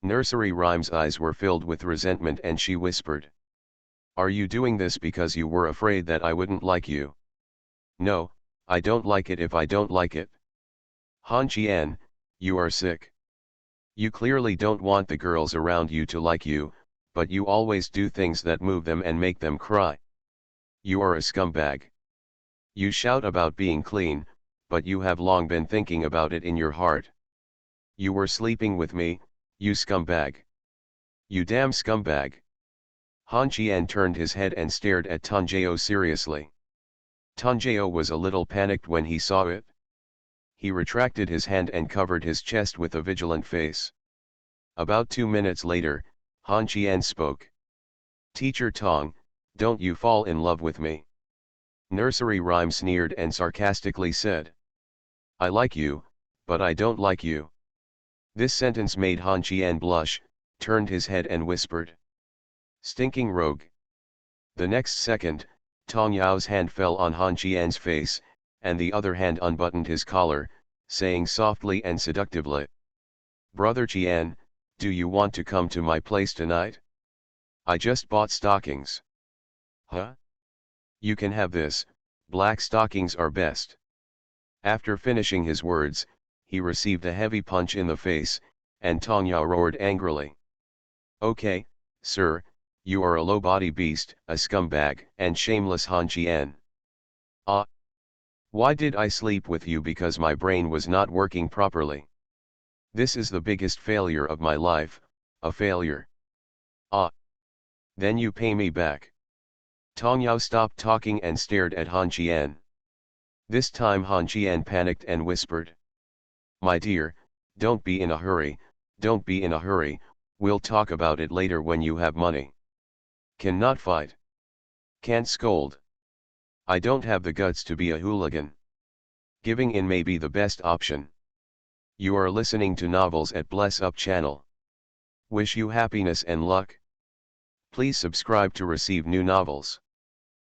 Nursery Rhyme's eyes were filled with resentment and she whispered. Are you doing this because you were afraid that I wouldn't like you? No, I don't like it if I don't like it. Han Qian, you are sick. You clearly don't want the girls around you to like you, but you always do things that move them and make them cry. You are a scumbag. You shout about being clean, but you have long been thinking about it in your heart. You were sleeping with me, you scumbag. You damn scumbag. Han Qian turned his head and stared at Tong Jiao seriously. Tong Jiao was a little panicked when he saw it. He retracted his hand and covered his chest with a vigilant face. About 2 minutes later, Han Qian spoke. Teacher Tong, don't you fall in love with me? Nursery Rhyme sneered and sarcastically said. I like you, but I don't like you. This sentence made Han Qian blush, turned his head and whispered. Stinking rogue. The next second, Tong Yao's hand fell on Han Qian's face, and the other hand unbuttoned his collar, saying softly and seductively. Brother Qian, do you want to come to my place tonight? I just bought stockings. Huh? You can have this, black stockings are best. After finishing his words, he received a heavy punch in the face, and Tong Yao roared angrily. Okay, sir, you are a low-body beast, a scumbag, and shameless Han Qian. Ah! Why did I sleep with you because my brain was not working properly? This is the biggest failure of my life, a failure. Ah! Then you pay me back. Tong Yao stopped talking and stared at Han Qian. This time Han Qian panicked and whispered. My dear, don't be in a hurry, don't be in a hurry, we'll talk about it later when you have money. Cannot fight. Can't scold. I don't have the guts to be a hooligan. Giving in may be the best option. You are listening to Novels at Bless Up channel. Wish you happiness and luck. Please subscribe to receive new novels.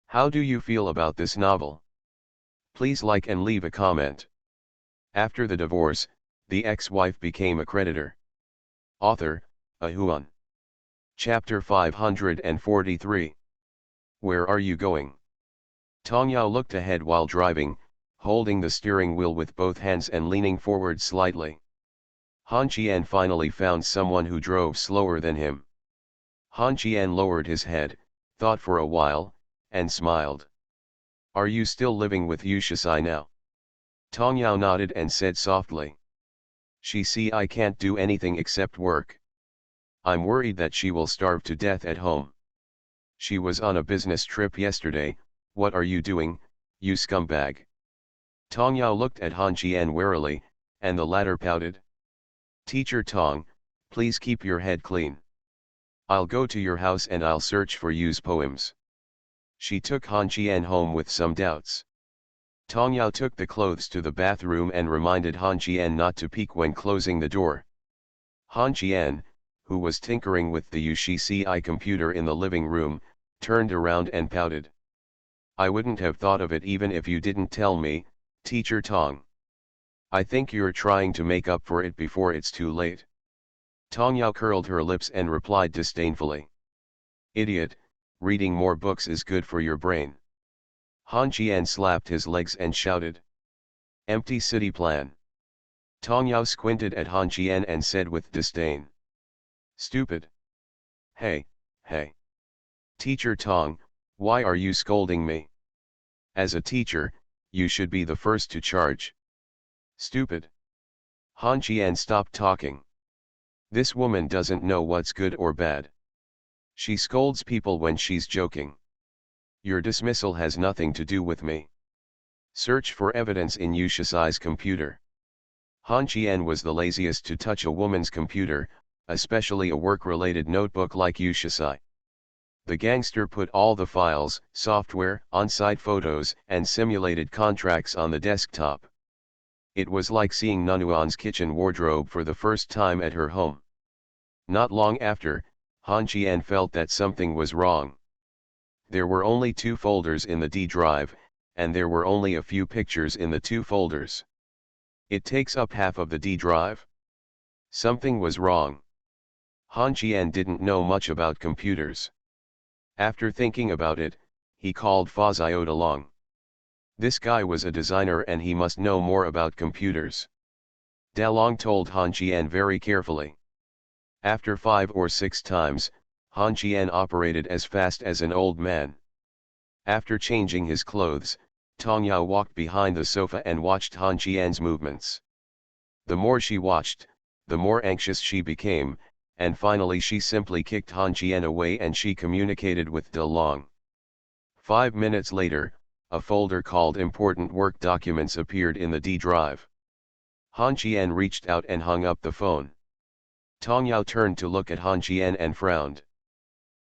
How do you feel about this novel? Please like and leave a comment. After the divorce, the ex-wife became a creditor. Author, Ahuan. Chapter 543. Where are you going? Tong Yao looked ahead while driving, holding the steering wheel with both hands and leaning forward slightly. Han Qian finally found someone who drove slower than him. Han Qian lowered his head, thought for a while, and smiled. Are you still living with Yu Shisai now? Tong Yao nodded and said softly. She see I can't do anything except work. I'm worried that she will starve to death at home. She was on a business trip yesterday, what are you doing, you scumbag? Tong Yao looked at Han Qian warily, and the latter pouted. Teacher Tong, please keep your head clean. I'll go to your house and I'll search for Yu's poems. She took Han Qian home with some doubts. Tong Yao took the clothes to the bathroom and reminded Han Qian not to peek when closing the door. Han Qian, who was tinkering with the UCCI computer in the living room, turned around and pouted. I wouldn't have thought of it even if you didn't tell me, Teacher Tong. I think you're trying to make up for it before it's too late. Tong Yao curled her lips and replied disdainfully. Idiot, reading more books is good for your brain. Han Qian slapped his legs and shouted. Empty city plan. Tong Yao squinted at Han Qian and said with disdain. Stupid. Hey, hey. Teacher Tong, why are you scolding me? As a teacher, you should be the first to charge. Stupid. Han Qian stopped talking. This woman doesn't know what's good or bad. She scolds people when she's joking. Your dismissal has nothing to do with me. Search for evidence in Yushisi's computer. Han Qian was the laziest to touch a woman's computer, especially a work-related notebook like Yushisi. The gangster put all the files, software, on-site photos, and simulated contracts on the desktop. It was like seeing Nunuan's kitchen wardrobe for the first time at her home. Not long after, Han Qian felt that something was wrong. There were only 2 folders in the D drive, and there were only a few pictures in the 2 folders. It takes up half of the D drive. Something was wrong. Han Qian didn't know much about computers. After thinking about it, he called Fa Ziot along. This guy was a designer and he must know more about computers. Dalong told Han Qian very carefully. After 5 or 6 times, Han Qian operated as fast as an old man. After changing his clothes, Tong Yao walked behind the sofa and watched Han Qian's movements. The more she watched, the more anxious she became, and finally she simply kicked Han Qian away and she communicated with Dalong. 5 minutes later, a folder called Important Work Documents appeared in the D drive. Han Qian reached out and hung up the phone. Tong Yao turned to look at Han Qian and frowned.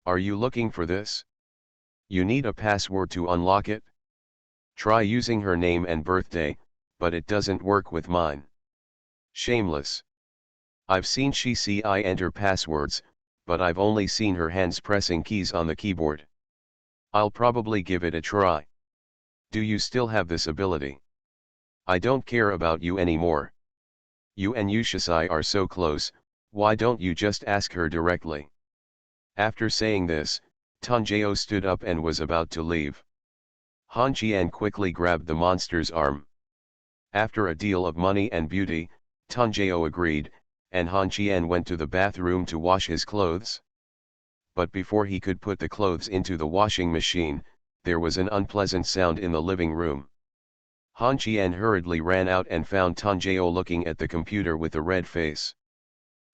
Are you looking for this? You need a password to unlock it? Try using her name and birthday, but it doesn't work with mine. Shameless. I've seen she enter passwords, but I've only seen her hands pressing keys on the keyboard. I'll probably give it a try. Do you still have this ability? I don't care about you anymore. You and Yushisi are so close, why don't you just ask her directly? After saying this, Tanjeo stood up and was about to leave. Han Qian quickly grabbed the monster's arm. After a deal of money and beauty, Tanjeo agreed, and Han Qian went to the bathroom to wash his clothes. But before he could put the clothes into the washing machine, there was an unpleasant sound in the living room. Han Qian hurriedly ran out and found Tanjeo looking at the computer with a red face.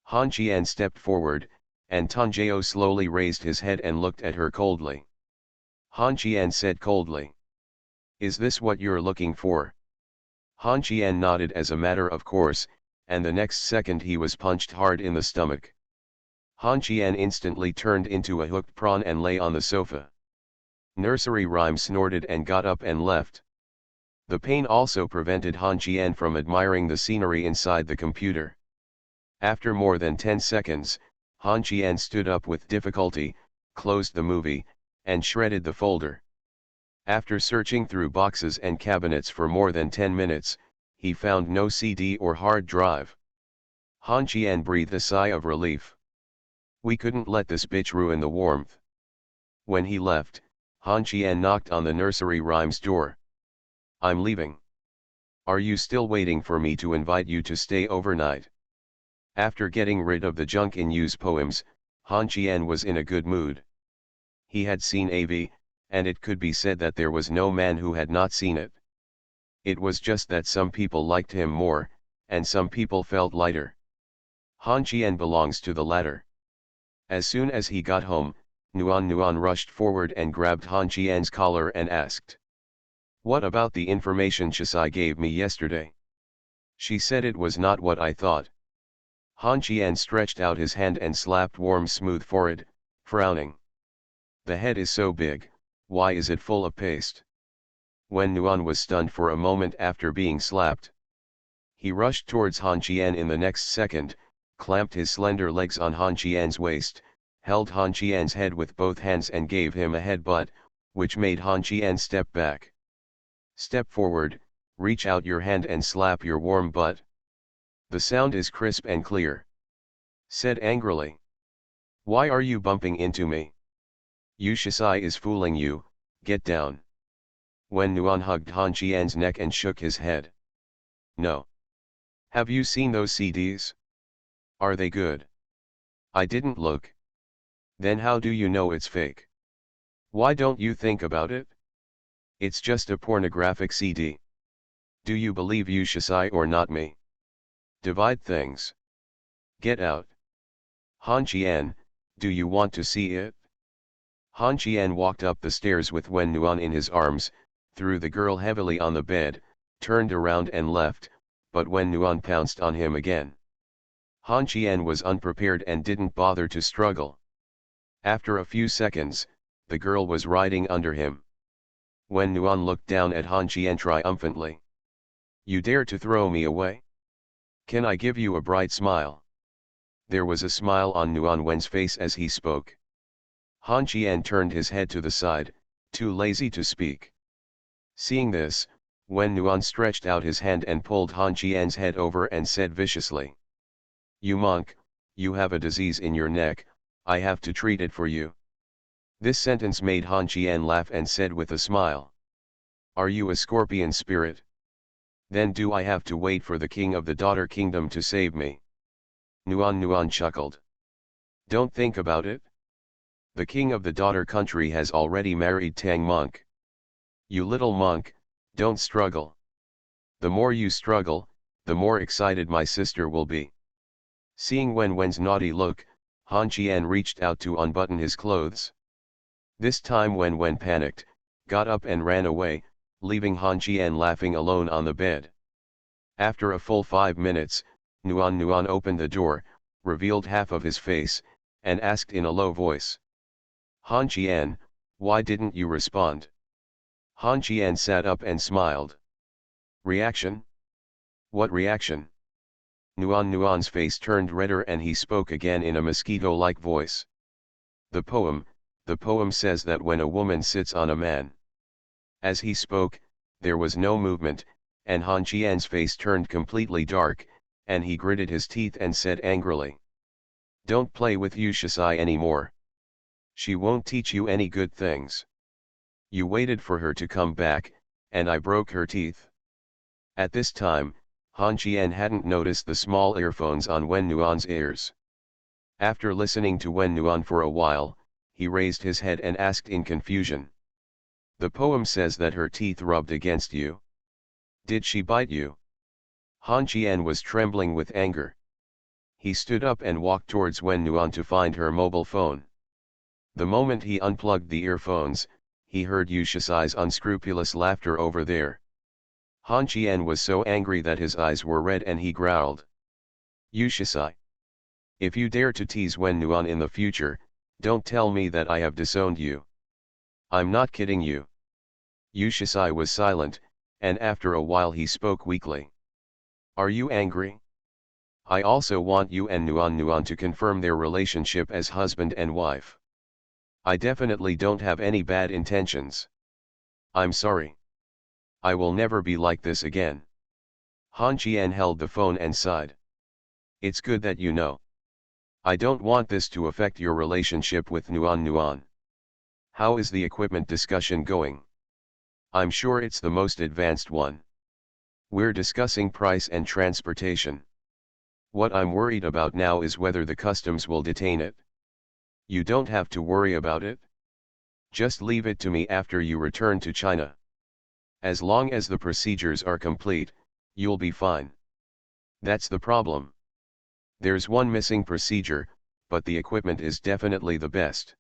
Han Qian stepped forward, and Tanjeo slowly raised his head and looked at her coldly. Han Qian said coldly. Is this what you're looking for? Han Qian nodded as a matter of course, and the next second he was punched hard in the stomach. Han Qian instantly turned into a hooked prawn and lay on the sofa. Nursery Rhyme snorted and got up and left. The pain also prevented Han Qian from admiring the scenery inside the computer. After more than 10 seconds, Han Qian stood up with difficulty, closed the movie, and shredded the folder. After searching through boxes and cabinets for more than 10 minutes, he found no CD or hard drive. Han Qian breathed a sigh of relief. We couldn't let this bitch ruin the warmth. When he left, Han Qian knocked on the Nursery Rhyme's door. I'm leaving. Are you still waiting for me to invite you to stay overnight? After getting rid of the junk in Yu's poems, Han Qian was in a good mood. He had seen AV, and it could be said that there was no man who had not seen it. It was just that some people liked him more, and some people felt lighter. Han Qian belongs to the latter. As soon as he got home, Nuan rushed forward and grabbed Han Qian's collar and asked. What about the information Shisai gave me yesterday? She said it was not what I thought. Han Qian stretched out his hand and slapped warm smooth forehead, frowning. The head is so big, Why is it full of paste? Wen Nuan was stunned for a moment after being slapped. He rushed towards Han Qian in the next second, clamped his slender legs on Han Qian's waist, held Han Qian's head with both hands and gave him a headbutt, which made Han Qian step back. Step forward, reach out your hand and slap your warm butt. The sound is crisp and clear. Said angrily. Why are you bumping into me? Yu Shisai is fooling you, get down. Wen Nuan hugged Han Qian's neck and shook his head. No. Have you seen those CDs? Are they good? I didn't look. Then how do you know it's fake? Why don't you think about it? It's just a pornographic CD. Do you believe Yu Shisai or not me? Divide things. Get out. Han Qian, do you want to see it? Han Qian walked up the stairs with Wen Nuan in his arms, threw the girl heavily on the bed, turned around and left, but Wen Nuan pounced on him again. Han Qian was unprepared and didn't bother to struggle. After a few seconds, the girl was riding under him. Wen Nuan looked down at Han Qian triumphantly. You dare to throw me away? Can I give you a bright smile? There was a smile on Nuan Wen's face as he spoke. Han Qian turned his head to the side, too lazy to speak. Seeing this, Wen Nuan stretched out his hand and pulled Han Qian's head over and said viciously. You monk, you have a disease in your neck, I have to treat it for you. This sentence made Han Qian laugh and said with a smile. Are you a scorpion spirit? Then do I have to wait for the king of the daughter kingdom to save me? Nuan chuckled. Don't think about it. The king of the daughter country has already married Tang monk. You little monk, don't struggle. The more you struggle, the more excited my sister will be. Seeing Wen Wen's naughty look, Han Qian reached out to unbutton his clothes. This time Wen Wen panicked, got up and ran away, leaving Han Qian laughing alone on the bed. After a full 5 minutes, Nuan opened the door, revealed half of his face, and asked in a low voice. Han Qian, why didn't you respond? Han Qian sat up and smiled. Reaction? What reaction? Nuan's face turned redder and he spoke again in a mosquito-like voice. The poem says that when a woman sits on a man. As he spoke, there was no movement, and Han Qian's face turned completely dark, and he gritted his teeth and said angrily. Don't play with Yu Shisai anymore. She won't teach you any good things. You waited for her to come back, and I broke her teeth. At this time, Han Qian hadn't noticed the small earphones on Wen Nuan's ears. After listening to Wen Nuan for a while, he raised his head and asked in confusion. The poem says that her teeth rubbed against you. Did she bite you? Han Qian was trembling with anger. He stood up and walked towards Wen Nuan to find her mobile phone. The moment he unplugged the earphones, he heard Yu Shisai's unscrupulous laughter over there. Han Qian was so angry that his eyes were red and he growled. Yu Shisai. If you dare to tease Wen Nuan in the future, don't tell me that I have disowned you. I'm not kidding you. Yu Shisai was silent, and after a while he spoke weakly. Are you angry? I also want you and Nuan to confirm their relationship as husband and wife. I definitely don't have any bad intentions. I'm sorry. I will never be like this again. Han Qian held the phone and sighed. It's good that you know. I don't want this to affect your relationship with Nuan. How is the equipment discussion going? I'm sure it's the most advanced one. We're discussing price and transportation. What I'm worried about now is whether the customs will detain it. You don't have to worry about it. Just leave it to me after you return to China. As long as the procedures are complete, you'll be fine. That's the problem. There's one missing procedure, but the equipment is definitely the best.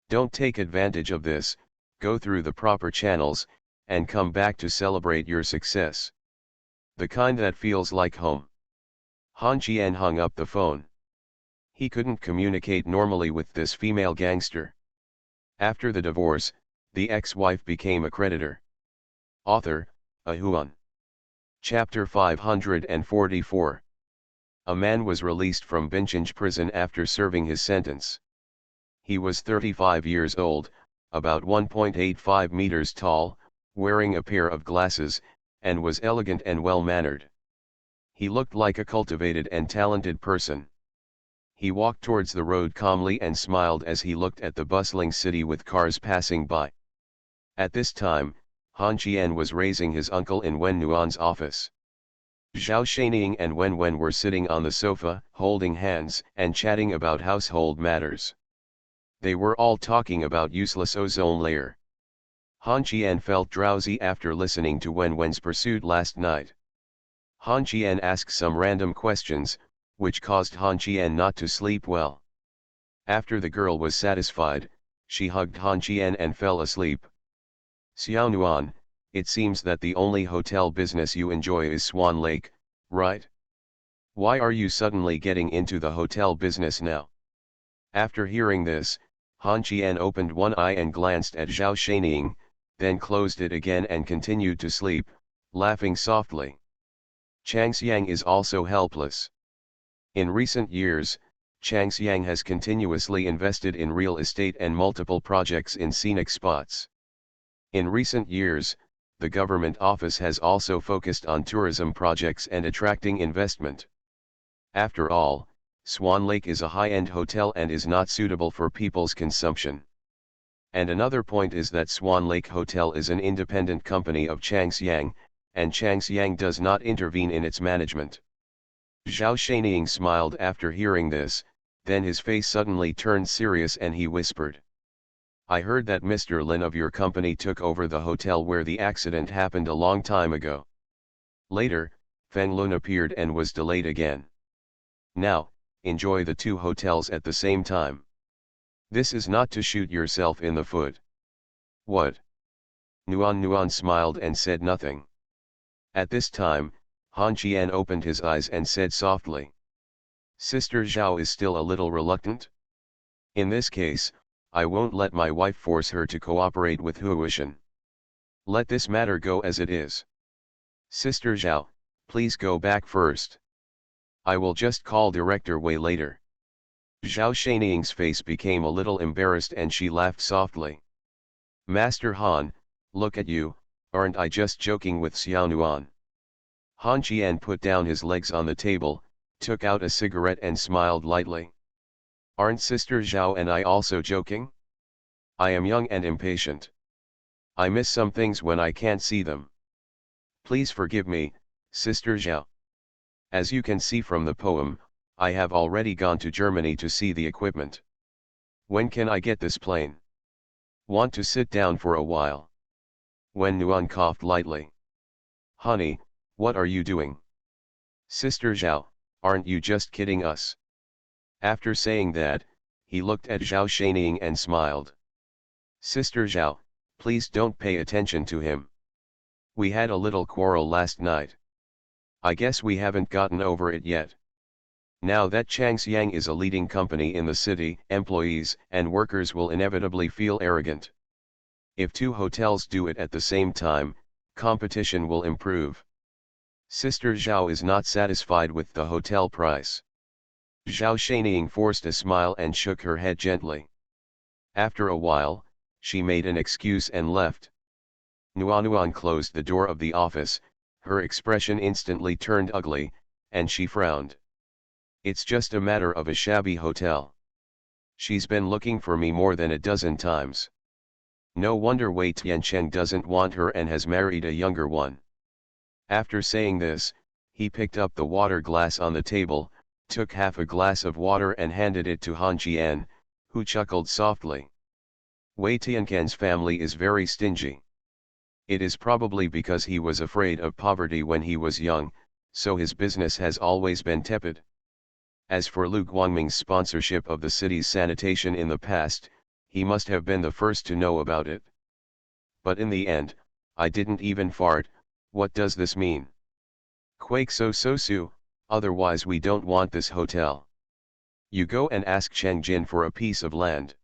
Don't take advantage of this, go through the proper channels, and come back to celebrate your success. The kind that feels like home. Han Qian hung up the phone. He couldn't communicate normally with this female gangster. After the divorce, The ex-wife became a creditor. Author, A Huan. Chapter 544. A man was released from Binchinj prison after serving his sentence. He was 35 years old, about 1.85 meters tall, wearing a pair of glasses, and was elegant and well-mannered. He looked like a cultivated and talented person. He walked towards the road calmly and smiled as he looked at the bustling city with cars passing by. At this time, Han Qian was raising his uncle in Wen Nuan's office. Zhao Shanying and Wen Wen were sitting on the sofa, holding hands and chatting about household matters. They were all talking about useless ozone layer. Han Qian felt drowsy after listening to Wen Wen's pursuit last night. Han Qian asked some random questions, which caused Han Qian not to sleep well. After the girl was satisfied, she hugged Han Qian and fell asleep. Xiao Nuan, it seems that the only hotel business you enjoy is Swan Lake, right? Why are you suddenly getting into the hotel business now? After hearing this, Han Qian opened one eye and glanced at Zhao Shanying, then closed it again and continued to sleep, laughing softly. Chang Xiang is also helpless. In recent years, Chang Xiang has continuously invested in real estate and multiple projects in scenic spots. In recent years, the government office has also focused on tourism projects and attracting investment. After all, Swan Lake is a high-end hotel and is not suitable for people's consumption. And another point is that Swan Lake Hotel is an independent company of Chang Xiang, and Chang Xiang does not intervene in its management. Zhao Shanying smiled after hearing this, then his face suddenly turned serious and he whispered. I heard that Mr. Lin of your company took over the hotel where the accident happened a long time ago. Later, Feng Lun appeared and was delayed again. Now, enjoy the two hotels at the same time. This is not to shoot yourself in the foot. What? Nuan smiled and said nothing. At this time, Han Qian opened his eyes and said softly. Sister Zhao is still a little reluctant? In this case, I won't let my wife force her to cooperate with Huishan. Let this matter go as it is. Sister Zhao, please go back first. I will just call Director Wei later. Zhao Shanying's face became a little embarrassed and she laughed softly. Master Han, look at you, aren't I just joking with Xiao Nuan? Han Qian put down his legs on the table, took out a cigarette and smiled lightly. Aren't Sister Zhao and I also joking? I am young and impatient. I miss some things when I can't see them. Please forgive me, Sister Zhao. As you can see from the poem, I have already gone to Germany to see the equipment. When can I get this plane? Want to sit down for a while? Wen Nuan coughed lightly. Honey, what are you doing? Sister Zhao, aren't you just kidding us? After saying that, he looked at Zhao Shanying and smiled. Sister Zhao, please don't pay attention to him. We had a little quarrel last night. I guess we haven't gotten over it yet. Now that Chang Xiang is a leading company in the city, employees and workers will inevitably feel arrogant. If two hotels do it at the same time, competition will improve. Sister Zhao is not satisfied with the hotel price. Zhao Shanying forced a smile and shook her head gently. After a while, she made an excuse and left. Nuan closed the door of the office, her expression instantly turned ugly, and she frowned. It's just a matter of a shabby hotel. She's been looking for me more than a dozen times. No wonder Wei Tiancheng doesn't want her and has married a younger one. After saying this, he picked up the water glass on the table, took half a glass of water and handed it to Han Qian, who chuckled softly. Wei Tiancheng's family is very stingy. It is probably because he was afraid of poverty when he was young, so his business has always been tepid. As for Lu Guangming's sponsorship of the city's sanitation in the past, he must have been the first to know about it. But in the end, I didn't even fart. What does this mean? Quake so, otherwise we don't want this hotel. You go and ask Cheng Jin for a piece of land.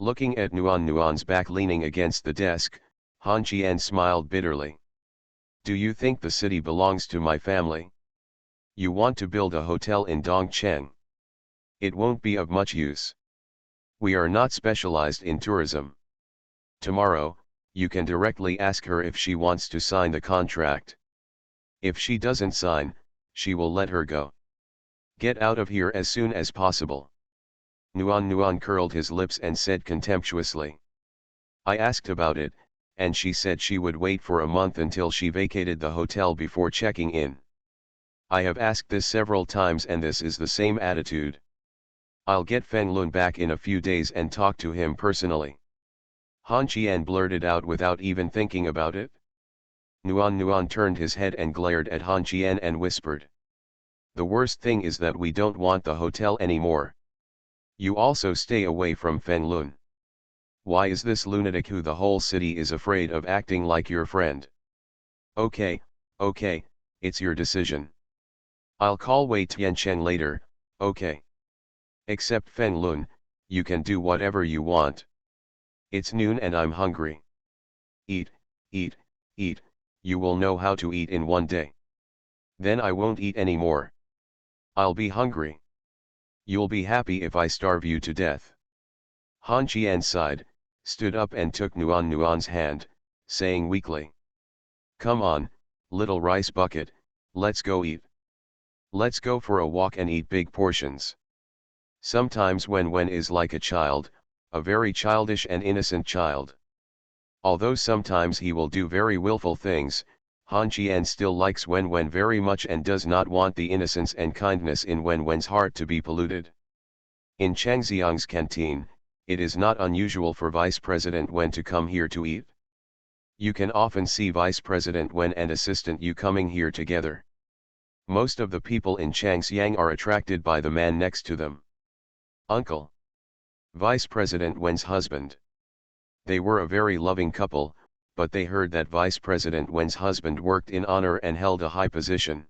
Looking at Nuan's back leaning against the desk, Han Qian smiled bitterly. Do you think the city belongs to my family? You want to build a hotel in Dongcheng? It won't be of much use. We are not specialized in tourism. Tomorrow, you can directly ask her if she wants to sign the contract. If she doesn't sign, she will let her go. Get out of here as soon as possible. Nuan curled his lips and said contemptuously. I asked about it, and she said she would wait for a month until she vacated the hotel before checking in. I have asked this several times and this is the same attitude. I'll get Feng Lun back in a few days and talk to him personally. Han Qian blurted out without even thinking about it. Nuan turned his head and glared at Han Qian and whispered. The worst thing is that we don't want the hotel anymore. You also stay away from Feng Lun. Why is this lunatic who the whole city is afraid of acting like your friend? Okay, it's your decision. I'll call Wei Tiancheng later, okay. Except Feng Lun, you can do whatever you want. It's noon and I'm hungry. Eat, you will know how to eat in one day. Then I won't eat anymore. I'll be hungry. You'll be happy if I starve you to death. Han Qian sighed, stood up and took Nuan's hand, saying weakly. Come on, little rice bucket, let's go eat. Let's go for a walk and eat big portions. Sometimes Wen is like a child, a very childish and innocent child. Although sometimes he will do very willful things, Han Qian still likes Wen very much and does not want the innocence and kindness in Wen's heart to be polluted. In Changxiang's canteen, it is not unusual for Vice President Wen to come here to eat. You can often see Vice President Wen and Assistant Yu coming here together. Most of the people in Changxiang are attracted by the man next to them. Uncle. Vice President Wen's husband. They were a very loving couple, but they heard that Vice President Wen's husband worked in honor and held a high position.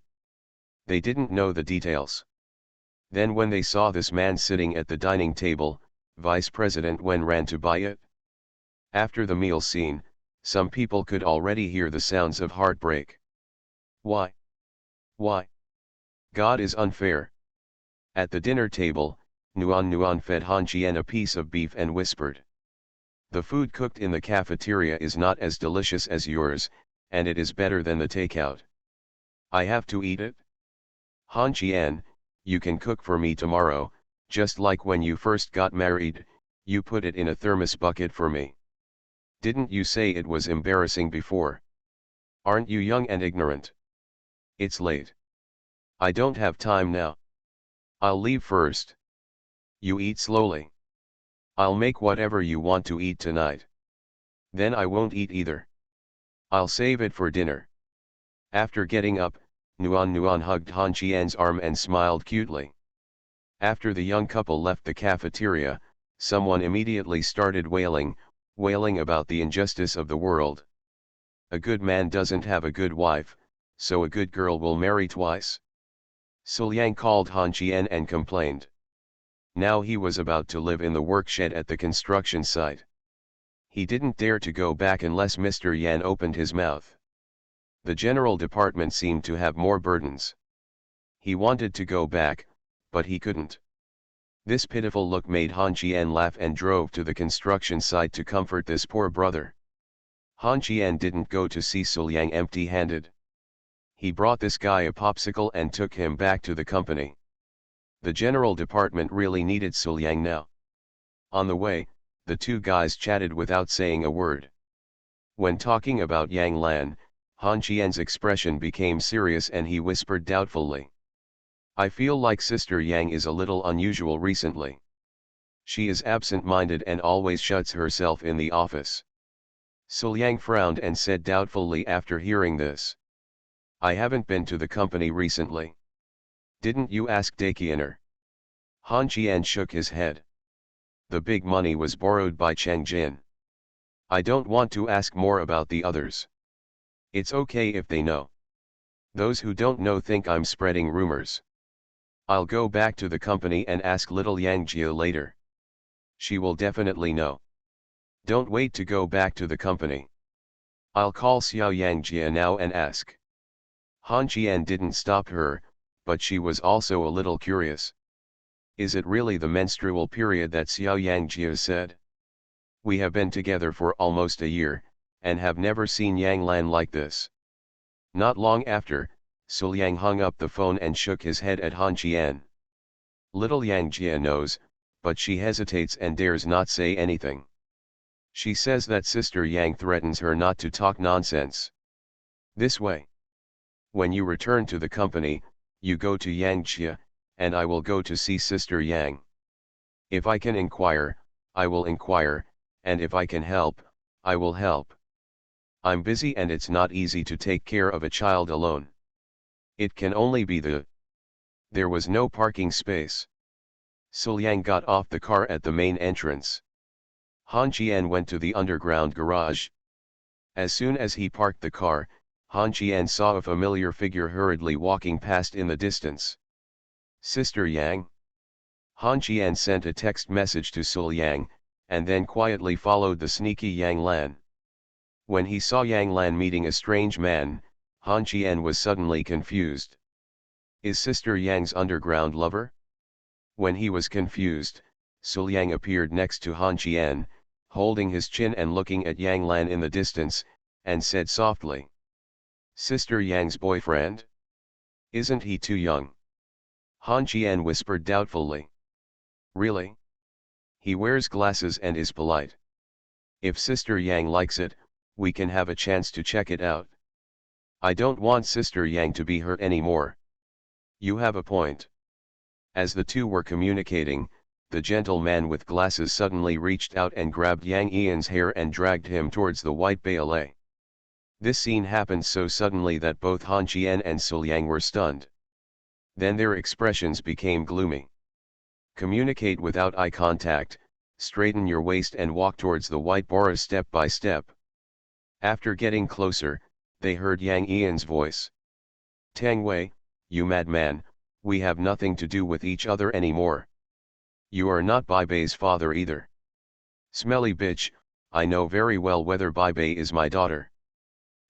They didn't know the details. Then when they saw this man sitting at the dining table, Vice President Wen ran to buy it. After the meal scene, some people could already hear the sounds of heartbreak. Why? Why? God is unfair. At the dinner table, Nuan fed Han Qian a piece of beef and whispered. The food cooked in the cafeteria is not as delicious as yours, and it is better than the takeout. I have to eat it. Han Qian, you can cook for me tomorrow, just like when you first got married, you put it in a thermos bucket for me. Didn't you say it was embarrassing before? Aren't you young and ignorant? It's late. I don't have time now. I'll leave first. You eat slowly. I'll make whatever you want to eat tonight. Then I won't eat either. I'll save it for dinner. After getting up, Nuan hugged Han Qian's arm and smiled cutely. After the young couple left the cafeteria, someone immediately started wailing about the injustice of the world. A good man doesn't have a good wife, so a good girl will marry twice. Suliang called Han Qian and complained. Now he was about to live in the workshed at the construction site. He didn't dare to go back unless Mr. Yan opened his mouth. The general department seemed to have more burdens. He wanted to go back, but he couldn't. This pitiful look made Han Qian laugh and drove to the construction site to comfort this poor brother. Han Qian didn't go to see Suliang empty-handed. He brought this guy a popsicle and took him back to the company. The general department really needed Suliang now. On the way, the two guys chatted without saying a word. When talking about Yang Lan, Han Qian's expression became serious and he whispered doubtfully. I feel like Sister Yang is a little unusual recently. She is absent-minded and always shuts herself in the office. Suliang frowned and said doubtfully after hearing this. I haven't been to the company recently. Didn't you ask Dakianer? Han Qian shook his head. The big money was borrowed by Cheng Jin. I don't want to ask more about the others. It's okay if they know. Those who don't know think I'm spreading rumors. I'll go back to the company and ask little Yang Jia later. She will definitely know. Don't wait to go back to the company. I'll call Xiao Yangjia now and ask. Han Qian didn't stop her, but she was also a little curious. Is it really the menstrual period that Xiao Yangjia said? We have been together for almost a year, and have never seen Yang Lan like this. Not long after, Sul Yang hung up the phone and shook his head at Han Qian. Little Yang Jia knows, but she hesitates and dares not say anything. She says that Sister Yang threatens her not to talk nonsense. This way. When you return to the company, you go to Yang Jia, and I will go to see Sister Yang. If I can inquire, I will inquire, and if I can help, I will help. I'm busy and it's not easy to take care of a child alone. It can only be There was no parking space. Sul Yang got off the car at the main entrance. Han Qian went to the underground garage. As soon as he parked the car, Han Qian saw a familiar figure hurriedly walking past in the distance. Sister Yang? Han Qian sent a text message to Sul Yang, and then quietly followed the sneaky Yang Lan. When he saw Yang Lan meeting a strange man, Han Qian was suddenly confused. Is Sister Yang's underground lover? When he was confused, Sul Yang appeared next to Han Qian, holding his chin and looking at Yang Lan in the distance, and said softly. Sister Yang's boyfriend? Isn't he too young? Han Qian whispered doubtfully. Really? He wears glasses and is polite. If Sister Yang likes it, we can have a chance to check it out. I don't want Sister Yang to be hurt anymore. You have a point. As the two were communicating, the gentleman with glasses suddenly reached out and grabbed Yang Ian's hair and dragged him towards the white ballet. This scene happened so suddenly that both Han Qian and Sul Yang were stunned. Then their expressions became gloomy. Communicate without eye contact, straighten your waist and walk towards the white bora step by step. After getting closer, they heard Yang Ian's voice. Tang Wei, you madman, we have nothing to do with each other anymore. You are not Bai Bei's father either. Smelly bitch, I know very well whether Bai Bei is my daughter.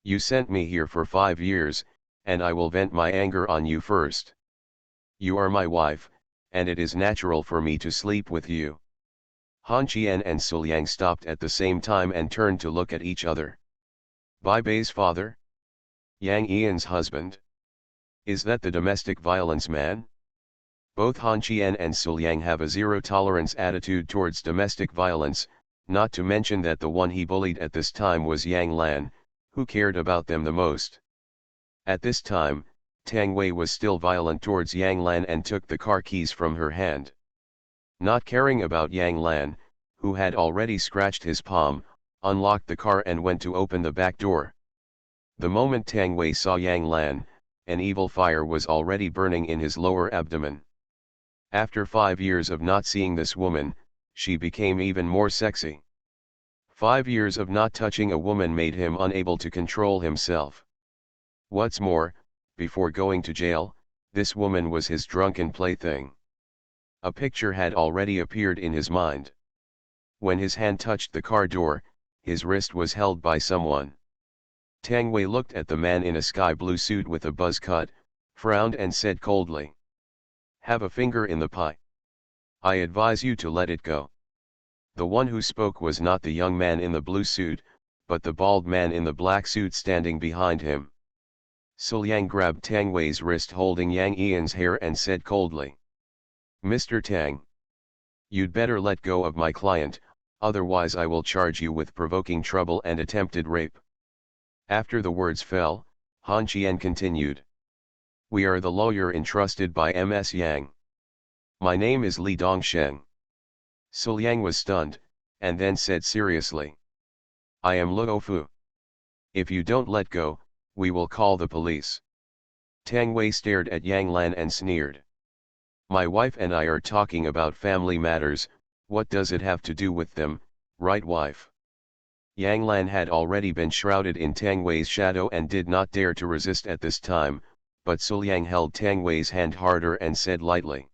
You sent me here for 5 years, and I will vent my anger on you first. You are my wife, and it is natural for me to sleep with you. Han Qian and Sul Yang stopped at the same time and turned to look at each other. Bai Bei's father? Yang Ian's husband? Is that the domestic violence man? Both Han Qian and Sul Yang have a zero-tolerance attitude towards domestic violence, not to mention that the one he bullied at this time was Yang Lan, who cared about them the most. At this time, Tang Wei was still violent towards Yang Lan and took the car keys from her hand. Not caring about Yang Lan, who had already scratched his palm, unlocked the car and went to open the back door. The moment Tang Wei saw Yang Lan, an evil fire was already burning in his lower abdomen. After 5 years of not seeing this woman, she became even more sexy. 5 years of not touching a woman made him unable to control himself. What's more, before going to jail, this woman was his drunken plaything. A picture had already appeared in his mind. When his hand touched the car door, his wrist was held by someone. Tang Wei looked at the man in a sky blue suit with a buzz cut, frowned and said coldly. Have a finger in the pie. I advise you to let it go. The one who spoke was not the young man in the blue suit, but the bald man in the black suit standing behind him. Sul Yang grabbed Tang Wei's wrist holding Yang Ian's hair and said coldly. Mr. Tang. You'd better let go of my client, otherwise I will charge you with provoking trouble and attempted rape. After the words fell, Han Qian continued. We are the lawyer entrusted by Ms. Yang. My name is Li Dongsheng. Sul Yang was stunned, and then said seriously. I am Luo Fu. If you don't let go, we will call the police. Tang Wei stared at Yang Lan and sneered. My wife and I are talking about family matters, what does it have to do with them, right wife? Yang Lan had already been shrouded in Tang Wei's shadow and did not dare to resist at this time, but Sul Yang held Tang Wei's hand harder and said lightly.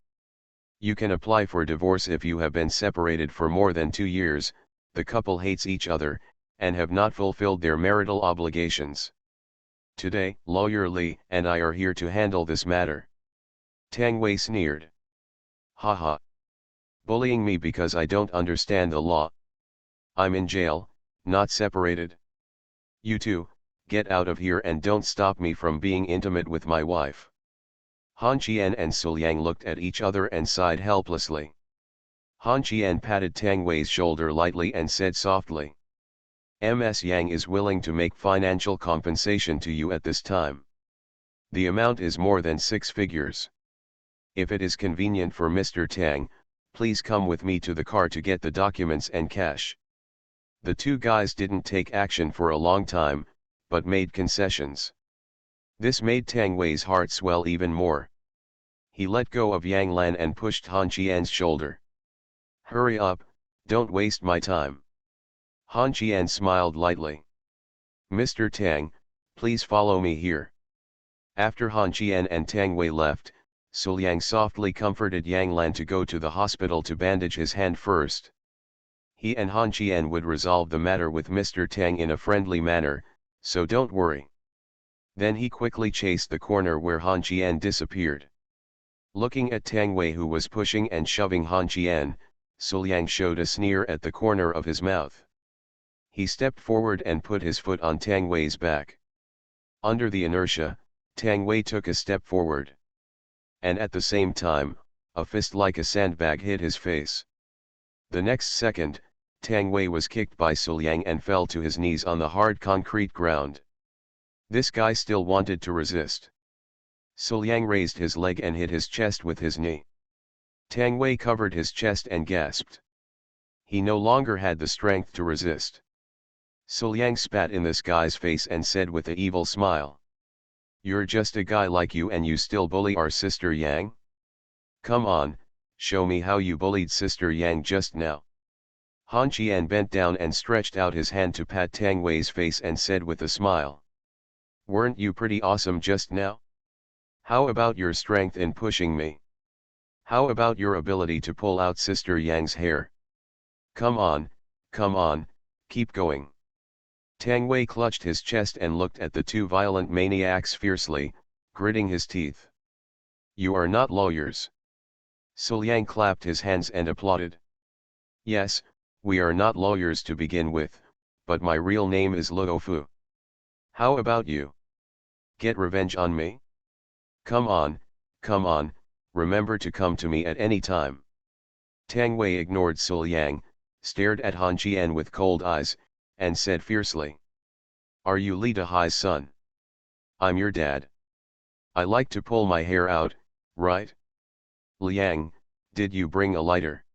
You can apply for divorce if you have been separated for more than 2 years, the couple hates each other, and have not fulfilled their marital obligations. Today, Lawyer Li and I are here to handle this matter. Tang Wei sneered. Haha. Bullying me because I don't understand the law. I'm in jail, not separated. You two, get out of here and don't stop me from being intimate with my wife. Han Qian and Su Yang looked at each other and sighed helplessly. Han Qian patted Tang Wei's shoulder lightly and said softly, Ms. Yang is willing to make financial compensation to you at this time. The amount is more than 6 figures. If it is convenient for Mr. Tang, please come with me to the car to get the documents and cash. The two guys didn't take action for a long time, but made concessions. This made Tang Wei's heart swell even more. He let go of Yang Lan and pushed Han Qian's shoulder. Hurry up, don't waste my time. Han Qian smiled lightly. Mr. Tang, please follow me here. After Han Qian and Tang Wei left, Su Yang softly comforted Yang Lan to go to the hospital to bandage his hand first. He and Han Qian would resolve the matter with Mr. Tang in a friendly manner, so don't worry. Then he quickly chased the corner where Han Qian disappeared. Looking at Tang Wei who was pushing and shoving Han Qian, Su Yang showed a sneer at the corner of his mouth. He stepped forward and put his foot on Tang Wei's back. Under the inertia, Tang Wei took a step forward. And at the same time, a fist like a sandbag hit his face. The next second, Tang Wei was kicked by Su Yang and fell to his knees on the hard concrete ground. This guy still wanted to resist. Su Yang raised his leg and hit his chest with his knee. Tang Wei covered his chest and gasped. He no longer had the strength to resist. Su Yang spat in this guy's face and said with an evil smile. You're just a guy like you and you still bully our sister Yang? Come on, show me how you bullied sister Yang just now. Han Qian bent down and stretched out his hand to pat Tang Wei's face and said with a smile. Weren't you pretty awesome just now? How about your strength in pushing me? How about your ability to pull out sister Yang's hair? Come on, keep going. Tang Wei clutched his chest and looked at the two violent maniacs fiercely, gritting his teeth. You are not lawyers. Su Yang clapped his hands and applauded. Yes, we are not lawyers to begin with, but my real name is Luo Fu. How about you? Get revenge on me? Come on, remember to come to me at any time. Tang Wei ignored Su Yang, stared at Han Qian with cold eyes, and said fiercely. Are you Li Dahai's son? I'm your dad. I like to pull my hair out, right? Liang, did you bring a lighter?